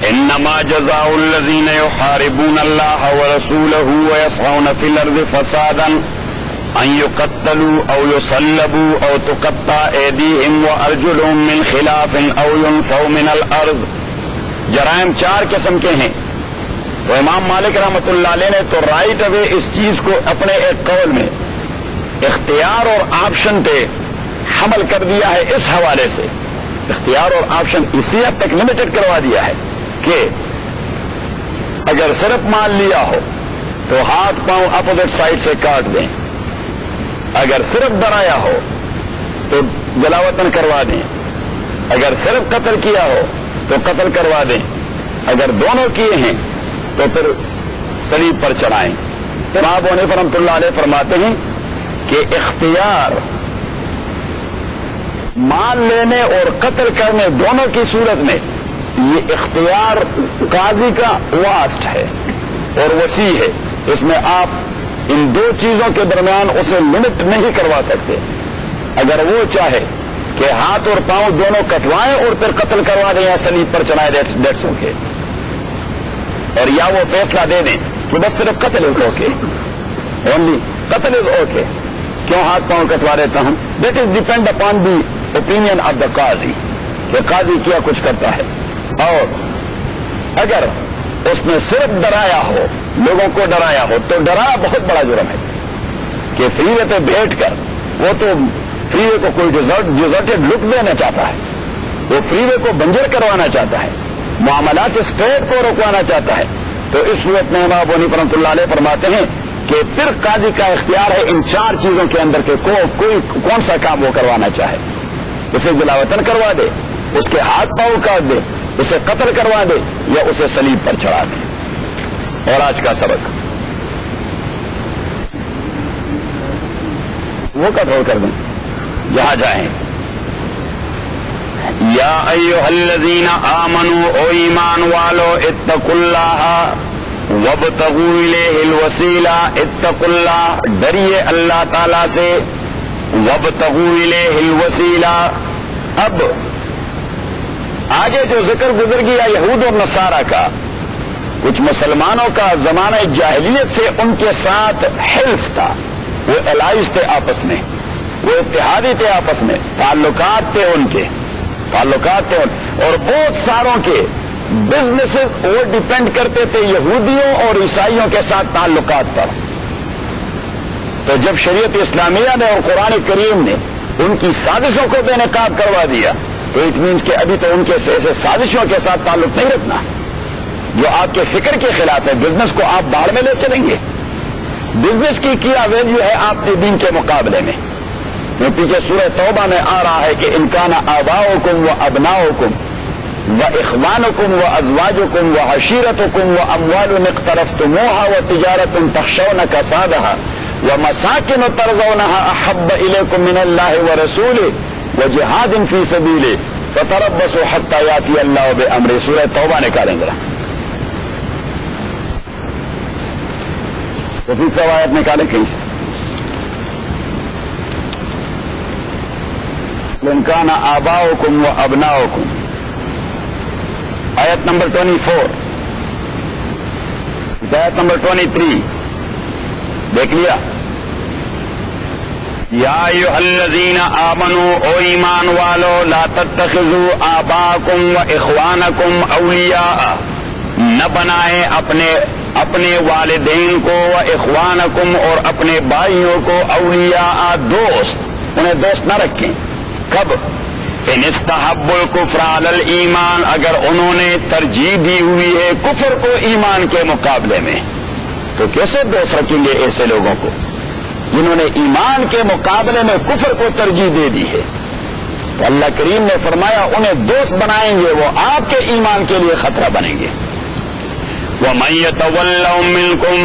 S1: انما جزاء الذین یحاربون اللہ ورسولہ ویسعون فی الارض فسادا ان یقتلوا او یصلبوا او تقطع ایدیہم وارجلہم من خلاف او ینفوا من الارض. جرائم 4 قسم کے ہیں. تو امام مالک رحمۃ اللہ علیہ نے تو رائٹ اوے اس چیز کو اپنے ایک قول میں اختیار اور آپشن پہ حمل کر دیا ہے. اس حوالے سے اختیار اور آپشن اسی حد تک لمیٹڈ کروا دیا ہے کہ اگر صرف مال لیا ہو تو ہاتھ پاؤں اپوزٹ سائڈ سے کاٹ دیں. اگر صرف ڈرایا ہو تو جلاوطن کروا دیں. اگر صرف قتل کیا ہو تو قتل کروا دیں، اگر دونوں کیے ہیں تو پھر صلیب پر چڑھائیں۔ امام ابو حنیفہ رحمۃ اللہ علیہ فرماتے ہیں کہ اختیار مان لینے اور قتل کرنے دونوں کی صورت میں یہ اختیار قاضی کا واسٹ ہے اور وسیع ہے، اس میں آپ ان دو چیزوں کے درمیان اسے لمٹ نہیں کروا سکتے۔ اگر وہ چاہے کہ ہاتھ اور پاؤں دونوں کٹوائیں اور پھر قتل کروا دیں یا صلیب پر چڑھائیں، دیٹس اوکے، اور یا وہ فیصلہ دے دیں کہ بس صرف قتل از اوکے، اونلی قتل از اوکے، کیوں ہاتھ پاؤں کٹوا دیتا ہوں؟ That is depend upon the opinion of the قاضی، کہ قاضی کیا کچھ کرتا ہے۔ اور اگر اس نے صرف ڈرایا ہو، لوگوں کو ڈرایا ہو، تو ڈرانا بہت بڑا جرم ہے کہ فری وے پہ بیٹھ کر وہ تو فری وے کو کوئی ڈیزرٹڈ لک دینا چاہتا ہے، وہ فری وے کو بنجر کروانا چاہتا ہے، معاملات اسٹیٹ کو رکوانا چاہتا ہے، تو اس صورت میں امام ابو حنیفہ رحمۃ اللہ علیہ فرماتے ہیں کہ پھر قاضی کا اختیار ہے ان چار چیزوں کے اندر کہ کوئی کون سا کام وہ کروانا چاہے، اسے جلاوطن کروا دے، اس کے ہاتھ پاؤں کاٹ دے، اسے قتل کروا دے، یا اسے صلیب پر چڑھا دے۔ اور آج کا سبق وہ کنٹرول کر دیں جہاں جائیں۔ یا ایھا الذین آمنوا، او ایمان والو، اتقوا اللہ وابتغوا الیہ الوسیلہ، اتقوا اللہ، ڈریے اللہ تعالی سے، وابتغوا الیہ الوسیلہ۔ اب آگے جو ذکر گزر گیا یہود اور نصارہ کا، کچھ مسلمانوں کا زمانہ جاہلیت سے ان کے ساتھ حلف تھا، وہ الائز تھے آپس میں، وہ اتحادی تھے آپس میں، تعلقات تھے ان کے، تعلقات تھے اور بہت ساروں کے بزنسز وہ ڈیپینڈ کرتے تھے یہودیوں اور عیسائیوں کے ساتھ تعلقات پر۔ تو جب شریعت اسلامیہ نے اور قرآن کریم نے ان کی سازشوں کو بے نقاب کروا دیا تو اٹ مینس کہ ابھی تو ان کے ایسے سازشوں کے ساتھ تعلق نہیں رکھنا جو آپ کے فکر کے خلاف ہے۔ بزنس کو آپ باہر میں لے چلیں گے، بزنس کی کیا ویلیو ہے آپ کے دین کے مقابلے میں؟ پیچھے سورہ توبہ میں آ رہا ہے کہ ان کان آباؤکم و ابناؤکم و اخوانکم و ازواجکم و عشیرتکم و اموال اقترفتموها و تجارت تخشون کسادها و مساکن ترضونها احب الیکم من اللہ ورسولہ و جہاد فی سبیلہ فتربصوا حتی یاتی اللہ بامرہ۔ سورہ توبہ نکالیں ذرا، تو پھر سب آیت نکالیں کہیں سے۔ ان کان آباؤکم و ابناؤکم، آیت نمبر 24، آیت نمبر 23 دیکھ لیا۔ یا ایھا الذین آمنوا، او ایمان والو، لا تتخذوا آباءکم و اخوانکم اولیاء، نہ بنائے اپنے والدین کو، و اخوانکم اور اپنے بھائیوں کو، اولیاء دوست، انہیں دوست نہ رکھیں۔ کب؟ ان استحبوا الکفر علی الایمان، اگر انہوں نے ترجیح دی ہوئی ہے کفر کو ایمان کے مقابلے میں، تو کیسے دوست رکھیں گے ایسے لوگوں کو جنہوں نے ایمان کے مقابلے میں کفر کو ترجیح دے دی ہے؟ تو اللہ کریم نے فرمایا انہیں دوست بنائیں گے وہ آپ کے ایمان کے لیے خطرہ بنیں گے۔ وَمَن يَتَوَلَّهُم مِّنكُمْ،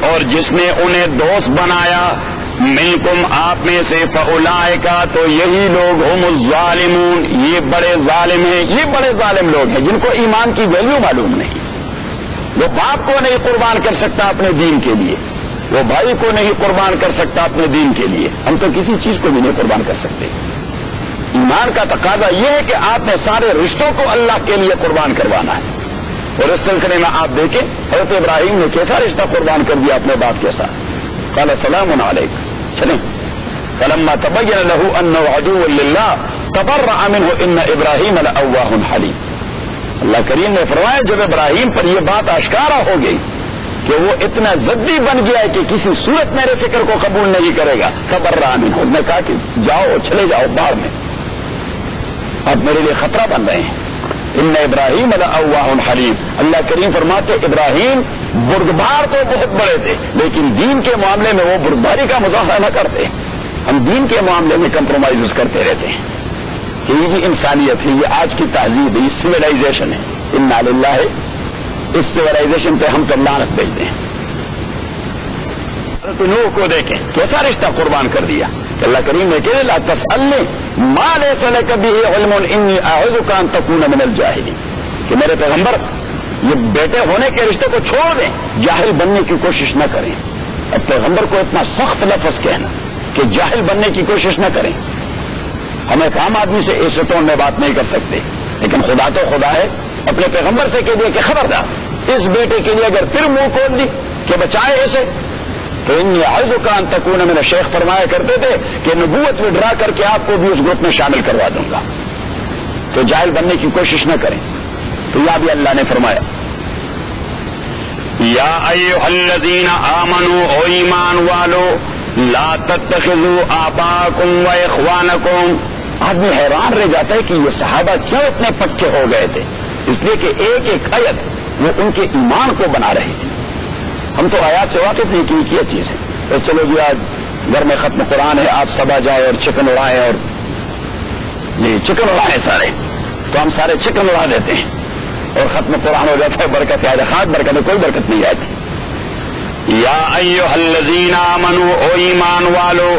S1: اور جس نے انہیں دوست بنایا، منکم آپ میں سے، فَأُولَٰئِكَ، تو یہی لوگ، ہم الظالمون، یہ بڑے ظالم ہیں، یہ بڑے ظالم لوگ ہیں جن کو ایمان کی ویلیو معلوم نہیں۔ وہ باپ کو نہیں قربان کر سکتا اپنے دین کے لیے، وہ بھائی کو نہیں قربان کر سکتا اپنے دین کے لیے، ہم تو کسی چیز کو بھی نہیں قربان کر سکتے۔ ایمان کا تقاضا یہ ہے کہ آپ نے سارے رشتوں کو اللہ کے لیے قربان کروانا ہے۔ اور اس سلسلے میں آپ دیکھیں حضرت ابراہیم نے کیسا رشتہ قربان کر دیا اپنے باپ کے ساتھ۔ قال سلام علیک، چلیں، فلما تبین له انه عدو للہ تبرأ منه ان ابراہیم لأواہ حلیم۔ اللہ کریم نے فرمایا جب ابراہیم پر یہ بات آشکارا ہو گئی کہ وہ اتنا ضدی بن گیا ہے کہ کسی صورت میرے فکر کو قبول نہیں کرے گا، تبرأ منه، نے کہا کہ جاؤ، چلے جاؤ باہر میں، آپ میرے لیے خطرہ بن رہے ہیں۔ ان ابراہیم لأواہ حلیم، اللہ کریم فرماتے ابراہیم بردبار تو بہت بڑے تھے لیکن دین کے معاملے میں وہ بردباری کا مظاہرہ نہ کرتے۔ ہم دین کے معاملے میں کمپرومائز کرتے رہتے ہیں کہ یہ جی انسانیت ہے، یہ آج کی تہذیب ہے، یہ سویلائزیشن ہے، انا للہ ہے، اس سویلائزیشن پہ ہم تو لعنت بھیجتے ہیں۔ حضرت نوح کو دیکھیں کیسا رشتہ قربان کر دیا کہ اللہ کریم نے کہا لا تسألنی ما لیس لک بہ علم انی اعوذک ان تکون من الجاہلین، کہ میرے پیغمبر یہ بیٹے ہونے کے رشتے کو چھوڑ دیں، جاہل بننے کی کوشش نہ کریں۔ اب پیغمبر کو اتنا سخت لفظ کہنا کہ جاہل بننے کی کوشش نہ کریں، ہم ایک عام آدمی سے ایسے ٹون میں بات نہیں کر سکتے، لیکن خدا تو خدا ہے، اپنے پیغمبر سے کہہ دیا کہ خبردار اس بیٹے کے لیے اگر پھر منہ کھول دی کہ بچائے اسے تو انی اعوذک ان تکون من، شیخ فرمایا کرتے تھے کہ نبوت میں ڈرا کر کے آپ کو بھی اس گروپ میں شامل کروا دوں گا، تو جاہل بننے کی کوشش نہ کریں۔ تو یہاں بھی اللہ نے فرمایا یا ایھا الذین آمنوا، او ایمان والو، لا تتخذوا آباءکم و اخوانکم۔ آدمی حیران رہ جاتا ہے کہ یہ صحابہ کیوں اتنے پکے ہو گئے تھے؟ اس لیے کہ ایک ایک آیت وہ ان کے ایمان کو بنا رہی تھی۔ ہم تو آیات سے واقف نہیں کی کیا چیز ہے، تو چلو جی آج گھر میں ختم قرآن ہے، آپ سب آ جائیں اور چکن اڑائیں، اور یہ چکن اڑائیں سارے، تو ہم سارے چکن اڑا دیتے ہیں اور ختم قرآن ہو جاتا ہے، برکت آ جائے، خاص برکت ہے، کوئی برکت نہیں آتی۔ یا ایھا الذین آمنوا، او ایمان والو،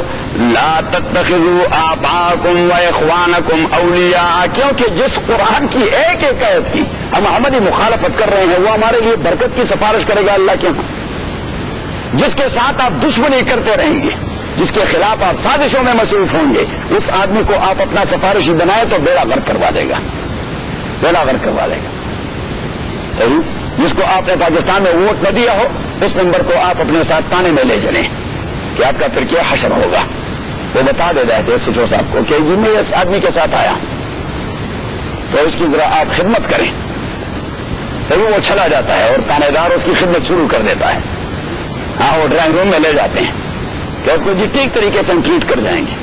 S1: لا تتخذوا آباءکم و اخوانکم اولیاء، کیونکہ جس قرآن کی ایک ایک آیت کی ہم عملی مخالفت کر رہے ہیں وہ ہمارے لیے برکت کی سفارش کرے گا اللہ کے ہاں۔ جس کے ساتھ آپ دشمنی کرتے رہیں گے، جس کے خلاف آپ سازشوں میں مصروف ہوں گے، اس آدمی کو آپ اپنا سفارشی بنائے تو بیڑا غرق کروا دے گا، بیڑا غرق کروا دے گا۔ صحیح، جس کو آپ نے پاکستان میں ووٹ نہ دیا ہو اس ممبر کو آپ اپنے ساتھ تانے میں لے چلیں کہ آپ کا پھر کیا حشر ہوگا، وہ بتا دے رہے تھے سچو صاحب کو کہ جی میں اس آدمی کے ساتھ آیا تو اس کی ذرا آپ خدمت کریں۔ صحیح، وہ چلا جاتا ہے اور تانے دار اس کی خدمت شروع کر دیتا ہے، ہاں وہ ڈرائنگ روم میں لے جاتے ہیں کہ اس کو جی ٹھیک طریقے سے ہم ٹریٹ کر جائیں گے،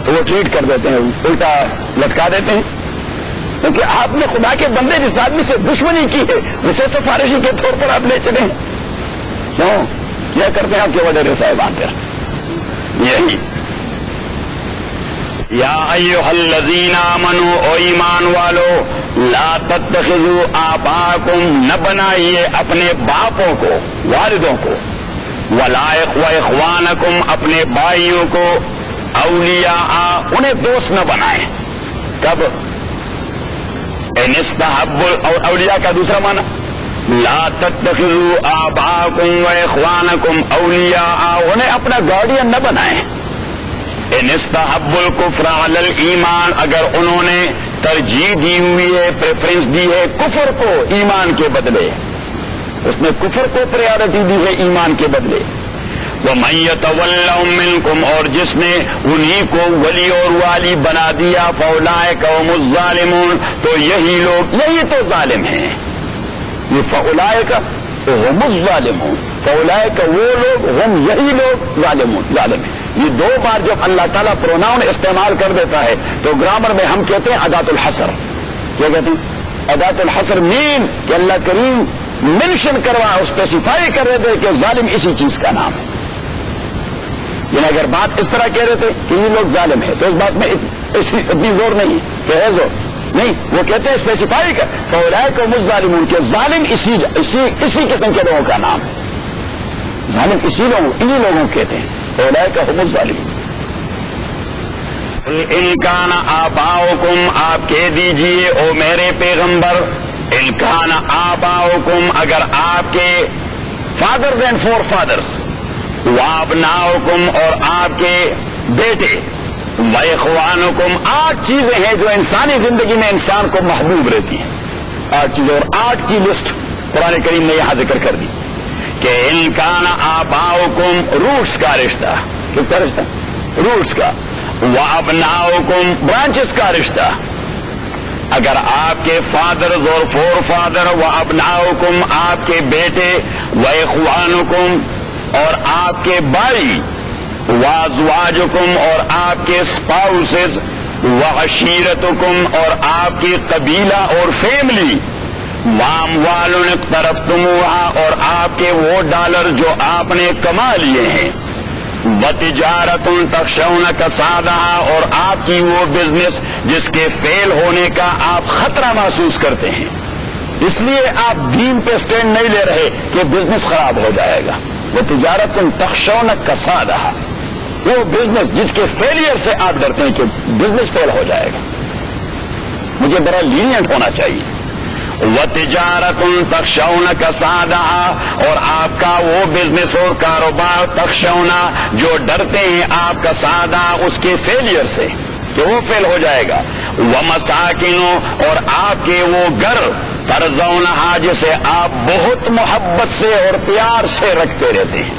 S1: تو وہ ٹریٹ کر دیتے ہیں، الٹا لٹکا دیتے ہیں، کیونکہ آپ نے خدا کے بندے جس آدمی سے دشمنی کی ہے اسے سفارشی کے طور پر آپ لے چلیں، کیوں کیا کرتے ہیں آپ کے وڈیرے صاحبان پر یہی۔ یا ایھا الذین آمنوا، او ایمان والو، لا تتخذوا آباءکم، نہ بنائیے اپنے باپوں کو، والدوں کو، ولا اخوانکم، اپنے بھائیوں کو، اولیاء، انہیں دوست نہ بنائیں۔ کب؟ ان استحبوا، اور اولیاء کا دوسرا معنی لا تتخذوا آباءکم و اخوانکم اولیاء، انہیں اپنا گارڈین نہ بنائیں۔ ان استحبوا الکفر علی الایمان، اگر انہوں نے ترجیح دی ہوئی ہے، پریفرنس دی ہے کفر کو ایمان کے بدلے، اس نے کفر کو پریارٹی دی ہے ایمان کے بدلے۔ وَمَن يَتَوَلَّهُم مِّنكُمْ، اور جس نے انہی کو ولی اور والی بنا دیا، فَأُولَٰئِكَ هُمُ الظَّالِمُونَ، تو یہی لوگ، یہی تو ظالم ہیں۔ یہ فَأُولَٰئِكَ هُمُ الظَّالِمُونَ، فَأُولَٰئِكَ وہ لوگ، ہم یہی لوگ، ظالم ہیں۔ یہ دو بار جب اللہ تعالیٰ پروناؤن استعمال کر دیتا ہے تو گرامر میں ہم کہتے ہیں ادات الحصر۔ کیا کہتے ہیں؟ ادات الحصر مینز کہ اللہ کریم منشن کروا، اسپیسیفائی کر رہے تھے کہ ظالم اسی چیز کا نام ہے۔ یعنی اگر بات اس طرح کہہ رہے تھے کہ یہ لوگ ظالم ہیں تو اس بات میں اتنی زور نہیں کہ ہے زور نہیں، وہ کہتے ہیں اسپیسیفائی کر، فَأُولَٰئِكَ هُمُ الظَّالِمُونَ، کہ ظالم اسی قسم کے لوگوں کا نام ہے، ظالم اسی لوگوں، انہی لوگوں کہتے ہیں فَأُولَٰئِكَ هُمُ الظَّالِمُونَ۔ ان کان آباؤکم، آپ کہہ دیجئے او میرے پیغمبر، ان کان آباؤکم، اگر آپ کے فادرز اینڈ فور فادرز، وابناؤکم، اور آپ کے بیٹے، واخوانکم، 8 چیزیں ہیں جو انسانی زندگی میں انسان کو محبوب رہتی ہیں، 8 چیزیں، اور 8 کی لسٹ قرآن کریم نے یہاں ذکر کر دی کہ ان کان آباؤکم، روٹس کا رشتہ، کس کا رشتہ؟ روٹس کا، وابناؤکم، برانچز کا رشتہ، اگر آپ کے فادرز اور فور فادر، وابناؤکم، آپ کے بیٹے، واخوانکم، اور آپ کے بھائی، وازواجکم، اور آپ کے اسپاؤسز، وعشیرتکم، اور آپ کی قبیلہ اور فیملی، واموال اقترفتموها، اور آپ کے وہ ڈالر جو آپ نے کما لیے ہیں، وَتِجَارَةٌ تَخْشَوْنَ كَسَادَهَا، اور آپ کی وہ بزنس جس کے فیل ہونے کا آپ خطرہ محسوس کرتے ہیں، اس لیے آپ دین پہ سٹینڈ نہیں لے رہے کہ بزنس خراب ہو جائے گا. وَتِجَارَةٌ تَخْشَوْنَ كَسَادَهَا، وہ بزنس جس کے فیلئر سے آپ ڈرتے ہیں کہ بزنس فیل ہو جائے گا، مجھے بڑا لینینٹ ہونا چاہیے. وَتِجَارَةٌ تَخْشَوْنَ كَسَادَهَا، اور آپ کا وہ بزنس اور کاروبار تخشون جو ڈرتے ہیں آپ کا سادہ اس کے فیلئر سے کہ وہ فیل ہو جائے گا. وَمَسَاكِنُ، اور آپ کے وہ گھر ترضونہا جسے آپ بہت محبت سے اور پیار سے رکھتے رہتے ہیں،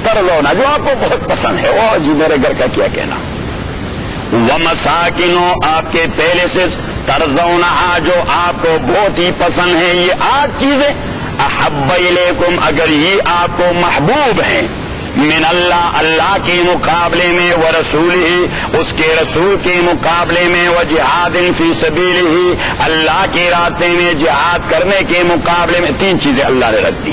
S1: ترضونہا جو آپ کو بہت پسند ہے، وہ جی میرے گھر کا کیا کہنا. وَمَسَاكِنُ، آپ کے پہلے سے ترضونہا جو آپ کو بہت ہی پسند ہے، یہ 8 چیزیں احب الیکم، اگر یہ آپ کو محبوب ہیں، من اللہ، اللہ کے مقابلے میں، ورسولہ، اس کے رسول کے مقابلے میں، وجہاد فی سبیلہ، اللہ کے راستے میں جہاد کرنے کے مقابلے میں، 3 چیزیں اللہ نے رکھ دی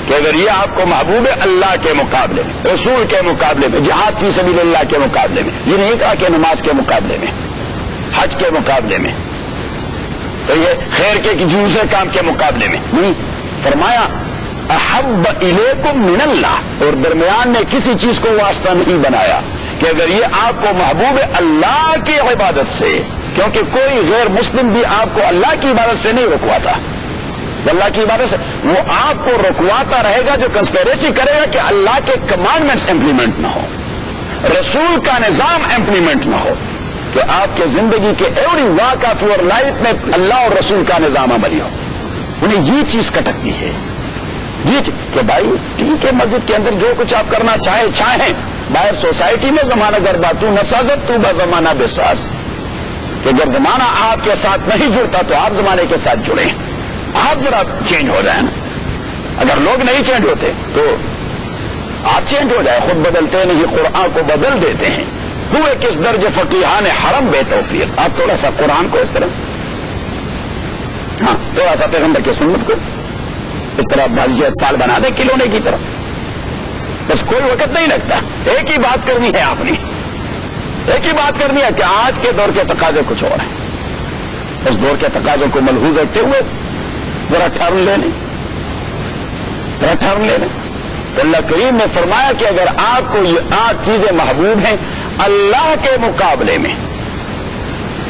S1: کہ اگر یہ آپ کو محبوب ہے اللہ کے مقابلے میں، رسول کے مقابلے میں، جہاد فی سبیل اللہ کے مقابلے میں، یہ نہیں کہا کہ نماز کے مقابلے میں، حج کے مقابلے میں، تو یہ خیر کے دوسرے کام کے مقابلے میں نہیں، فرمایا احب الیکم من اللہ، اور درمیان میں کسی چیز کو واسطہ نہیں بنایا کہ اگر یہ آپ کو محبوب ہے اللہ کی عبادت سے، کیونکہ کوئی غیر مسلم بھی آپ کو اللہ کی عبادت سے نہیں رکواتا، اللہ کی عبادت سے وہ آپ کو رکواتا رہے گا جو کنسپیریسی کرے گا کہ اللہ کے کمانڈمنٹس امپلیمنٹ نہ ہو، رسول کا نظام امپلیمنٹ نہ ہو، کہ آپ کے زندگی کے every walk of your life میں اللہ اور رسول کا نظام عملی ہو. انہیں یہ چیز کٹکتی ہے، یہ کہ بھائی ٹھیک ہے مسجد کے اندر جو کچھ آپ کرنا چاہیں، باہر سوسائٹی میں زمانہ گرباتو نسازت تو با زمانہ بے ساز، کہ اگر زمانہ آپ کے ساتھ نہیں جڑتا تو آپ زمانے کے ساتھ جڑیں، آپ ذرا چینج ہو جائیں نا. اگر لوگ نہیں چینج ہوتے تو آپ چینج ہو جائے، خود بدلتے نہیں قرآن کو بدل دیتے ہیں. ہوئے کس درجے فقیہان حرم بے توفیق، آپ تھوڑا سا قرآن کو اس طرح، ہاں تھوڑا سا پیغمبر کی سنت کو اس طرح مسجد پال بنا دیں کھلونے کی طرح، بس کوئی وقت نہیں لگتا. ایک ہی بات کرنی ہے آپ نے، ایک ہی بات کرنی ہے کہ آج کے دور کے تقاضے کچھ اور ہیں، اس دور کے تقاضوں کو ملحوظ رکھتے ہوئے ذرا ٹرن لے لیں. تو اللہ کریم نے فرمایا کہ اگر آپ کو یہ 8 چیزیں محبوب ہیں اللہ کے مقابلے میں،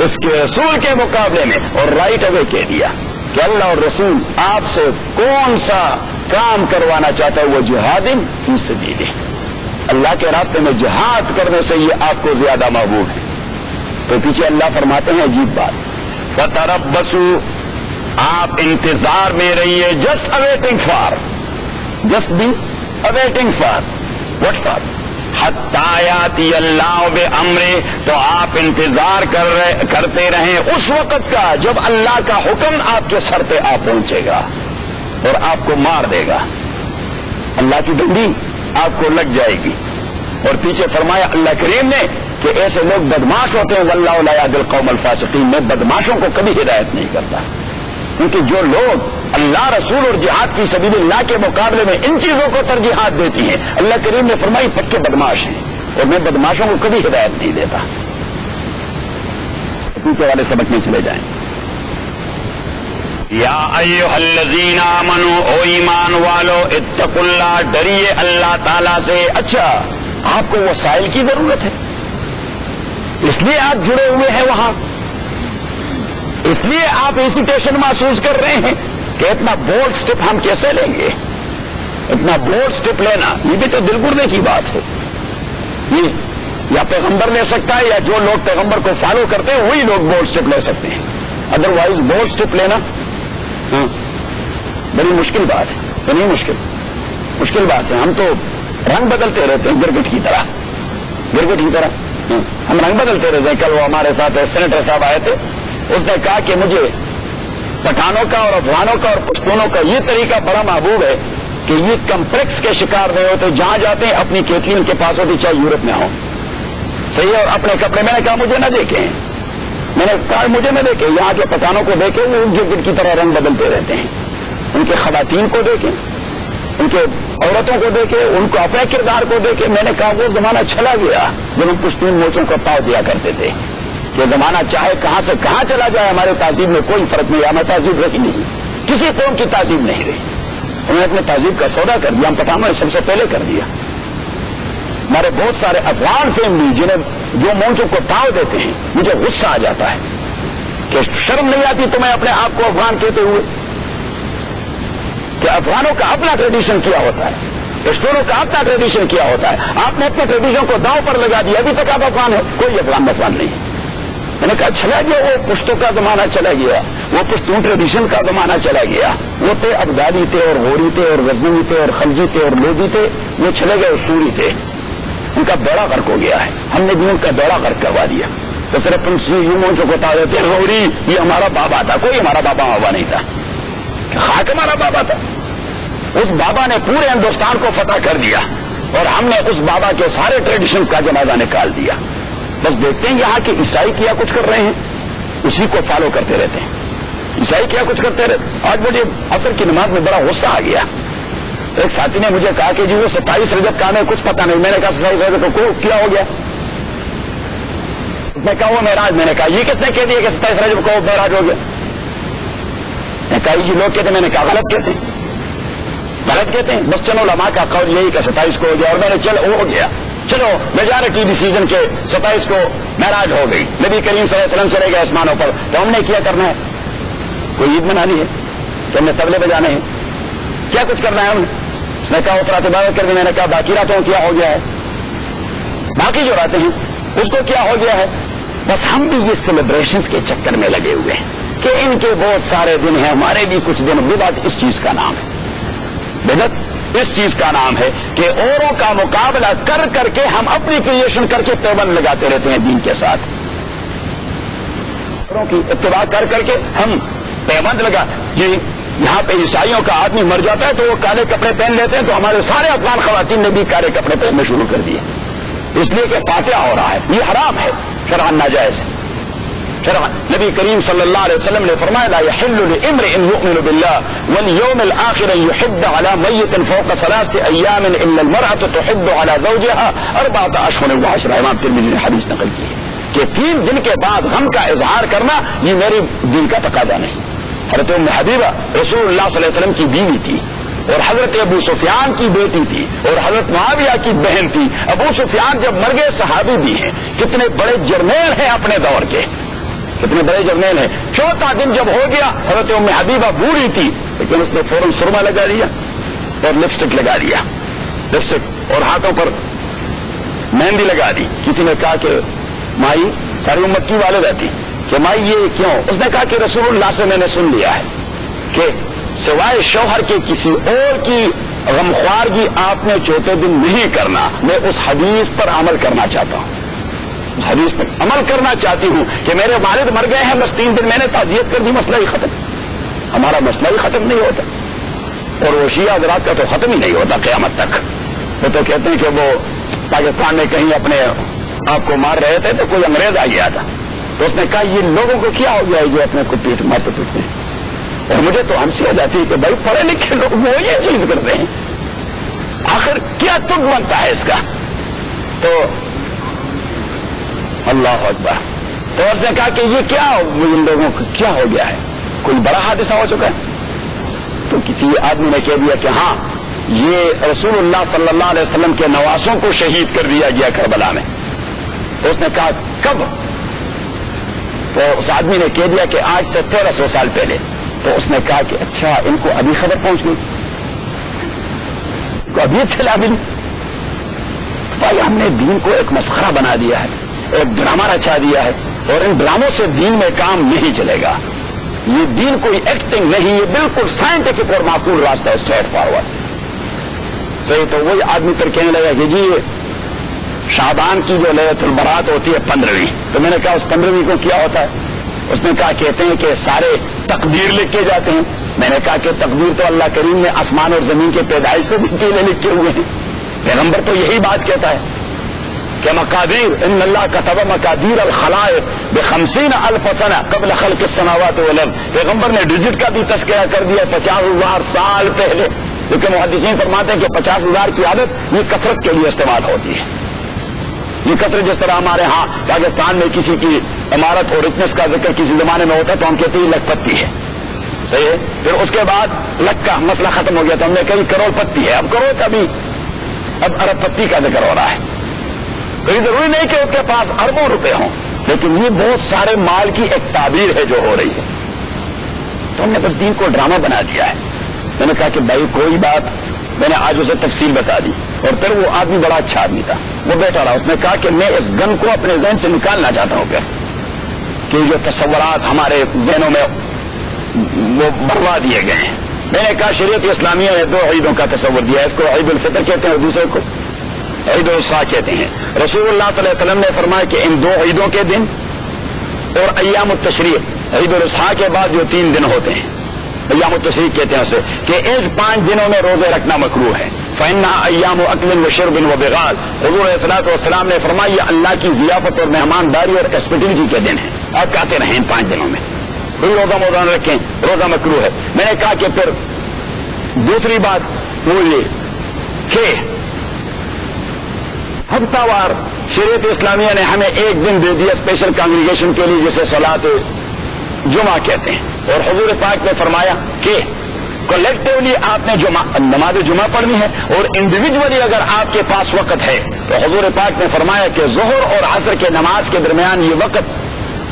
S1: اس کے رسول کے مقابلے میں، اور رائٹ اوے کہہ دیا کہ اللہ اور رسول آپ سے کون سا کام کروانا چاہتا ہے، وہ جہاد فی سبیلہ، اللہ کے راستے میں جہاد کرنے سے یہ آپ کو زیادہ محبوب ہے. تو پیچھے اللہ فرماتے ہیں عجیب بات، فتربصوا، آپ انتظار میں رہیے، جسٹ اویٹنگ فار وٹ فار حتی یاتی اللہ بامرہ، تو آپ انتظار کرتے رہیں اس وقت کا جب اللہ کا حکم آپ کے سر پہ آ پہنچے گا اور آپ کو مار دے گا، اللہ کی ڈنڈی آپ کو لگ جائے گی. اور پیچھے فرمایا اللہ کریم نے کہ ایسے لوگ بدماش ہوتے ہیں، واللہ لا یہدی القوم الفاسقین، میں بدماشوں کو کبھی ہدایت نہیں کرتا، کیونکہ جو لوگ اللہ رسول اور جہاد فی سبیل اللہ کے مقابلے میں ان چیزوں کو ترجیحات دیتی ہیں، اللہ کریم نے فرمائی پکے بدماش ہیں، اور میں بدماشوں کو کبھی ہدایت نہیں دیتا. پیچھے والے سبق میں چلے جائیں. یا ایھا الذین آمنوا، او ایمان والو، اتقوا اللہ، ڈریے اللہ تعالیٰ سے. اچھا آپ کو وسائل کی ضرورت ہے، اس لیے آپ جڑے ہوئے ہیں وہاں، اس لیے آپ ہیسیٹیشن محسوس کر رہے ہیں کہ اتنا بولڈ سٹیپ ہم کیسے لیں گے. اتنا بولڈ سٹیپ لینا یہ بھی تو دل گردے کی بات ہے. یہ یا پیغمبر لے سکتا ہے، یا جو لوگ پیغمبر کو فالو کرتے ہیں وہی لوگ بولڈ سٹیپ لے سکتے ہیں، ادروائز بولڈ سٹیپ لینا بڑی مشکل بات ہے. نہیں مشکل بات ہے. ہم تو رنگ بدلتے رہتے ہیں گرگٹ کی طرح ہم رنگ بدلتے رہتے ہیں. کل وہ ہمارے ساتھ سینیٹر صاحب آئے تھے، اس نے کہا کہ مجھے پٹھانوں کا اور افغانوں کا اور پشتونوں کا یہ طریقہ بڑا محبوب ہے کہ یہ کمپلیکس کے شکار نہیں ہوتے، جہاں جاتے ہیں اپنی کیتلی ان کے پاس ہوتی، چاہے یورپ میں ہو. صحیح ہے. اور اپنے کپڑے، میں نے کہا مجھے نہ دیکھیں، میں نے کہا مجھے نہ دیکھیں، یہاں کے پٹھانوں کو دیکھیں وہ گرگٹ کی طرح رنگ بدلتے رہتے ہیں، ان کے خواتین کو دیکھیں ان کے عورتوں کو دیکھے, ان کو اپنے کردار کو دیکھے. میں نے کہا وہ زمانہ چلا گیا جب ہم پشتون موچوں کو تاؤ دیا کرتے تھے کہ زمانہ چاہے کہاں سے کہاں چلا جائے, ہمارے تہذیب میں کوئی فرق نہیں. ہمیں تہذیب رہی نہیں, کسی قوم کی تہذیب نہیں رہی. انہوں نے اپنے تہذیب کا سودا کر دیا, ہم پٹھانوں نے سب سے پہلے کر دیا. ہمارے بہت سارے افغان فیملی جنہیں جو موچوں کو تاؤ دیتے ہیں, مجھے غصہ آ جاتا ہے کہ شرم نہیں آتی تمہیں اپنے آپ کو افغان کہتے ہوئے, کہ افغانوں کا اپنا ٹریڈیشن کیا ہوتا ہے, پشتونوں کا اپنا ٹریڈیشن کیا ہوتا ہے. آپ نے اپنے ٹریڈیشن کو داؤ پر لگا دیا, ابھی تک آپ افغان ہیں. کوئی افغان نہیں. میں نے کہا چلا گیا وہ پشتوں کا زمانہ, چلا گیا وہ پشتون ٹریڈیشن کا زمانہ, چلا گیا. وہ تھے ابدالی تھے اور غوری تھے اور غزنوی تھے اور خلجی تھے اور لودھی تھے, وہ چلے گئے اور سوری تھے. ان کا بیڑا غرق ہو گیا ہے, ہم نے بھی ان کا بیڑا غرق کروا دیا. تو صرف یوں موچوں کو تا دیتے ہیں غوری یہ ہمارا بابا تھا. کوئی ہمارا بابا بابا نہیں تھا, خاک ہمارا بابا تھا. اس بابا نے پورے ہندوستان کو فتح کر دیا اور ہم نے اس بابا کے سارے ٹریڈیشنز کا جنازہ نکال دیا. بس دیکھتے ہیں یہاں کے عیسائی کیا کچھ کر رہے ہیں, اسی کو فالو کرتے رہتے ہیں. عیسائی کیا کچھ کرتے رہتے. آج مجھے عصر کی نماز میں بڑا غصہ آ گیا. ایک ساتھی نے مجھے کہا کہ جی وہ 27 رجب کا ہمیں کچھ پتا نہیں. میں نے کہا 27 رجب کو کیا ہو گیا؟ میں کہا وہ معراج. میں نے کہا یہ کس نے کہہ دیا کہ 27 رجب کو معراج ہو گیا؟ میں کہا جی لوگ کہتے ہیں. میں نے کہا غلط کہتے ہیں, غلط کہتے ہیں. بس چلو علماء کا قول یہی کہ 27 کو ہو گیا, اور میں نے چلو ہو گیا, چلو میجارٹی ڈیسیجن کے 27 کو معراج ہو گئی, نبی کریم صلی اللہ علیہ وسلم چلے گئے آسمانوں پر. تو ہم نے کیا کرنا ہے؟ کوئی عید منانی ہے کہ ہم نے طبلے بجانے ہیں؟ کیا کچھ کرنا ہے ہم نے؟ اس نے کہا اس رات عبادت کر دی. میں نے کہا باقی راتوں کیا ہو گیا ہے؟ باقی جو راتیں ہیں اس کو کیا ہو گیا ہے؟ بس ہم بھی یہ سیلیبریشنز کے چکر میں لگے ہوئے ہیں کہ ان کے بہت سارے دن ہیں, ہمارے بھی کچھ دن. بدعت اس چیز کا نام ہے, بدعت اس چیز کا نام ہے کہ اوروں کا مقابلہ کر کر کے ہم اپنی کریشن کر کے پیبند لگاتے رہتے ہیں دین کے ساتھ. اوروں کی اتباع کر کر کے ہم پیبند لگا. جی یہاں پہ عیسائیوں کا آدمی مر جاتا ہے تو وہ کالے کپڑے پہن لیتے ہیں, تو ہمارے سارے افغان خواتین نے بھی کالے کپڑے پہننے شروع کر دیے, اس لیے کہ فاتحہ ہو رہا ہے. یہ حرام ہے, شرعاً ناجائز ہے. نبی کریم صلی اللہ علیہ وسلم نے فرمایا لا يحل لامرئ يؤمن بالله واليوم الاخر يحد على ميت فوق 3 ايام الا المرأة تحد على زوجها 4 اشهر و10. امام ترمذی نے حدیث نقل کی ہے کہ 3 دن کے بعد غم کا اظہار کرنا یہ میری دین کا تقاضا نہیں. حضرت ام حبیبہ رسول اللہ صلی اللہ علیہ وسلم کی بیوی تھی, اور حضرت ابو سفیان کی بیٹی تھی, اور حضرت معاویہ کی بہن تھی. ابو سفیان جب مر گئے صحابی بھی ہیں, کتنے بڑے جرنیل ہیں اپنے دور کے, کتنے بڑے جرنیل ہیں. 4 دن جب ہو گیا, حضرت ام حبیبہ بوڑھی تھی لیکن اس نے فوراً سرما لگا دیا اور لپسٹک لگا دیا, لپسٹک اور ہاتھوں پر مہندی لگا دی. کسی نے کہا کہ مائی, ساری امت کی والدہ تھی, کہ مائی یہ کیوں؟ اس نے کہا کہ رسول اللہ سے میں نے سن لیا ہے کہ سوائے شوہر کے کسی اور کی غمخوارگی آپ نے 4 دن نہیں کرنا. میں اس حدیث پر عمل کرنا چاہتا ہوں, اس حدیث پر عمل کرنا چاہتی ہوں کہ میرے والد مر گئے ہیں, بس 3 دن میں نے تعزیت کر دی, مسئلہ ہی ختم. ہمارا مسئلہ ہی ختم نہیں ہوتا, اور وہ شیعہ حضرات کا تو ختم ہی نہیں ہوتا قیامت تک. وہ تو کہتے ہیں کہ وہ پاکستان میں کہیں اپنے آپ کو مار رہے تھے تو کوئی انگریز آ گیا تھا, تو اس نے کہا یہ لوگوں کو کیا ہو گیا ہے جو اپنے کو پیٹ مارتے پیٹتے ہیں. اور مجھے تو ہنسی آ جاتی ہے کہ بھائی پڑھے لکھے لوگ وہ یہ چیز کرتے ہیں, آخر کیا تک بنتا ہے اس کا؟ تو اللہ اکبر. تو اس نے کہا کہ یہ کیا ان لوگوں کو کیا ہو گیا ہے, کوئی بڑا حادثہ ہو چکا ہے؟ تو کسی آدمی نے کہہ دیا کہ ہاں یہ رسول اللہ صلی اللہ علیہ وسلم کے نواسوں کو شہید کر دیا گیا کربلا میں. تو اس نے کہا کب؟ تو اس آدمی نے کہہ دیا کہ آج سے 1300 سال پہلے. تو اس نے کہا کہ اچھا ان کو ابھی خبر پہنچ گئی, کو ابھی اطلاع ملی. بھائی ہم نے دین کو ایک مسخرہ بنا دیا ہے, ایک ڈرامہ رچا دیا ہے, اور ان ڈراموں سے دین میں کام نہیں چلے گا. یہ دین کوئی ایکٹنگ نہیں, یہ بالکل سائنٹیفک اور معقول راستہ ہے, اسٹریٹ فارورڈ. صحیح. تو وہی آدمی پھر کہنے لگا کہ جی شعبان کی جو لیلۃ البرات ہوتی ہے 15ویں, تو میں نے کہا اس 15ویں کو کیا ہوتا ہے؟ اس نے کہا کہتے ہیں کہ سارے تقدیر لکھ کے جاتے ہیں. میں نے کہا کہ تقدیر تو اللہ کریم نے آسمان اور زمین کے پیدائش سے بھی پہلے لکھے ہوئے ہیں. پیغمبر تو یہی بات کہتا ہے کہ مقادیر ان اللہ کتب مقادیر الخلائق ب50,000 سنہ قبل خلق السماوات والارض. پیغمبر نے ڈیجٹ کا بھی تذکرہ کر دیا 50,000 سال پہلے. کیونکہ محدثین فرماتے ہیں کہ 50,000 کی عادت یہ کثرت کے لیے استعمال ہوتی ہے. یہ کثرت جس طرح ہمارے ہاں پاکستان میں کسی کی عمارت اور ریچنس کا ذکر کسی زمانے میں ہوتا ہے تو ہم کہتے ہیں لکھ پتی ہے. صحیح ہے. پھر اس کے بعد لکھ کا مسئلہ ختم ہو گیا تو ہم نے کہیں کروڑ پتی ہے. اب کروڑ کا بھی اب ارب پتی کا ذکر ہو رہا ہے. تو یہ ضروری نہیں کہ اس کے پاس اربوں روپے ہوں، لیکن یہ بہت سارے مال کی ایک تعبیر ہے جو ہو رہی ہے. تو ہم نے بس دین کو ڈرامہ بنا دیا ہے. میں نے کہا کہ بھائی کوئی بات، میں نے آج اسے تفصیل بتا دی. اور پھر وہ آدمی بڑا اچھا آدمی تھا، وہ بیٹھا رہا. اس نے کہا کہ میں اس گن کو اپنے ذہن سے نکالنا چاہتا ہوں کہ جو تصورات ہمارے ذہنوں میں وہ بڑھوا دیے گئے ہیں. میں نے کہا شریعت اسلامیہ نے 2 عیدوں کا تصور دیا ہے. اس کو عید الفطر کہتے ہیں اور دوسرے کو عید الاضحیٰ کہتے ہیں. رسول اللہ صلی اللہ علیہ وسلم نے فرمایا کہ ان 2 عیدوں کے دن اور ایام التشریق، عید الاضحیٰ کے بعد جو 3 دن ہوتے ہیں ایام التشریق کہتے ہیں اسے، کہ ان 5 دنوں میں روزے رکھنا مکروہ ہے. فإنها ایام اکل و شرب و بغال. حضور علیہ الصلوۃ والسلام نے فرمایا یہ اللہ کی ضیافت اور مہمانداری اور ہاسپٹلٹی کے دن ہیں. آپ کہتے رہیں ان 5 دنوں میں کوئی روزہ موزہ نہ رکھیں، روزہ مکروہ ہے. میں نے کہا کہ پھر دوسری بات وہ یہ کہ ہفتہ وار شریعت اسلامیہ نے ہمیں ایک دن دے دیا اسپیشل کانگریگیشن کے لیے جسے صلاۃ جمعہ کہتے ہیں. اور حضور پاک نے فرمایا کہ کلیکٹیولی آپ نے نماز جمعہ پڑھنی ہے، اور انڈیویجولی اگر آپ کے پاس وقت ہے تو حضور پاک نے فرمایا کہ ظہر اور عصر کے نماز کے درمیان یہ وقت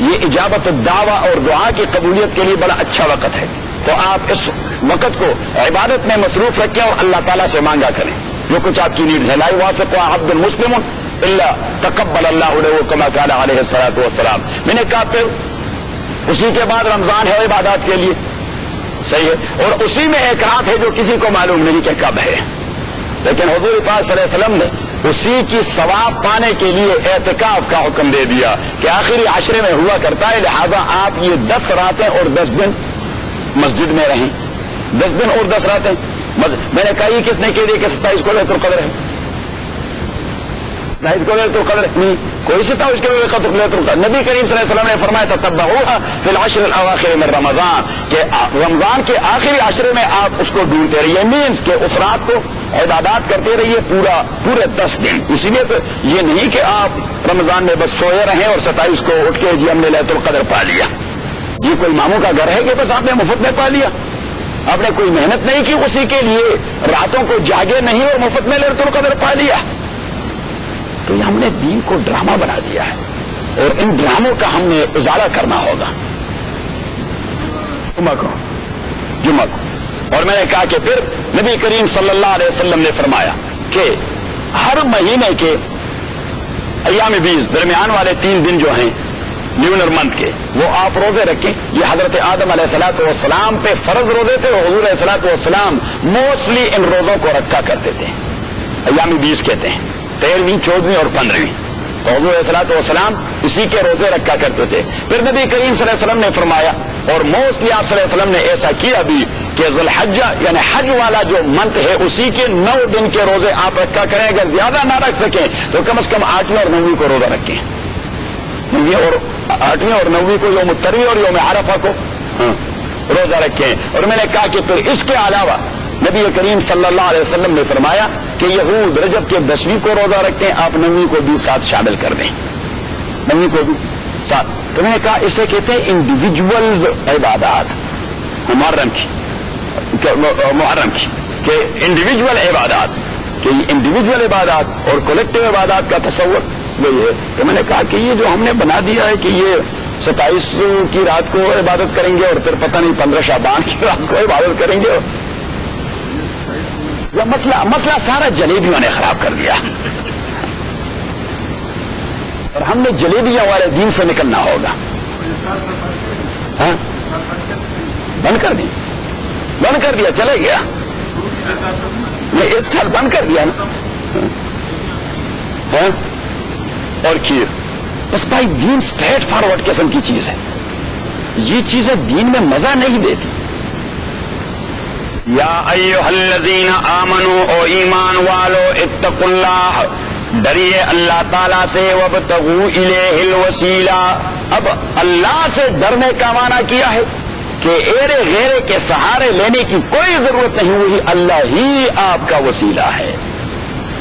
S1: یہ اجابت الدعوہ اور دعا کی قبولیت کے لیے بڑا اچھا وقت ہے. تو آپ اس وقت کو عبادت میں مصروف رکھیں اور اللہ تعالیٰ سے مانگا کریں جو کچھ آپ کی نیڈ ہے. لا یوافق عبد المسلم الا تقبل اللہ له كما قال علیہ الصلوۃ والسلام. میں نے کہا پھر اسی کے بعد رمضان ہے عبادات کے لیے. صحیح ہے. اور اسی میں ایک رات ہے جو کسی کو معلوم نہیں کہ کب ہے، لیکن حضور پاک صلی اللہ علیہ وسلم نے اسی کی ثواب پانے کے لیے اعتکاف کا حکم دے دیا کہ آخری عشرے میں ہوا کرتا ہے، لہذا آپ یہ 10 راتیں اور 10 دن مسجد میں رہیں. 10 دن اور 10 راتیں. میں نے کہا یہ کس نے کہہ دیا کہ 27 کو لیلۃ القدر ہے؟ 27 کو لیلۃ القدر نہیں، کوئی 27 کو لیلۃ القدر. نبی کریم صلی اللہ علیہ وسلم نے فرمایا تتبعوها فی العشر الاواخر من رمضان، کہ رمضان کے آخری عشرے میں آپ اس کو ڈھونڈتے رہیے. مینس کہ اس رات کو عبادات کرتے رہیے پورے 10 دن. اسی لیے تو یہ نہیں کہ آپ رمضان میں بس سوئے رہیں اور 27 کو اٹھ کے جی ہم نے لیلۃ القدر پا لیا. یہ کوئی ماموں کا گھر ہے کہ بس آپ نے مفت میں پا لیا؟ آپ نے کوئی محنت نہیں کی اسی کے لیے، راتوں کو جاگے نہیں اور مفت میں لیلۃ القدر پا لیا. تو یہ ہم نے دین کو ڈرامہ بنا دیا ہے اور ان ڈراموں کا ہم نے ازالہ کرنا ہوگا. جمعہ کو. اور میں نے کہا کہ پھر نبی کریم صلی اللہ علیہ وسلم نے فرمایا کہ ہر مہینے کے ایام 20 درمیان والے 3 دن جو ہیں لیونر منتھ کے، وہ آپ روزے رکھیں. یہ حضرت آدم علیہ الصلوۃ والسلام پہ فرض روزے تھے اور حضور علیہ الصلوۃ والسلام موسٹلی ان روزوں کو رکھا کرتے تھے. ایام 20 کہتے ہیں 13ویں 14ویں اور 15ویں. تو حضور علیہ الصلوۃ والسلام اسی کے روزے رکھا کرتے تھے. پھر نبی کریم صلی اللہ علیہ وسلم نے فرمایا، اور موسٹلی آپ صلی اللہ علیہ وسلم نے ایسا کیا بھی کہ ذوالحجہ یعنی حج والا جو منتھ ہے اسی کے 9 دن کے روزے آپ رکھا کریں. اگر زیادہ نہ رکھ سکیں تو کم از کم 8ویں اور 9ویں کو روزہ رکھیں. 8ویں اور 9ویں کو یوم الترویہ اور یوم عرفہ کو روزہ رکھیں. اور میں نے کہا کہ پھر اس کے علاوہ نبی کریم صلی اللہ علیہ وسلم نے فرمایا کہ یہود رجب کے 10ویں کو روزہ رکھیں، آپ 9ویں کو بھی ساتھ شامل کر دیں. 9ویں کو بھی ساتھ. تو میں نے کہا اسے کہتے ہیں انڈیویجولز عبادات. محرم کی کہ انڈیویجول عبادات، کہ انڈیویجول عبادات اور کولیکٹیو عبادات کا تصور وہی ہے. تو میں نے کہا کہ یہ جو ہم نے بنا دیا ہے کہ یہ 27 کی رات کو عبادت کریں گے اور پھر پتہ نہیں 15 شعبان کی رات کو عبادت کریں گے، یہ مسئلہ سارا جلیبیوں نے خراب کر دیا. اور ہم نے جلیبیاں والے دین سے نکلنا ہوگا. بند کر دیا چلے گیا. میں اس سال بند کر دیا نا. اور کھیر بس بھائی دین اسٹریٹ فارورڈ قسم کی چیز ہے. یہ چیزیں دین میں مزہ نہیں دیتی. یا ایھا الذین آمنوا، او ایمان والو، اتقوا اللہ، ڈریے اللہ تعالیٰ سے، وابتغوا الیہ الوسیلہ. اب اللہ سے ڈرنے کا معنی کیا ہے کہ ایرے غیرے کے سہارے لینے کی کوئی ضرورت نہیں، وہی اللہ ہی آپ کا وسیلہ ہے.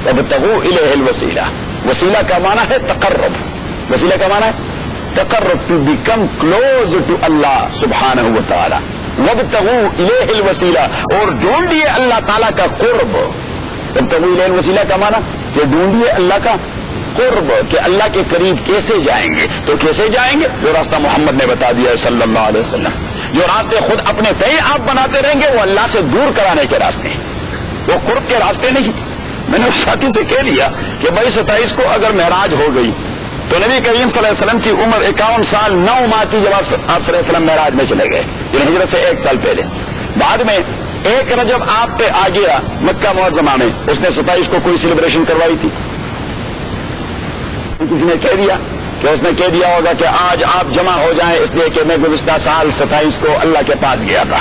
S1: وابتغوا الیہ الوسیلہ، وسیلہ کا معنی ہے تقرب، وسیلہ کا معنی ہے تقرب، ٹو بیکم کلوز ٹو اللہ سبحانہ و تعالی. وابتغوا الیہ الوسیلہ، اور ڈھونڈیے اللہ تعالیٰ کا قرب. وابتغوا الیہ الوسیلہ کا معنی کہ ڈھونڈیے اللہ کا قرب، کہ اللہ کے قریب کیسے جائیں گے. تو کیسے جائیں گے؟ جو راستہ محمد نے بتا دیا ہے صلی اللہ علیہ وسلم. جو راستے خود اپنے تئیں آپ بناتے رہیں گے وہ اللہ سے دور کرانے کے راستے ہیں، وہ قرب کے راستے نہیں. میں نے اس ساتھی سے کہہ دیا کہ بھائی 27 کو اگر معراج ہو گئی تو نبی کریم صلی اللہ علیہ وسلم کی عمر 51 سال 9 ماہ تھی جب آپ صلی اللہ علیہ وسلم معراج میں چلے گئے، یعنی ہجرت سے 1 سال پہلے. بعد میں 1 رجب آپ پہ آ گیا مکہ معظمہ میں، اس نے 27 کو کوئی سیلیبریشن کروائی تھی؟ کسی نے کہہ دیا کہ اس نے کہہ دیا ہوگا کہ آج آپ جمع ہو جائیں اس لیے کہ میں گزشتہ سال 27 کو اللہ کے پاس گیا تھا،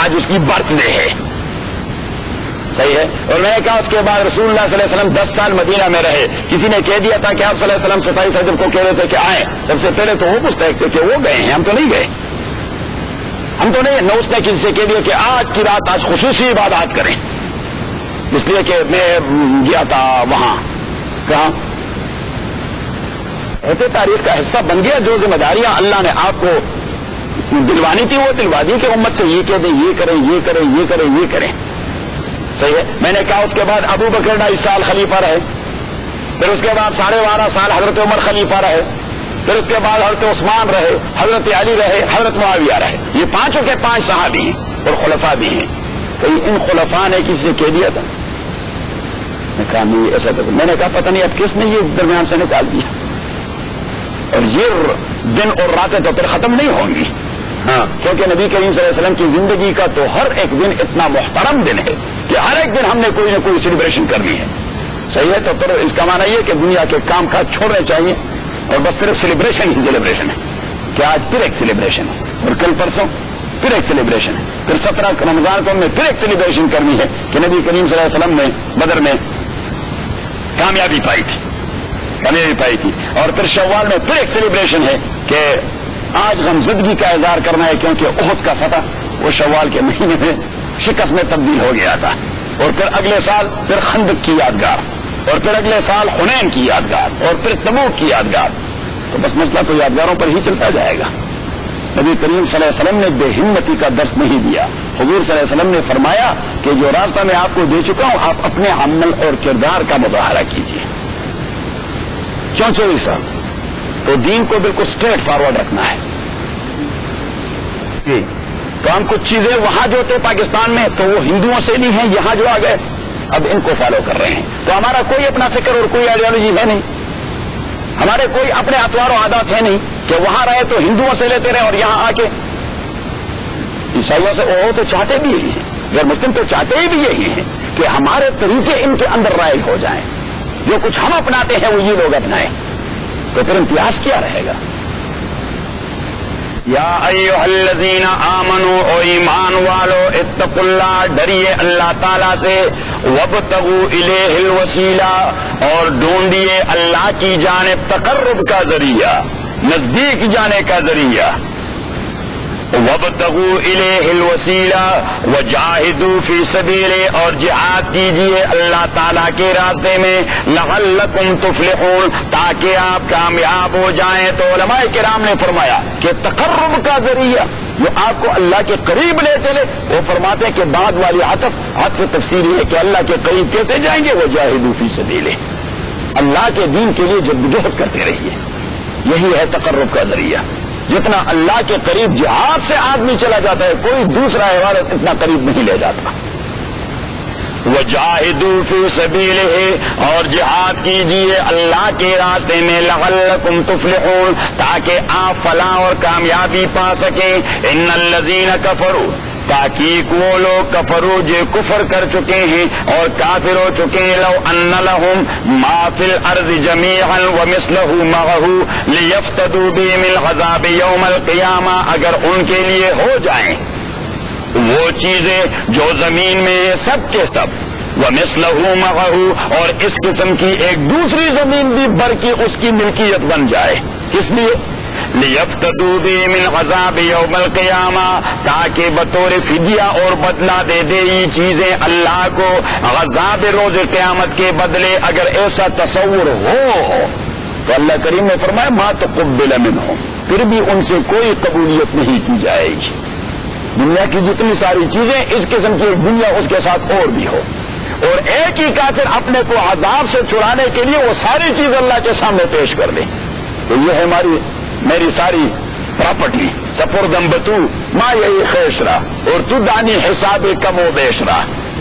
S1: آج اس کی برتھ ڈے ہے. صحیح ہے. اور میں نے کہا اس کے بعد رسول اللہ صلی اللہ علیہ وسلم 10 سال مدینہ میں رہے. کسی نے کہہ دیا تھا کہ آپ صلی اللہ علیہ وسلم 27 رجب کو کہہ رہے تھے کہ آئیں، سب سے پہلے تو وہ مستحق تھے کہ وہ گئے ہیں، ہم تو نہیں گئے. ہم تو نہیں. نہ اس نے کسی سے کہہ دیا کہ آج کی رات آج خصوصی عبادات کریں اس لیے کہ میں گیا تھا وہاں. کہاں ایسے تاریخ کا حصہ بن گیا. جو ذمہ داریاں اللہ نے آپ کو دلوانی تھی وہ دلوا دی کہ امت سے یہ کہہ دیں، یہ کریں، یہ کریں، یہ کریں، یہ کریں. صحیح ہے. میں نے کہا اس کے بعد ابو بکر 2.5 سال خلیفہ رہے، پھر اس کے بعد 12.5 سال حضرت عمر خلیفہ رہے، پھر اس کے بعد حضرت عثمان رہے، حضرت علی رہے، حضرت معاویہ رہے. یہ 5 کے 5 صحابی ہیں اور خلفاء بھی ہیں. کہیں ان خلفاء نے کسی سے کہہ دیا تھا؟ میں کہا نہیں ایسا تو. میں نے کہا پتہ نہیں اب کس نے یہ درمیان سے نکال دیا. اور یہ دن اور راتیں تو پھر ختم نہیں ہوں گی. ہاں، کیونکہ نبی کریم صلی اللہ علیہ وسلم کی زندگی کا تو ہر ایک دن اتنا محترم دن ہے کہ ہر ایک دن ہم نے کوئی نہ کوئی سیلیبریشن کرنی ہے. صحیح ہے. تو پھر اس کا معنی یہ کہ دنیا کے کام کاج چھوڑنے چاہیے اور بس صرف سیلیبریشن ہی سیلیبریشن ہے. کہ آج پھر ایک سیلیبریشن ہے اور کل پرسوں پھر ایک سیلیبریشن ہے. پھر 17 رمضان کو ہم نے پھر ایک سیلیبریشن کرنی ہے کہ نبی کریم صلی اللہ علیہ وسلم نے بدر میں کامیابی پائی تھی، کامیابی پائی تھی. اور پھر شوال میں پھر ایک سیلیبریشن ہے کہ آج غمزدگی کا اظہار کرنا ہے کیونکہ احد کا فتح وہ شوال کے مہینے میں شکست میں تبدیل ہو گیا تھا. اور پھر اگلے سال پھر خندق کی یادگار، اور پھر اگلے سال حنین کی یادگار، اور پھر تبوک کی یادگار. تو بس مسئلہ تو یادگاروں پر ہی چلتا جائے گا. نبی کریم صلی اللہ علیہ وسلم نے بے ہمتی کا درس نہیں دیا. حضور صلی اللہ علیہ وسلم نے فرمایا کہ جو راستہ میں آپ کو دے چکا ہوں آپ اپنے عمل اور کردار کا مظاہرہ کیجیے. کیوں 24 سال؟ تو دین کو بالکل اسٹریٹ فارورڈ رکھنا ہے. جی تو ہم کچھ چیزیں وہاں جو تھے پاکستان میں تو وہ ہندوؤں سے نہیں ہیں، یہاں جو آ گئے اب ان کو فالو کر رہے ہیں. تو ہمارا کوئی اپنا فکر اور کوئی آئیڈیالوجی ہے نہیں، ہمارے کوئی اپنے اطوار و عادات ہے نہیں کہ وہاں رہے تو ہندوؤں سے لیتے رہے اور یہاں آ کے عیسائیوں سے. وہ تو چاہتے بھی یہی ہیں، غیر مسلم تو چاہتے ہی بھی یہی ہیں کہ ہمارے طریقے ان کے اندر رائج ہو جائیں. جو کچھ ہم اپناتے ہیں وہ یہ لوگ اپنائیں، تو پھر امتیاز کیا رہے گا؟ یا ایھا الذین آمنوا، او ایمان والو، اتقوا اللہ، ڈریے اللہ تعالیٰ سے، وابتغوا الیہ الوسیلہ، اور ڈھونڈیے اللہ کی جانب تقرب کا ذریعہ، نزدیک جانے کا ذریعہ. وابتغوا الیہ الوسیلہ وجاہدوا فی سبیلہ، اور جہاد کیجیے اللہ تعالیٰ کے راستے میں، لعلکم تفلحون، تاکہ آپ کامیاب ہو جائیں. تو علماء کرام نے فرمایا کہ تقرب کا ذریعہ جو آپ کو اللہ کے قریب لے چلے، وہ فرماتے ہیں کہ بعد والی عطف تفسیری ہے کہ اللہ کے قریب کیسے جائیں گے؟ وجاہدوا فی سبیلہ، اللہ کے دین کے لیے جدوجہد کرتے رہیے. یہی ہے تقرب کا ذریعہ. جتنا اللہ کے قریب جہاد سے آدمی چلا جاتا ہے کوئی دوسرا عبادت اتنا قریب نہیں لے جاتا. وجاہدوا فی سبیلہ، اور جہاد کیجیے اللہ کے راستے میں، لعلکم تفلحون، تاکہ آپ فلاح اور کامیابی پا سکیں. ان الذین کفروا، تاکہ وہ لوگ کفروا جو کفر کر چکے ہیں اور کافر ہو چکے ہیں، لو ان لہم ما فی الارض جمیعا ومثلہ معہ لیفتدوا به من عذاب یوم القیامہ، اگر ان کے لیے ہو جائیں وہ چیزیں جو زمین میں ہیں سب کے سب، ومثلہ معہ، اور اس قسم کی ایک دوسری زمین بھی بر کی اس کی ملکیت بن جائے. اس لیے لیفتدوا بھی من عذاب یوم القیامہ، تاکہ بطور فدیہ اور بدلہ دے دے یہ چیزیں اللہ کو عذاب روز قیامت کے بدلے۔ اگر ایسا تصور ہو تو اللہ کریم نے فرمایا ما تقبل منہم، پھر بھی ان سے کوئی قبولیت نہیں کی جائے گی۔ دنیا کی جتنی ساری چیزیں اس قسم کی دنیا اس کے ساتھ اور بھی ہو، اور ایک ہی کافر اپنے کو عذاب سے چھڑانے کے لیے وہ ساری چیز اللہ کے سامنے پیش کر دے، تو یہ ہے میری ساری پراپرٹی، سپردم بتو ما یہی خیشرا، اور تو دانی حساب کم و بیشرا،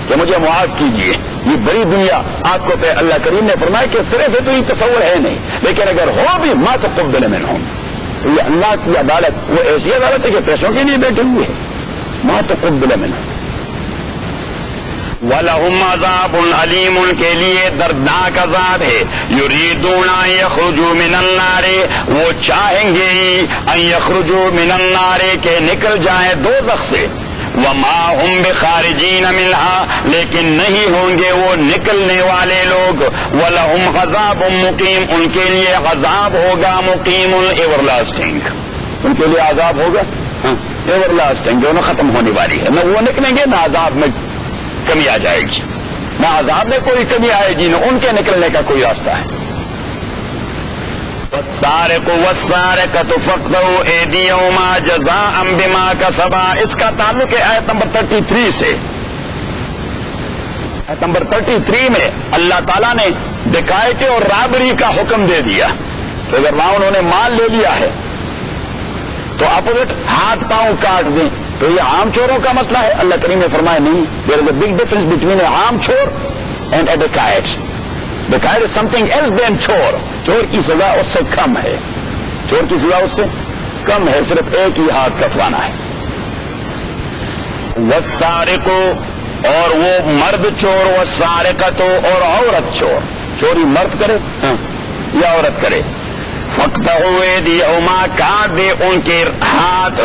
S1: کہ مجھے معاف کیجیے۔ یہ بڑی دنیا آپ کو پہ اللہ کریم نے فرمایا کہ سرے سے تو یہ تصور ہے نہیں، لیکن اگر ہو بھی ما تقبل منہم، تو یہ اللہ کی عدالت وہ ایسی عدالت ہے کہ پیسوں کے لیے بیٹھے ہوئے ہے۔ ما تقبل منہم وَلَهُمْ عَذَابٌ عَلِيمٌ، ان کے لیے دردناک عذاب ہے۔ يُرِيدُونَ أَن يَخْرُجُوا مِنَ النَّارِ، وہ چاہیں گے أَن يَخْرُجُوا مِنَ النَّارِ کہ نکل جائیں دوزخ سے، وَمَا هُمْ بِخَارِجِينَ مِنْهَا، لیکن نہیں ہوں گے وہ نکلنے والے لوگ۔ وَلَهُمْ عَذَابٌ مُقِيمٌ، ان کے لیے عذاب ہوگا مقیم ایور لاسٹنگ، ان کے لیے عذاب ہوگا ایور لاسٹنگ، جو نہ ختم ہونے والی ہے، نہ وہ نکلیں گے نہ عذاب میں کمی آ جائے گی، نہ عذاب میں کوئی کمی آئے گی، نہ ان کے نکلنے کا کوئی راستہ ہے۔ والسارق والسارقۃ فاقطعوا ایدیہما جزاء بما کسبا، اس کا تعلق ہے آیت نمبر 33 سے۔ آیت نمبر 33 میں اللہ تعالیٰ نے ڈکیتی اور رابری کا حکم دے دیا کہ اگر وہاں انہوں نے مال لے لیا ہے تو اپوزٹ ہاتھ پاؤں کاٹ دیں، تو یہ عام چوروں کا مسئلہ ہے؟ اللہ کریم نے فرمایا نہیں، there is a big difference between a عام چور and a dacoit. Dacoit is something else than چور، چور کی سزا اس سے کم ہے، چور کی سزا اس سے کم ہے، صرف ایک ہی ہاتھ کٹوانا ہے۔ والسارق، اور وہ مرد چور، والسارقۃ، اور عورت چور، چوری مرد کرے یا عورت کرے، فاقطعوا ایدیہما، کاٹ دے ان کے ہاتھ،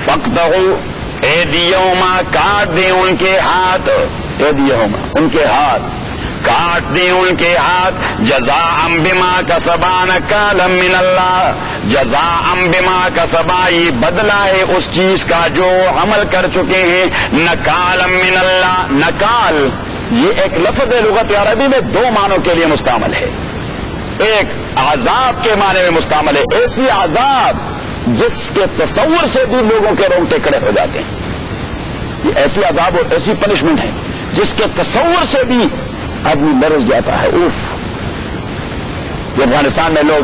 S1: فاقطعوا ایدیہما، کاٹ دیں ان کے ہاتھ، ایدیہما ان کے ہاتھ، کاٹ دیں ان کے ہاتھ، جزاء بما کسبا نکالا من اللہ، جزاء بما کسبا، یہ بدلہ ہے اس چیز کا جو عمل کر چکے ہیں، نکالا من اللہ۔ نکال یہ ایک لفظ ہے لغت عربی میں، دو معنوں کے لیے مستعمل ہے، ایک عذاب کے معنی میں مستعمل ہے، ایسی عذاب جس کے تصور سے بھی لوگوں کے رونگٹے کھڑے ہو جاتے ہیں، یہ ایسی عذاب اور ایسی پنشمنٹ ہے جس کے تصور سے بھی آدمی برس جاتا ہے۔ اوف، یہ افغانستان میں لوگ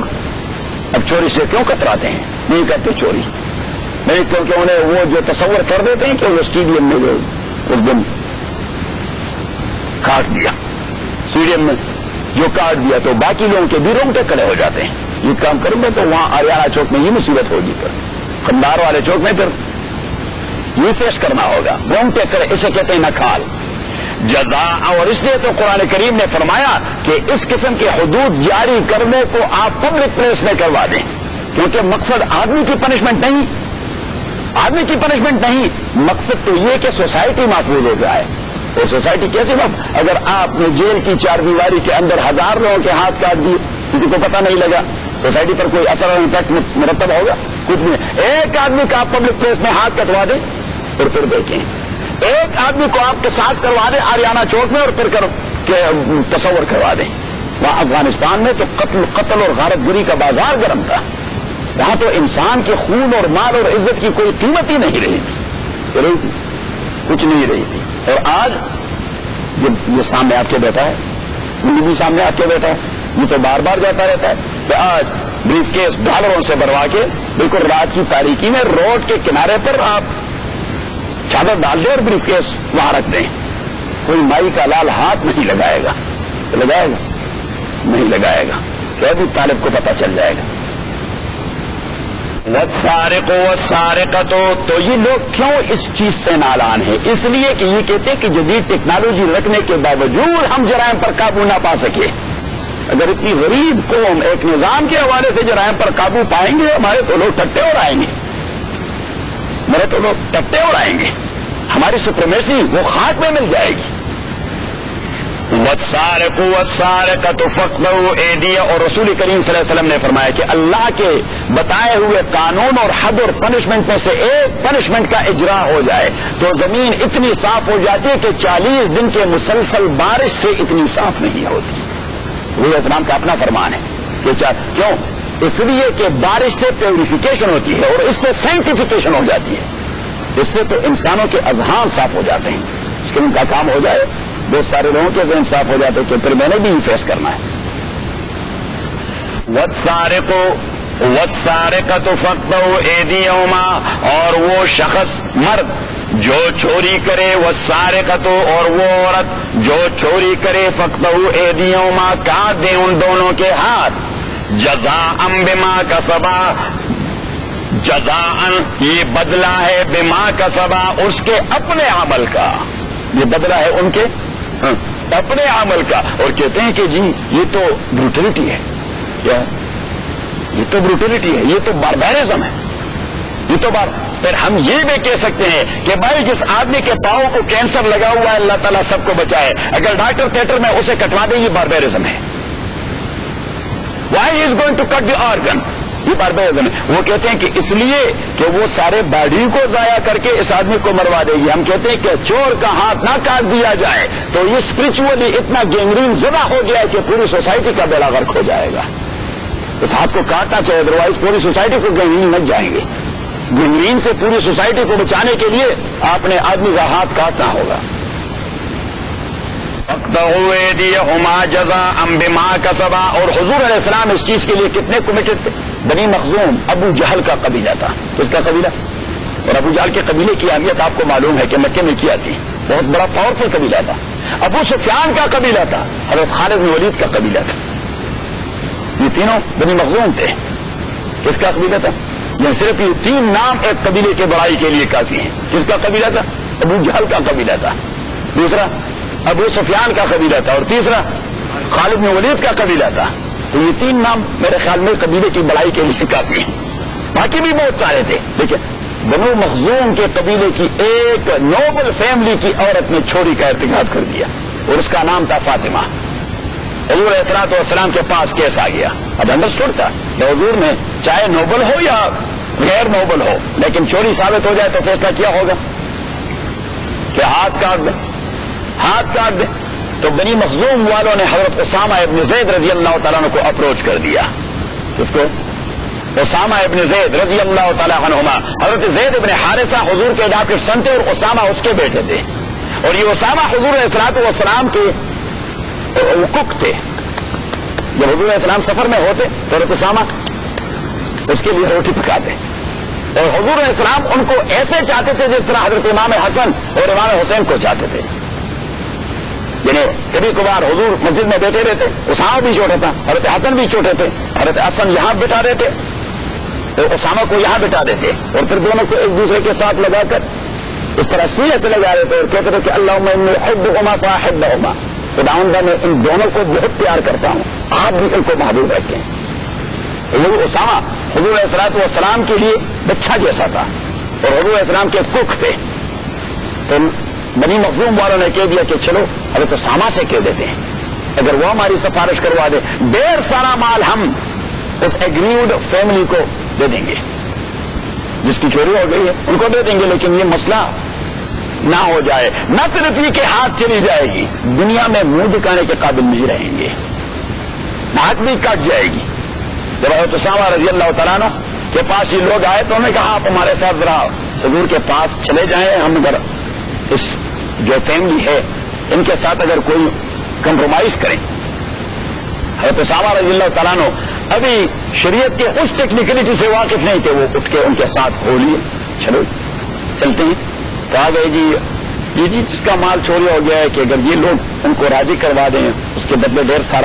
S1: اب چوری سے کیوں کتراتے ہیں؟ نہیں کرتے چوری، نہیں، کیونکہ انہیں وہ جو تصور کر دیتے ہیں کہ وہ اسٹیڈیم میں جو اس دن کاٹ دیا، اسٹیڈیم میں جو کاٹ دیا، تو باقی لوگوں کے بھی رونگٹے کھڑے ہو جاتے ہیں۔ یہ کام کروں گا تو وہاں آریانہ چوک میں یہ مصیبت ہوگی، پھر خندار والے چوک میں پھر یہ فیس کرنا ہوگا، رونگٹے کھڑے، اسے کہتے ہیں نکال، جزاء۔ اور اس لیے تو قرآن کریم نے فرمایا کہ اس قسم کے حدود جاری کرنے کو آپ پبلک پلیس میں کروا دیں، کیونکہ مقصد آدمی کی پنشمنٹ نہیں، آدمی کی پنشمنٹ نہیں، مقصد تو یہ کہ سوسائٹی محفوظ ہو جائے۔ اور سوسائٹی کیسے اگر آپ نے جیل کی چار دیواری کے اندر 1000 لوگوں کے ہاتھ کاٹ دیے، کسی کو پتہ نہیں لگا، سوسائٹی پر کوئی اثر اور امپیکٹ مرتب ہوگا؟ کچھ بھی نہیں۔ ایک آدمی کا آپ پبلک پلیس میں ہاتھ کٹوا دیں اور پھر دیکھیں، ایک آدمی کو آپ قصاص کروا دیں آریانہ چوک میں اور پھر تصور کروا دیں۔ وہاں افغانستان میں تو قتل اور غارت گری کا بازار گرم تھا، وہاں تو انسان کے خون اور مال اور عزت کی کوئی قیمت ہی نہیں رہی تھی، کچھ نہیں رہی تھی۔ اور آج یہ سامنے آپ کے بیٹھا ہے، یہ بھی سامنے آپ کے بیٹھا ہے، یہ تو بار بار جاتا رہتا ہے کہ آج بریف کیس ڈالروں سے بھروا کے بالکل رات کی تاریکی میں روڈ کے کنارے پر آپ چادر ڈال دیں اور بریف کیس وہاں رکھ دیں، کوئی مائی کا لال ہاتھ نہیں لگائے گا، لگائے گا نہیں لگائے گا، کہ ابھی طالب کو پتہ چل جائے گا۔ والسارق والسارقۃ، تو یہ لوگ کیوں اس چیز سے نالان ہیں؟ اس لیے کہ یہ کہتے ہیں کہ جدید ٹیکنالوجی رکھنے کے باوجود ہم جرائم پر قابو نہ پا سکے۔ اگر اتنی غریب قوم ایک نظام کے حوالے سے جرائم پر قابو پائیں گے، ہمارے تو لوگ ٹٹے اور آئیں گے، ہمارے تو لوگ ٹٹے اور آئیں گے، ہماری سپریمیسی وہ خاک میں مل جائے گی۔ والسارق والسارقۃ فاقطعوا ایدیہم، اور رسول کریم صلی اللہ علیہ وسلم نے فرمایا کہ اللہ کے بتائے ہوئے قانون اور حد اور پنشمنٹ میں سے ایک پنشمنٹ کا اجرا ہو جائے تو زمین اتنی صاف ہو جاتی ہے کہ 40 دن کے مسلسل بارش سے اتنی صاف نہیں ہوتی. وہ اسلام کا اپنا فرمان ہے کہ کیوں؟ اس لیے کہ بارش سے پیوریفیکیشن ہوتی ہے اور اس سے سینکٹیفیکیشن ہو جاتی ہے. اس سے تو انسانوں کے اذہان صاف ہو جاتے ہیں. اس کے ان کا کام ہو جائے بہت سارے لوگوں کے ذہن صاف ہو جاتے کہ پھر میں نے بھی فیس کرنا ہے. والسارق والسارقۃ فاقطعوا ایدیہما، اور وہ شخص مرد جو چوری کرے، والسارقۃ اور وہ عورت جو چوری کرے، فاقطعوا ایدیہما کاٹ دیں ان دونوں کے ہاتھ، جزاء بما کسبا، جزاء یہ بدلہ ہے، بما کسبا اس کے اپنے عمل کا، یہ بدلہ ہے ان کے اپنے عمل کا. اور کہتے ہیں کہ جی یہ تو بروٹلٹی ہے. کیا ہے؟ یہ تو بروٹلٹی ہے، یہ تو باربیرزم ہے، یہ تو پھر ہم یہ بھی کہہ سکتے ہیں کہ بھائی جس آدمی کے پاؤں کو کینسر لگا ہوا ہے اللہ تعالیٰ سب کو بچائے، اگر ڈاکٹر تھیٹر میں اسے کٹوا دے یہ باربیرزم ہے. Why is going to cut the organ, یہ باربیرزم ہے. وہ کہتے ہیں کہ اس لیے کہ وہ سارے باڈی کو ضائع کر کے اس آدمی کو مروا دے گی. ہم کہتے ہیں کہ چور کا ہاتھ نہ کاٹ دیا جائے تو یہ اسپرچولی اتنا گینگرین زدہ ہو گیا ہے کہ پوری سوسائٹی کا بیڑا غرق ہو جائے گا. اس ہاتھ کو کاٹنا چاہیے، ادروائز پوری سوسائٹی کو گینگرین مچ جائیں گے. گینگرین سے پوری سوسائٹی کو بچانے کے لیے آپ نے آدمی کا ہاتھ کاٹنا ہوگا. فاقطعوا ایدیہما جزاء بما کسبا، اور حضور علیہ السلام اس چیز کے لیے کتنے کمیٹڈ تھے. بنی مخزوم ابو جہل کا قبیلہ تھا. کس کا قبیلہ؟ اور ابو جہل کے قبیلے کی اہمیت آپ کو معلوم ہے کہ مکے میں کیا تھی، بہت بڑا پاورفل قبیلہ تھا. ابو سفیان کا قبیلہ تھا، حضرت خالد بن ولید کا قبیلہ تھا. یہ تینوں بنی مخزوم تھے. کس کا قبیلہ تھا؟ یہ صرف یہ 3 نام ایک قبیلے کے بڑائی کے لیے کافی ہیں. کس کا قبیلہ تھا؟ ابو جہل کا قبیلہ تھا. دوسرا ابو سفیان کا قبیلہ تھا، اور تیسرا خالد بن ولید کا قبیلہ تھا. تو یہ 3 نام میرے خیال میں قبیلے کی بڑائی کے لیے کافی ہیں. باقی بھی بہت سارے تھے، لیکن بنو مخزوم کے قبیلے کی ایک نوبل فیملی کی عورت نے چوری کا ارتکاب کر دیا اور اس کا نام تھا فاطمہ. حضور علیہ الصلوۃ والسلام کے پاس کیس آ گیا. اب انڈرسٹوڈ تھا کہ حضور نے چاہے نوبل ہو یا غیر نوبل ہو لیکن چوری ثابت ہو جائے تو فیصلہ کیا ہوگا کہ ہاتھ کاٹ دیں، ہاتھ کاٹ دیں. تو بنی مخزوم والوں نے حضرت اسامہ ابن زید رضی اللہ تعالیٰ عنہ کو اپروچ کر دیا. کس کو؟ اسامہ ابن زید رضی اللہ تعالیٰ عنہما. حضرت زید ابن حارثہ حضور کے اڈاپٹڈ سن تھے اور اسامہ اس کے بیٹے تھے. اور یہ اسامہ حضور علیہ الصلوۃ والسلام کے کک تھے. جب حضور علیہ السلام سفر میں ہوتے تو حضرت اسامہ اس کے لیے روٹی پکاتے، اور حضور علیہ السلام ان کو ایسے چاہتے تھے جس طرح حضرت امام حسن اور امام حسین کو چاہتے تھے. یعنی کبھی کبھار حضور مسجد میں بیٹھے رہتے، اسامہ بھی چھوٹا تھا، حضرت حسن بھی چھوٹے تھے، حضرت حسن یہاں بٹھا دیتے تو اسامہ کو یہاں بٹھا دیتے، اور پھر دونوں کو ایک دوسرے کے ساتھ لگا کر اس طرح سینے سے لگا دیتے اور کہتے تھے کہ اللہم انی احبہما فاحبہما، خداوند میں ان دونوں کو بہت پیار کرتا ہوں، آپ بھی ان کو محبوب رکھیں. حضور اسامہ حضور علیہ الصلوۃ والسلام کے لیے بچہ جیسا تھا اور حضور علیہ السلام کے کک تھے. تو بنی مخزوم والوں نے کہہ دیا کہ چلو حضرت اسامہ سے کہہ دیتے ہیں، اگر وہ ہماری سفارش کروا دے ڈھیر سارا مال ہم اس ایگریوڈ فیملی کو دے دیں گے، جس کی چوری ہو گئی ہے ان کو دے دیں گے، لیکن یہ مسئلہ نہ ہو جائے. نہ صرف یہ کہ ہاتھ چلی جائے گی، دنیا میں منہ دکھانے کے قابل نہیں رہیں گے، ناک بھی کٹ جائے گی. جب حضرت اسامہ رضی اللہ تعالیٰ عنہ کے پاس یہ لوگ آئے تو انہوں نے کہا آپ ہمارے ساتھ ذرا حضور کے پاس چلے جائیں، ہم اگر اس جو فیملی ہے ان کے ساتھ اگر کوئی کمپرومائز کریں. حضرت اسامہ رضی اللہ تعالیٰ عنہ ابھی شریعت کے اس ٹیکنیکلٹی سے واقف نہیں تھے، وہ اٹھ کے ان کے ساتھ ہو لیے چلو چلتے ہیں. تو آ گئے جی یہ جس کا مال چوری ہو گیا ہے کہ اگر یہ لوگ ان کو راضی کروا دیں اس کے بدلے ڈھیر سارا